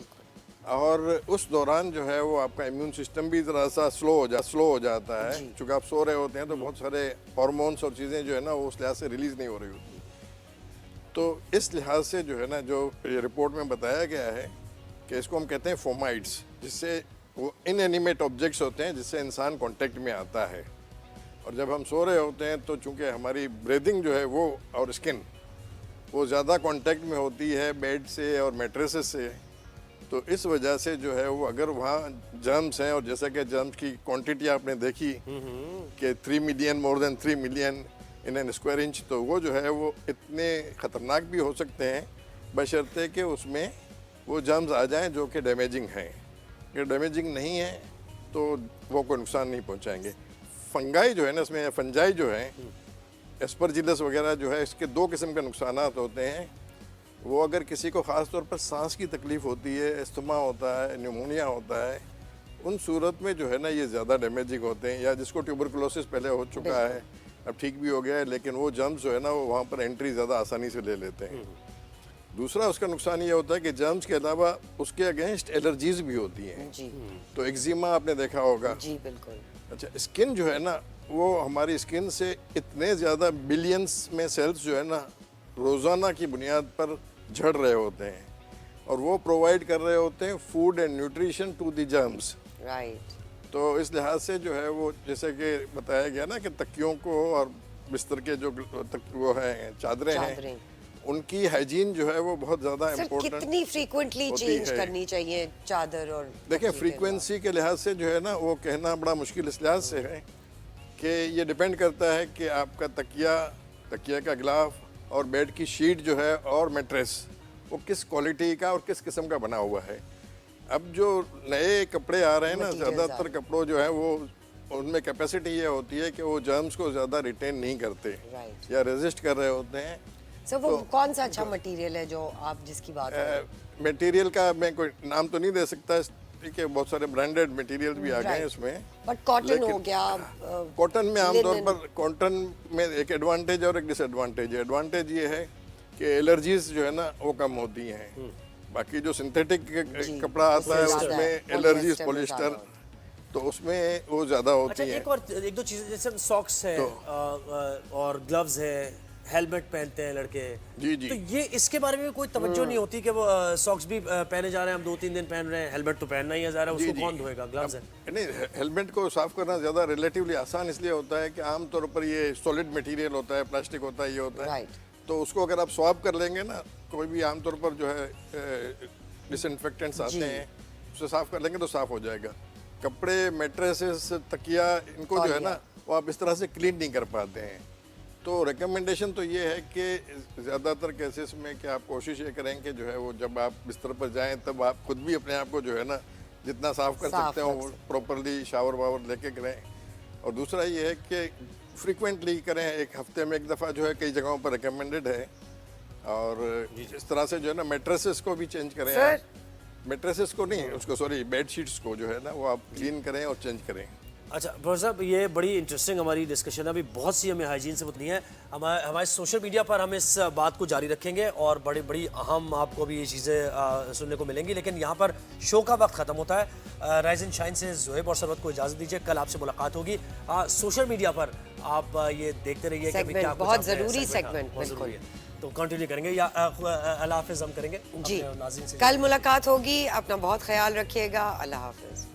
S17: اور اس دوران جو ہے وہ آپ کا امیون سسٹم بھی ذرا سا سلو ہو جاتا ہے. چونکہ آپ سو رہے ہوتے ہیں تو بہت سارے ہارمونس اور چیزیں جو ہے نا وہ اس لحاظ سے ریلیز نہیں ہو رہی ہوتی. تو اس لحاظ سے جو ہے نا جو رپورٹ میں بتایا گیا ہے کہ اس کو ہم کہتے ہیں فومائٹس، جس سے وہ ان اینیمیٹ آبجیکٹس ہوتے ہیں جس سے انسان کانٹیکٹ میں آتا ہے. اور جب ہم سو رہے ہوتے ہیں تو چونکہ ہماری بریدنگ جو ہے وہ اور اسکن وہ زیادہ کانٹیکٹ میں ہوتی ہے بیڈ سے اور میٹریسز سے، تو اس وجہ سے جو ہے وہ اگر وہاں جرمز ہیں، اور جیسا کہ جرمز کی کوانٹیٹی آپ نے دیکھی کہ 3 million more than 3 million in an square inch, تو وہ جو ہے وہ اتنے خطرناک بھی ہو سکتے ہیں بشرطے کہ اس میں وہ جرمز آ جائیں جو کہ ڈیمیجنگ ہیں. اگر ڈیمیجنگ نہیں ہے تو وہ کوئی نقصان نہیں پہنچائیں گے. فنگائی جو ہے نا، اس میں فنجائی جو ہیں ایسپرجیلس وغیرہ جو ہے، اس کے 2 قسم کے نقصانات ہوتے ہیں. وہ اگر کسی کو خاص طور پر سانس کی تکلیف ہوتی ہے، استھما ہوتا ہے، نیمونیا ہوتا ہے، ان صورت میں جو ہے نا یہ زیادہ ڈیمیجنگ ہوتے ہیں. یا جس کو ٹیوبرکلوسس پہلے ہو چکا ہے، اب ٹھیک بھی ہو گیا ہے، لیکن وہ جرمز جو ہے نا وہ وہاں پر انٹری زیادہ آسانی سے لے لیتے ہیں. دوسرا اس کا نقصان یہ ہوتا ہے کہ جرمز کے علاوہ اس کے اگینسٹ الرجیز بھی ہوتی ہیں. تو ایگزیما آپ نے دیکھا ہوگا.
S2: جی بالکل.
S17: اچھا، اسکن جو ہے نا وہ ہماری اسکن سے اتنے زیادہ بلینز میں سیلز جو ہے نا روزانہ کی بنیاد پر جھڑ رہے ہوتے ہیں، اور وہ پرووائڈ کر رہے ہوتے ہیں food and nutrition to the germs.
S2: Right.
S17: تو اس لحاظ سے جو ہے وہ جیسے کہ بتایا گیا نا کہ تکیوں کو اور بستر کے جو وہ ہیں چادریں ہیں ان کی ہائیجین جو ہے وہ بہت زیادہ امپورٹنٹ.
S2: کتنی فریکوینٹلی چینج کرنی چاہیے چادر؟ اور
S17: دیکھیں فریکوینسی کے لحاظ سے جو ہے نا وہ کہنا بڑا مشکل اس لحاظ سے ہے کہ یہ ڈیپینڈ کرتا ہے کہ آپ کا تکیہ کا غلاف اور بیڈ کی شیٹ جو ہے اور میٹریس وہ کس کوالٹی کا اور کس قسم کا بنا ہوا ہے. اب جو نئے کپڑے آ رہے ہیں نا، زیادہ تر کپڑوں جو ہیں وہ ان میں کیپیسٹی یہ ہوتی ہے کہ وہ جرمز کو زیادہ ریٹین نہیں کرتے یا ریزسٹ کر رہے ہوتے ہیں.
S2: سر وہ کون سا اچھا مٹیریل ہے جو آپ جس کی بات ہے؟
S17: مٹیریل کا میں کوئی نام تو نہیں دے سکتا، ٹھیک ہے، بہت سارے برانڈیڈ مٹیریل بھی آ گئے ہیں اس میں.
S2: بٹ کاٹن ہو گیا.
S17: کاٹن میں عام طور پر کاٹن میں ایک ایڈوانٹیج اور ایک ڈس ایڈوانٹیج ہے. ایڈوانٹیج یہ ہے کہ الرجیز جو ہے نا وہ کم ہوتی ہیں. باقی جو سنتھیٹک کپڑا آتا ہے اس میں الرجیز پولیسٹر تو اس میں وہ زیادہ ہوتی ہیں.
S1: ایک دو چیزیں جیسے ساکس ہے اور گلوز ہے، ہیلمٹ پہنتے ہیں لڑکے، تو یہ اس کے بارے میں کوئی توجہ نہیں ہوتی کہ وہ ساکس بھی پہنے جا رہے ہیں، ہم 2-3 دن پہن رہے ہیں، ہیلمٹ تو پہننا ہی ہے ظاہر ہے، اس کو کون دھوئے گا؟ گلوز ہے.
S17: نہیں، ہیلمٹ کو صاف کرنا زیادہ ریلیٹیولی آسان اس لیے ہوتا ہے کہ عام طور پر یہ سولڈ مٹیریل ہوتا ہے، پلاسٹک ہوتا ہے، یہ ہوتا ہے، تو اس کو اگر آپ سواب کر لیں گے نا، کوئی بھی عام طور پر جو ہے ڈس انفیکٹنٹس آتے ہیں اسے صاف کر لیں گے تو صاف ہو جائے گا. کپڑے، میٹریسز، تکیہ، ان کو جو ہے نا وہ آپ اس طرح سے کلین نہیں کر پاتے ہیں. تو ریکمنڈیشن تو یہ ہے کہ زیادہ تر کیسز میں کہ آپ کوشش یہ کریں کہ جو ہے وہ جب آپ بستر پر جائیں تب آپ خود بھی اپنے آپ کو جو ہے نا جتنا صاف کر سکتے ہوں وہ پراپرلی شاور واور لے کے کریں. اور دوسرا یہ ہے کہ فریکوینٹلی کریں، ایک ہفتے میں ایک دفعہ جو ہے کئی جگہوں پر ریکمینڈڈ ہے. اور اس طرح سے جو ہے نا میٹریسز کو بھی چینج کریں. میٹریسز کو نہیں، اس کو سوری بیڈ شیٹس کو جو ہے نا وہ آپ کلین کریں اور چینج کریں.
S1: अच्छा प्रोफेसर साहब, ये बड़ी इंटरेस्टिंग हमारी डिस्कशन है, अभी बहुत सी हमें हाइजीन से उतनी है। हमारे सोशल मीडिया पर हम इस बात को जारी रखेंगे और बड़ी बड़ी अहम आपको भी ये चीज़ें सुनने को मिलेंगी, लेकिन यहाँ पर शो का वक्त ख़त्म होता है। राइज एंड शाइन से ज़ोहेब और सरवत को इजाज़त दीजिए, कल आपसे मुलाकात होगी। सोशल मीडिया पर आप ये देखते रहिए कि क्या
S2: बहुत ज़रूरी सेगमेंट, बिल्कुल,
S1: तो कंटिन्यू करेंगे या अल्लाह हाफिज़ हम करेंगे
S2: जी। कल मुलाकात होगी, अपना बहुत ख्याल रखिएगा, अल्लाह हाफिज़।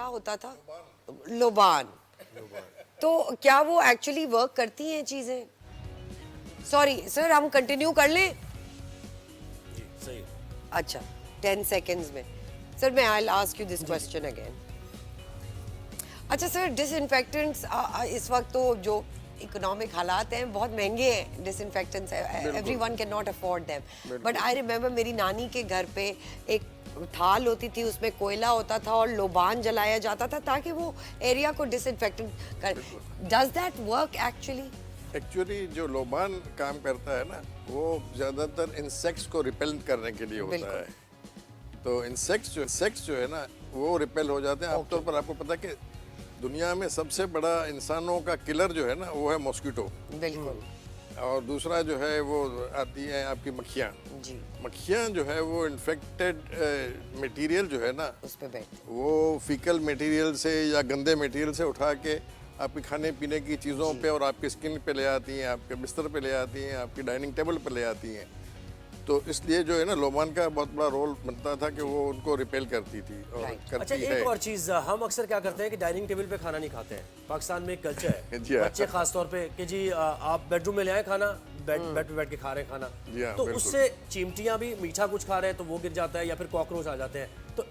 S2: होता था लोबान, तो क्या वो एक्चुअली वर्क करती हैं चीजें? सॉरी सर, हम कंटिन्यू कर लें?
S1: सही।
S2: अच्छा 10 सेकेंड्स में सर, मैं I will ask you this question again. अच्छा सर, डिसइंफेक्टेंट्स इस वक्त तो जो इकोनॉमिक हालात हैं बहुत महंगे हैं, disinfectants everyone can not afford them, but I remember मेरी नानी के घर पे एक थाल होती थी, उसमें कोयला होता था और लोबान जलाया जाता था ताकि वो एरिया को डिसइंफेक्टेंट कर। Does that work actually?
S17: Actually जो लोबान काम करता है ना, वो ज़्यादातर इंसेक्ट्स को रिपेल करने के लिए होता है। तो इंसेक्ट्स जो है ना, वो रिपेल हो जाते हैं। आमतौर पर आपको पता है कि दुनिया में सबसे बड़ा इंसानों का किलर जो है ना, वो है मॉस्किटो।
S2: बिल्कुल।
S17: और दूसरा जो है वो आती है आपकी मक्खियाँ।
S2: जी।
S17: मक्खियाँ जो है वो इन्फेक्टेड मटेरियल जो है ना,
S2: उस पे बैठ
S17: वो फीकल मटेरियल से या गंदे मटेरियल से उठा के आपके खाने पीने की चीज़ों पे और आपकी स्किन पे ले आती हैं, आपके बिस्तर पे ले आती हैं, आपकी डाइनिंग टेबल पे ले आती हैं। तो इसलिए जो है ना, लोबान का बहुत बड़ा रोल बनता था कि वो उनको रिपेल करती थी और करती
S1: अच्छा,
S17: है।
S1: एक और चीज़, हम अक्सर क्या करते हैं कि डाइनिंग टेबल पे खाना नहीं खाते हैं। पाकिस्तान में एक कल्चर है, बच्चे खास तौर पे कि जी आप बेडरूम में ले आए खाना, बेड पे बैठ के खा रहे हैं खाना, तो उससे चिमटियाँ भी मीठा कुछ खा रहे हैं तो वो गिर जाता है या फिर कॉकरोच आ जाते हैं। तो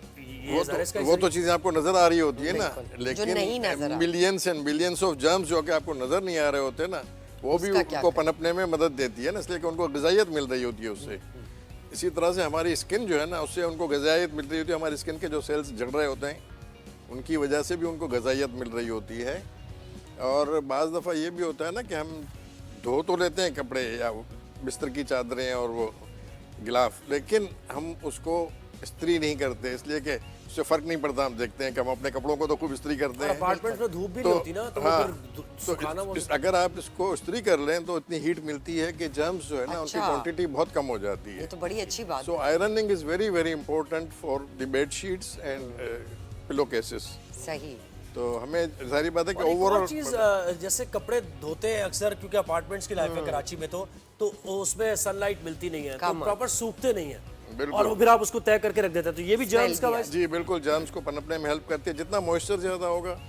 S17: वो तो चीज़ें आपको नजर आ रही होती है ना, लेकिन millions and billions of germs जो कि आपको नजर नहीं आ रहे होते ना, वो भी उनको पनपने में मदद देती है ना, इसलिए कि उनको ग़िज़ाइयत मिल रही होती है उससे। इसी तरह से हमारी स्किन जो है ना, उससे उनको ग़िज़ाइयत मिल रही होती है। हमारी स्किन के जो सेल्स जड़ रहे होते हैं, उनकी वजह से भी उनको ग़िज़ाइयत मिल रही होती है। और बाज़ दफ़ा ये भी होता है ना कि हम धो तो लेते हैं कपड़े या बिस्तर की चादरें और वो गिलाफ, लेकिन हम उसको इस्त्री नहीं करते, इसलिए कि उससे फ़र्क नहीं पड़ता। हम देखते हैं कि हम अपने कपड़ों को तो खूब इस्त्री करते हैं,
S1: अपार्टमेंट में धूप भी नहीं होती ना, तो
S17: अगर आप इसको इस्त्री कर लें तो इतनी हीट मिलती है कि जर्म्स जो है ना, उनकी क्वांटिटी बहुत कम हो जाती है।
S2: ये तो बड़ी अच्छी बात है।
S17: So ironing is very very important for the bed sheets and pillow cases.
S2: सही।
S17: तो हमें सारी बात है कि
S1: ओवरऑल चीज़, जैसे कपड़े धोते हैं अक्सर, क्योंकि अपार्टमेंट्स की लाइफ है कराची में, तो उसमें सनलाइट मिलती नहीं है, तो प्रॉपर सूखते नहीं है और फिर आप उसको तय करके रख देते हैं, तो ये भी जर्म्स का वजह।
S17: जी बिल्कुल, जर्म्स को पनपने में हेल्प करती है। जितना मॉइस्चर ज़्यादा होगा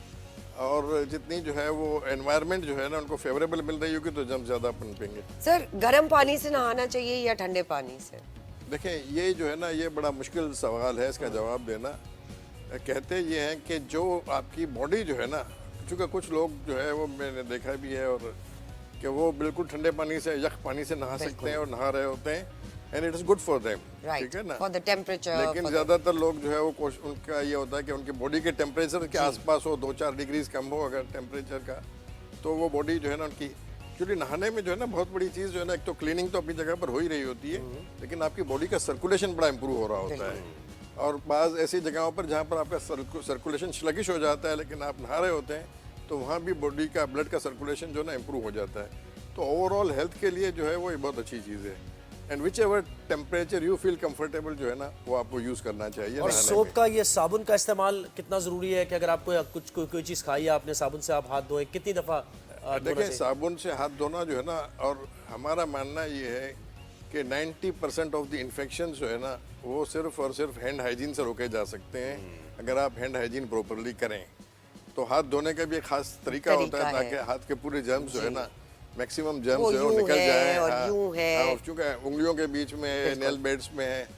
S17: और जितनी जो है वो एनवायरनमेंट जो है ना उनको फेवरेबल मिल रही होगी, तो जर्म्स ज़्यादा पनपेंगे।
S2: सर, गर्म पानी से नहाना चाहिए या ठंडे पानी से?
S17: देखें, ये जो है ना, ये बड़ा मुश्किल सवाल है, इसका जवाब देना। कहते ये हैं कि जो आपकी बॉडी जो है ना, चूँकि कुछ लोग जो है वो मैंने देखा भी है और कि वो बिल्कुल ठंडे पानी से, यख पानी से नहा सकते हैं और नहा रहे होते हैं, and it is good for them, ठीक है ना,
S2: फॉर द टेम्परेचर।
S17: लेकिन ज़्यादातर लोग जो है वो उनका ये होता है कि उनकी बॉडी के टेम्परेचर के आसपास हो, 2-4 डिग्रीज कम हो अगर टेम्परेचर का, तो वो बॉडी जो है ना उनकी, क्योंकि नहाने में जो है ना बहुत बड़ी चीज़ जो है ना, एक तो क्लीनिंग तो अपनी जगह पर हो ही रही होती है, लेकिन आपकी बॉडी का सर्कुलेशन बड़ा इंप्रूव हो रहा होता है। और बाज़ ऐसी जगहों पर जहाँ पर आपका सर्कुलेशन स्लगिश हो जाता है, लेकिन आप नहा रहे होते हैं, तो वहाँ भी बॉडी का ब्लड का सर्कुलेशन जो है ना इम्प्रूव हो जाता है। तो ओवरऑल हेल्थ के लिए जो है वो बहुत अच्छी चीज़ है। And which ever temperature you feel comfortable जो है ना, वो आपको यूज़ करना चाहिए।
S1: और सोप का, ये साबुन का इस्तेमाल कितना ज़रूरी है कि अगर आपको कोई चीज़ खाई है आपने, साबुन से आप हाथ धोए, कितनी दफ़ा?
S17: देखिए, साबुन से हाथ धोना जो है ना, और हमारा मानना ये है कि 90% ऑफ द इन्फेक्शन जो है ना, वो सिर्फ और सिर्फ हैंड हाइजीन से रोके जा सकते हैं अगर आप हैंड हाइजीन प्रॉपरली करें। तो हाथ धोने का भी एक खास तरीका होता है ताकि हाथ के पूरे जर्म्स जो है ना, मैक्सिमम जर्म्स जो है वो निकल जाए। चूँकि उंगलियों के बीच में, नेल बेड्स में है,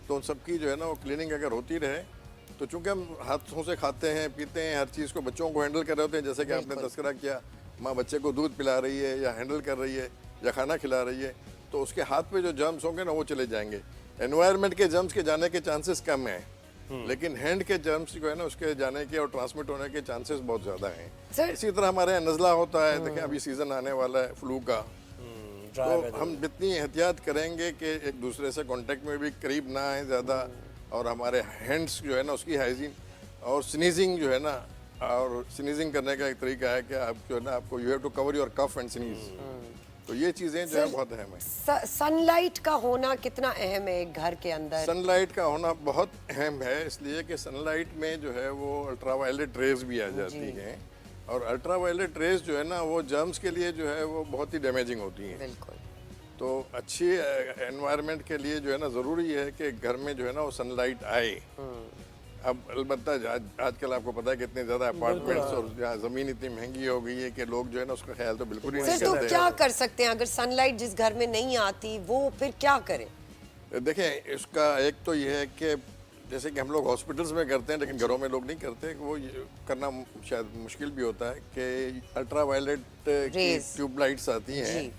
S17: तो उन सबकी जो है ना वो क्लीनिंग अगर होती रहे, तो चूँकि हम हाथों से खाते हैं, पीते हैं, हर चीज़ को बच्चों को हैंडल कर रहे होते हैं, जैसे कि आपने तस्करा किया, माँ बच्चे को दूध पिला रही है या हैंडल कर रही है या खाना खिला रही है, तो उसके हाथ पे जो जर्म्स होंगे ना वो चले जाएंगे। एनवायरनमेंट के जर्म्स के जाने के चांसेस कम हैं, लेकिन हैंड के जर्म्स जो है ना उसके जाने के और ट्रांसमिट होने के चांसेस बहुत ज़्यादा हैं। इसी तरह हमारे यहाँ नज़ला होता है, देखें अभी सीज़न आने वाला है फ्लू का, तो हम जितनी एहतियात करेंगे कि एक दूसरे से कांटेक्ट में भी करीब ना आए ज़्यादा, और हमारे हैंड्स जो है ना उसकी हाइजीन, और स्नीजिंग जो है ना, और स्नीजिंग करने का एक तरीका है कि आप जो है ना आपको you have to cover your cough and sneeze, तो ये चीज़ें जो है बहुत अहम है।
S2: सनलाइट का होना कितना अहम है एक घर के अंदर?
S17: सनलाइट का होना बहुत अहम है, इसलिए कि सनलाइट में जो है वो अल्ट्रावायलेट रेज भी आ जाती हैं, और अल्ट्रावायलेट रेज जो है ना वो जर्म्स के लिए जो है वो बहुत ही डैमेजिंग होती हैं।
S2: बिल्कुल।
S17: तो अच्छी एनवायरनमेंट के लिए जो है ना ज़रूरी है कि घर में जो है ना वो सनलाइट आए। अब अलबत्ता आजकल आपको पता है कितने ज़्यादा अपार्टमेंट्स और जहाँ ज़मीन इतनी महंगी हो गई है कि लोग जो है ना उसका ख्याल तो बिल्कुल ही नहीं
S2: सर, तो
S17: करते।
S2: क्या कर सकते हैं अगर सनलाइट जिस घर में नहीं आती, वो फिर क्या करें?
S17: देखें, इसका एक तो ये है कि जैसे कि हम लोग हॉस्पिटल्स में करते हैं लेकिन घरों में लोग नहीं करते, वो करना शायद मुश्किल भी होता है कि अल्ट्रावायलेट की ट्यूबलाइट्स आती हैं,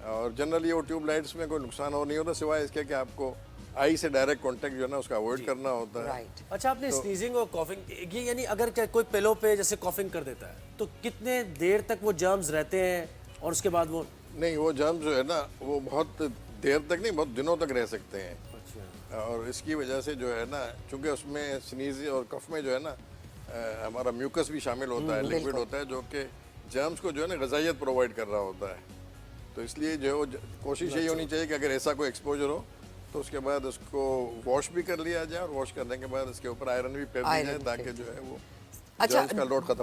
S17: और जनरली वो ट्यूबलाइट्स में कोई नुकसान और नहीं होता सिवाय इसके कि आपको आई से डायरेक्ट कांटेक्ट जो है ना उसका अवॉइड करना होता है।
S1: अच्छा, आपने स्नीजिंग और कॉफिंग, ये यानी अगर कोई पिलो पे जैसे कॉफिंग कर देता है तो कितने देर तक वो जर्म्स रहते हैं और उसके बाद वो?
S17: नहीं, वो जर्म्स जो है ना वो बहुत देर तक नहीं, बहुत दिनों तक रह सकते हैं। और इसकी वजह से जो है ना, चूँकि उसमें स्नीज और कफ में जो है ना हमारा म्यूकस भी शामिल होता है, लिक्विड होता है जो कि जर्म्स को जो है ना ग़िज़ाइयत प्रोवाइड कर रहा होता है। तो इसलिए जो है कोशिश यही होनी चाहिए कि अगर ऐसा कोई एक्सपोजर हो तो उसके बाद उसको वॉश भी कर लिया जाए, और वॉश करने के बाद इसके ऊपर आयरन भी फेर दिया जाए ताकि जो है वो
S2: अच्छा,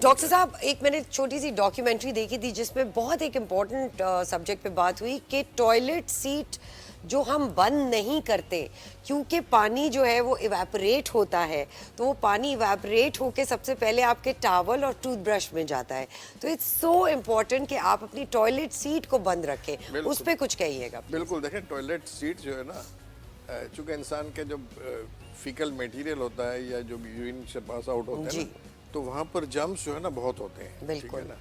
S2: डॉक्टर साहब, एक मैंने छोटी सी डॉक्यूमेंट्री देखी थी जिसमें बहुत एक इम्पॉर्टेंट सब्जेक्ट पे बात हुई कि टॉयलेट सीट जो हम बंद नहीं करते क्योंकि पानी जो है वो इवेपोरेट होता है, तो वो पानी इवेपोरेट होके सबसे पहले आपके टावल और टूथब्रश में जाता है। तो इट्स सो इम्पोर्टेंट कि आप अपनी टॉयलेट सीट को बंद रखें। उस पर कुछ कहिएगा।
S17: बिल्कुल, देखें टॉयलेट सीट जो है ना, चूँकि इंसान के जब फीकल मटेरियल होता है या जो यूरिन से पास आउट होते हैं तो वहाँ पर जर्म्स जो है ना बहुत होते हैं।
S2: बिल्कुल।
S17: ठीक है ना,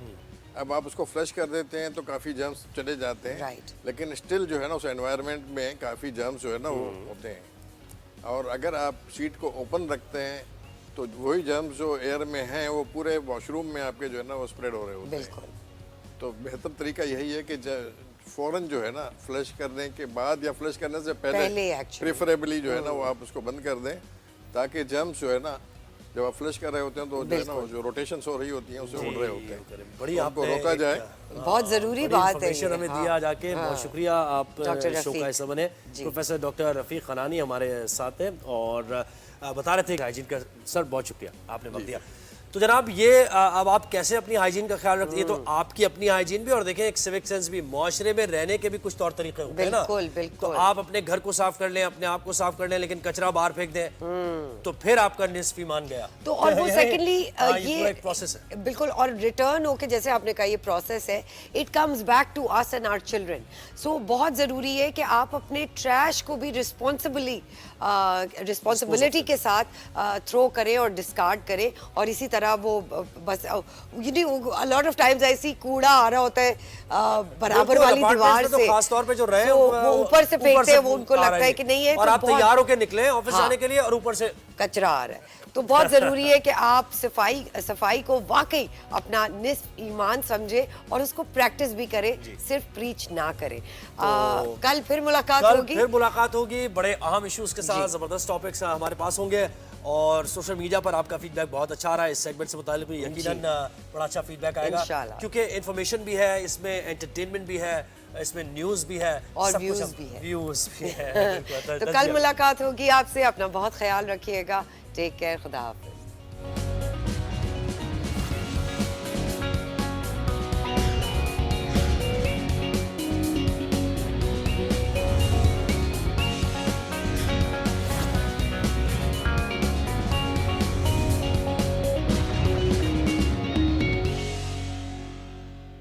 S17: अब आप उसको फ्लश कर देते हैं तो काफ़ी जर्म्स चले जाते हैं, लेकिन स्टिल जो है ना उस एनवायरनमेंट में काफ़ी जर्म्स जो है ना वो होते हैं। और अगर आप सीट को ओपन रखते हैं तो वही जर्म्स जो एयर में हैं वो पूरे वॉशरूम में आपके जो है ना वो स्प्रेड हो रहे होते हैं।
S2: बिल्कुल।
S17: तो बेहतर तरीका यही है कि फ़ौरन जो है ना फ्लश करने के बाद या फ्लश करने से पहले प्रेफरेबली जो है ना वो आप उसको बंद कर दें, ताकि जर्म्स जो है ना जब आप फ्लश कर रहे होते हैं तो जो है ना जो रोटेशंस हो रही होती हैं उससे उड़ रहे होते हैं,
S1: बड़ी
S17: आपको रोका जाए।
S2: बहुत ज़रूरी बात है,
S1: हमें दिया जाके बहुत शुक्रिया। आप शो का हिस्सा बने। प्रोफेसर डॉक्टर रफ़ीक खनानी हमारे साथ हैं और बता रहे थे हाइजीन का। सर बहुत शुक्रिया, आपने वक्त दिया। तो जनाब ये अब आप कैसे अपनी हाइजीन का ख्याल रखते हैं, तो आपकी अपनी हाइजीन भी और देखें एक सिविक सेंस भी, मुआशरे में रहने के भी कुछ तौर तरीके होते हैं ना।
S2: बिल्कुल।
S1: तो आप अपने घर को साफ कर लें, अपने आप को साफ कर लें, लेकिन कचरा बाहर फेंक दें तो फिर आपका निस्फ ईमान गया।
S2: तो और वो सेकेंडली
S1: ये एक प्रोसेस है।
S2: बिल्कुल, और रिटर्न होके जैसे आपने कहा ये प्रोसेस है, it comes back to us and our children. So बहुत ज़रूरी है कि आप अपने ट्रैश को भी रिस्पॉन्सिबिलिटी के साथ थ्रो करें और डिस्कार्ड करें। और इसी तरह वो बस लॉट ऑफ टाइम्स ऐसी कूड़ा आ रहा होता है बराबर वाली दीवार से,
S1: खास तौर पे जो रहे
S2: वो ऊपर से फेंकते हैं, वो उनको लगता है कि नहीं है,
S1: और आप तैयार होकर निकले ऑफिस जाने के लिए और ऊपर से
S2: कचरा आ रहा है। तो बहुत ज़रूरी है कि आप सफाई को वाकई अपना निस्फ ईमान समझे और उसको प्रैक्टिस भी करें, सिर्फ प्रीच ना करें। कल फिर मुलाकात होगी बड़े अहम इश्यूज के साथ, ज़बरदस्त टॉपिक्स हमारे पास होंगे। और सोशल मीडिया पर आपका फीडबैक बहुत अच्छा आ रहा है इस सेगमेंट से मुताल्लिक, यकीनन बड़ा अच्छा फीडबैक आएगा क्योंकि इन्फॉर्मेशन भी है इसमें, एंटरटेनमेंट भी है इसमें, न्यूज़ भी है और व्यूज़ भी है। तो कल मुलाकात होगी आपसे, अपना बहुत ख्याल रखिएगा। टेक केयर, खुदा हाफिज़।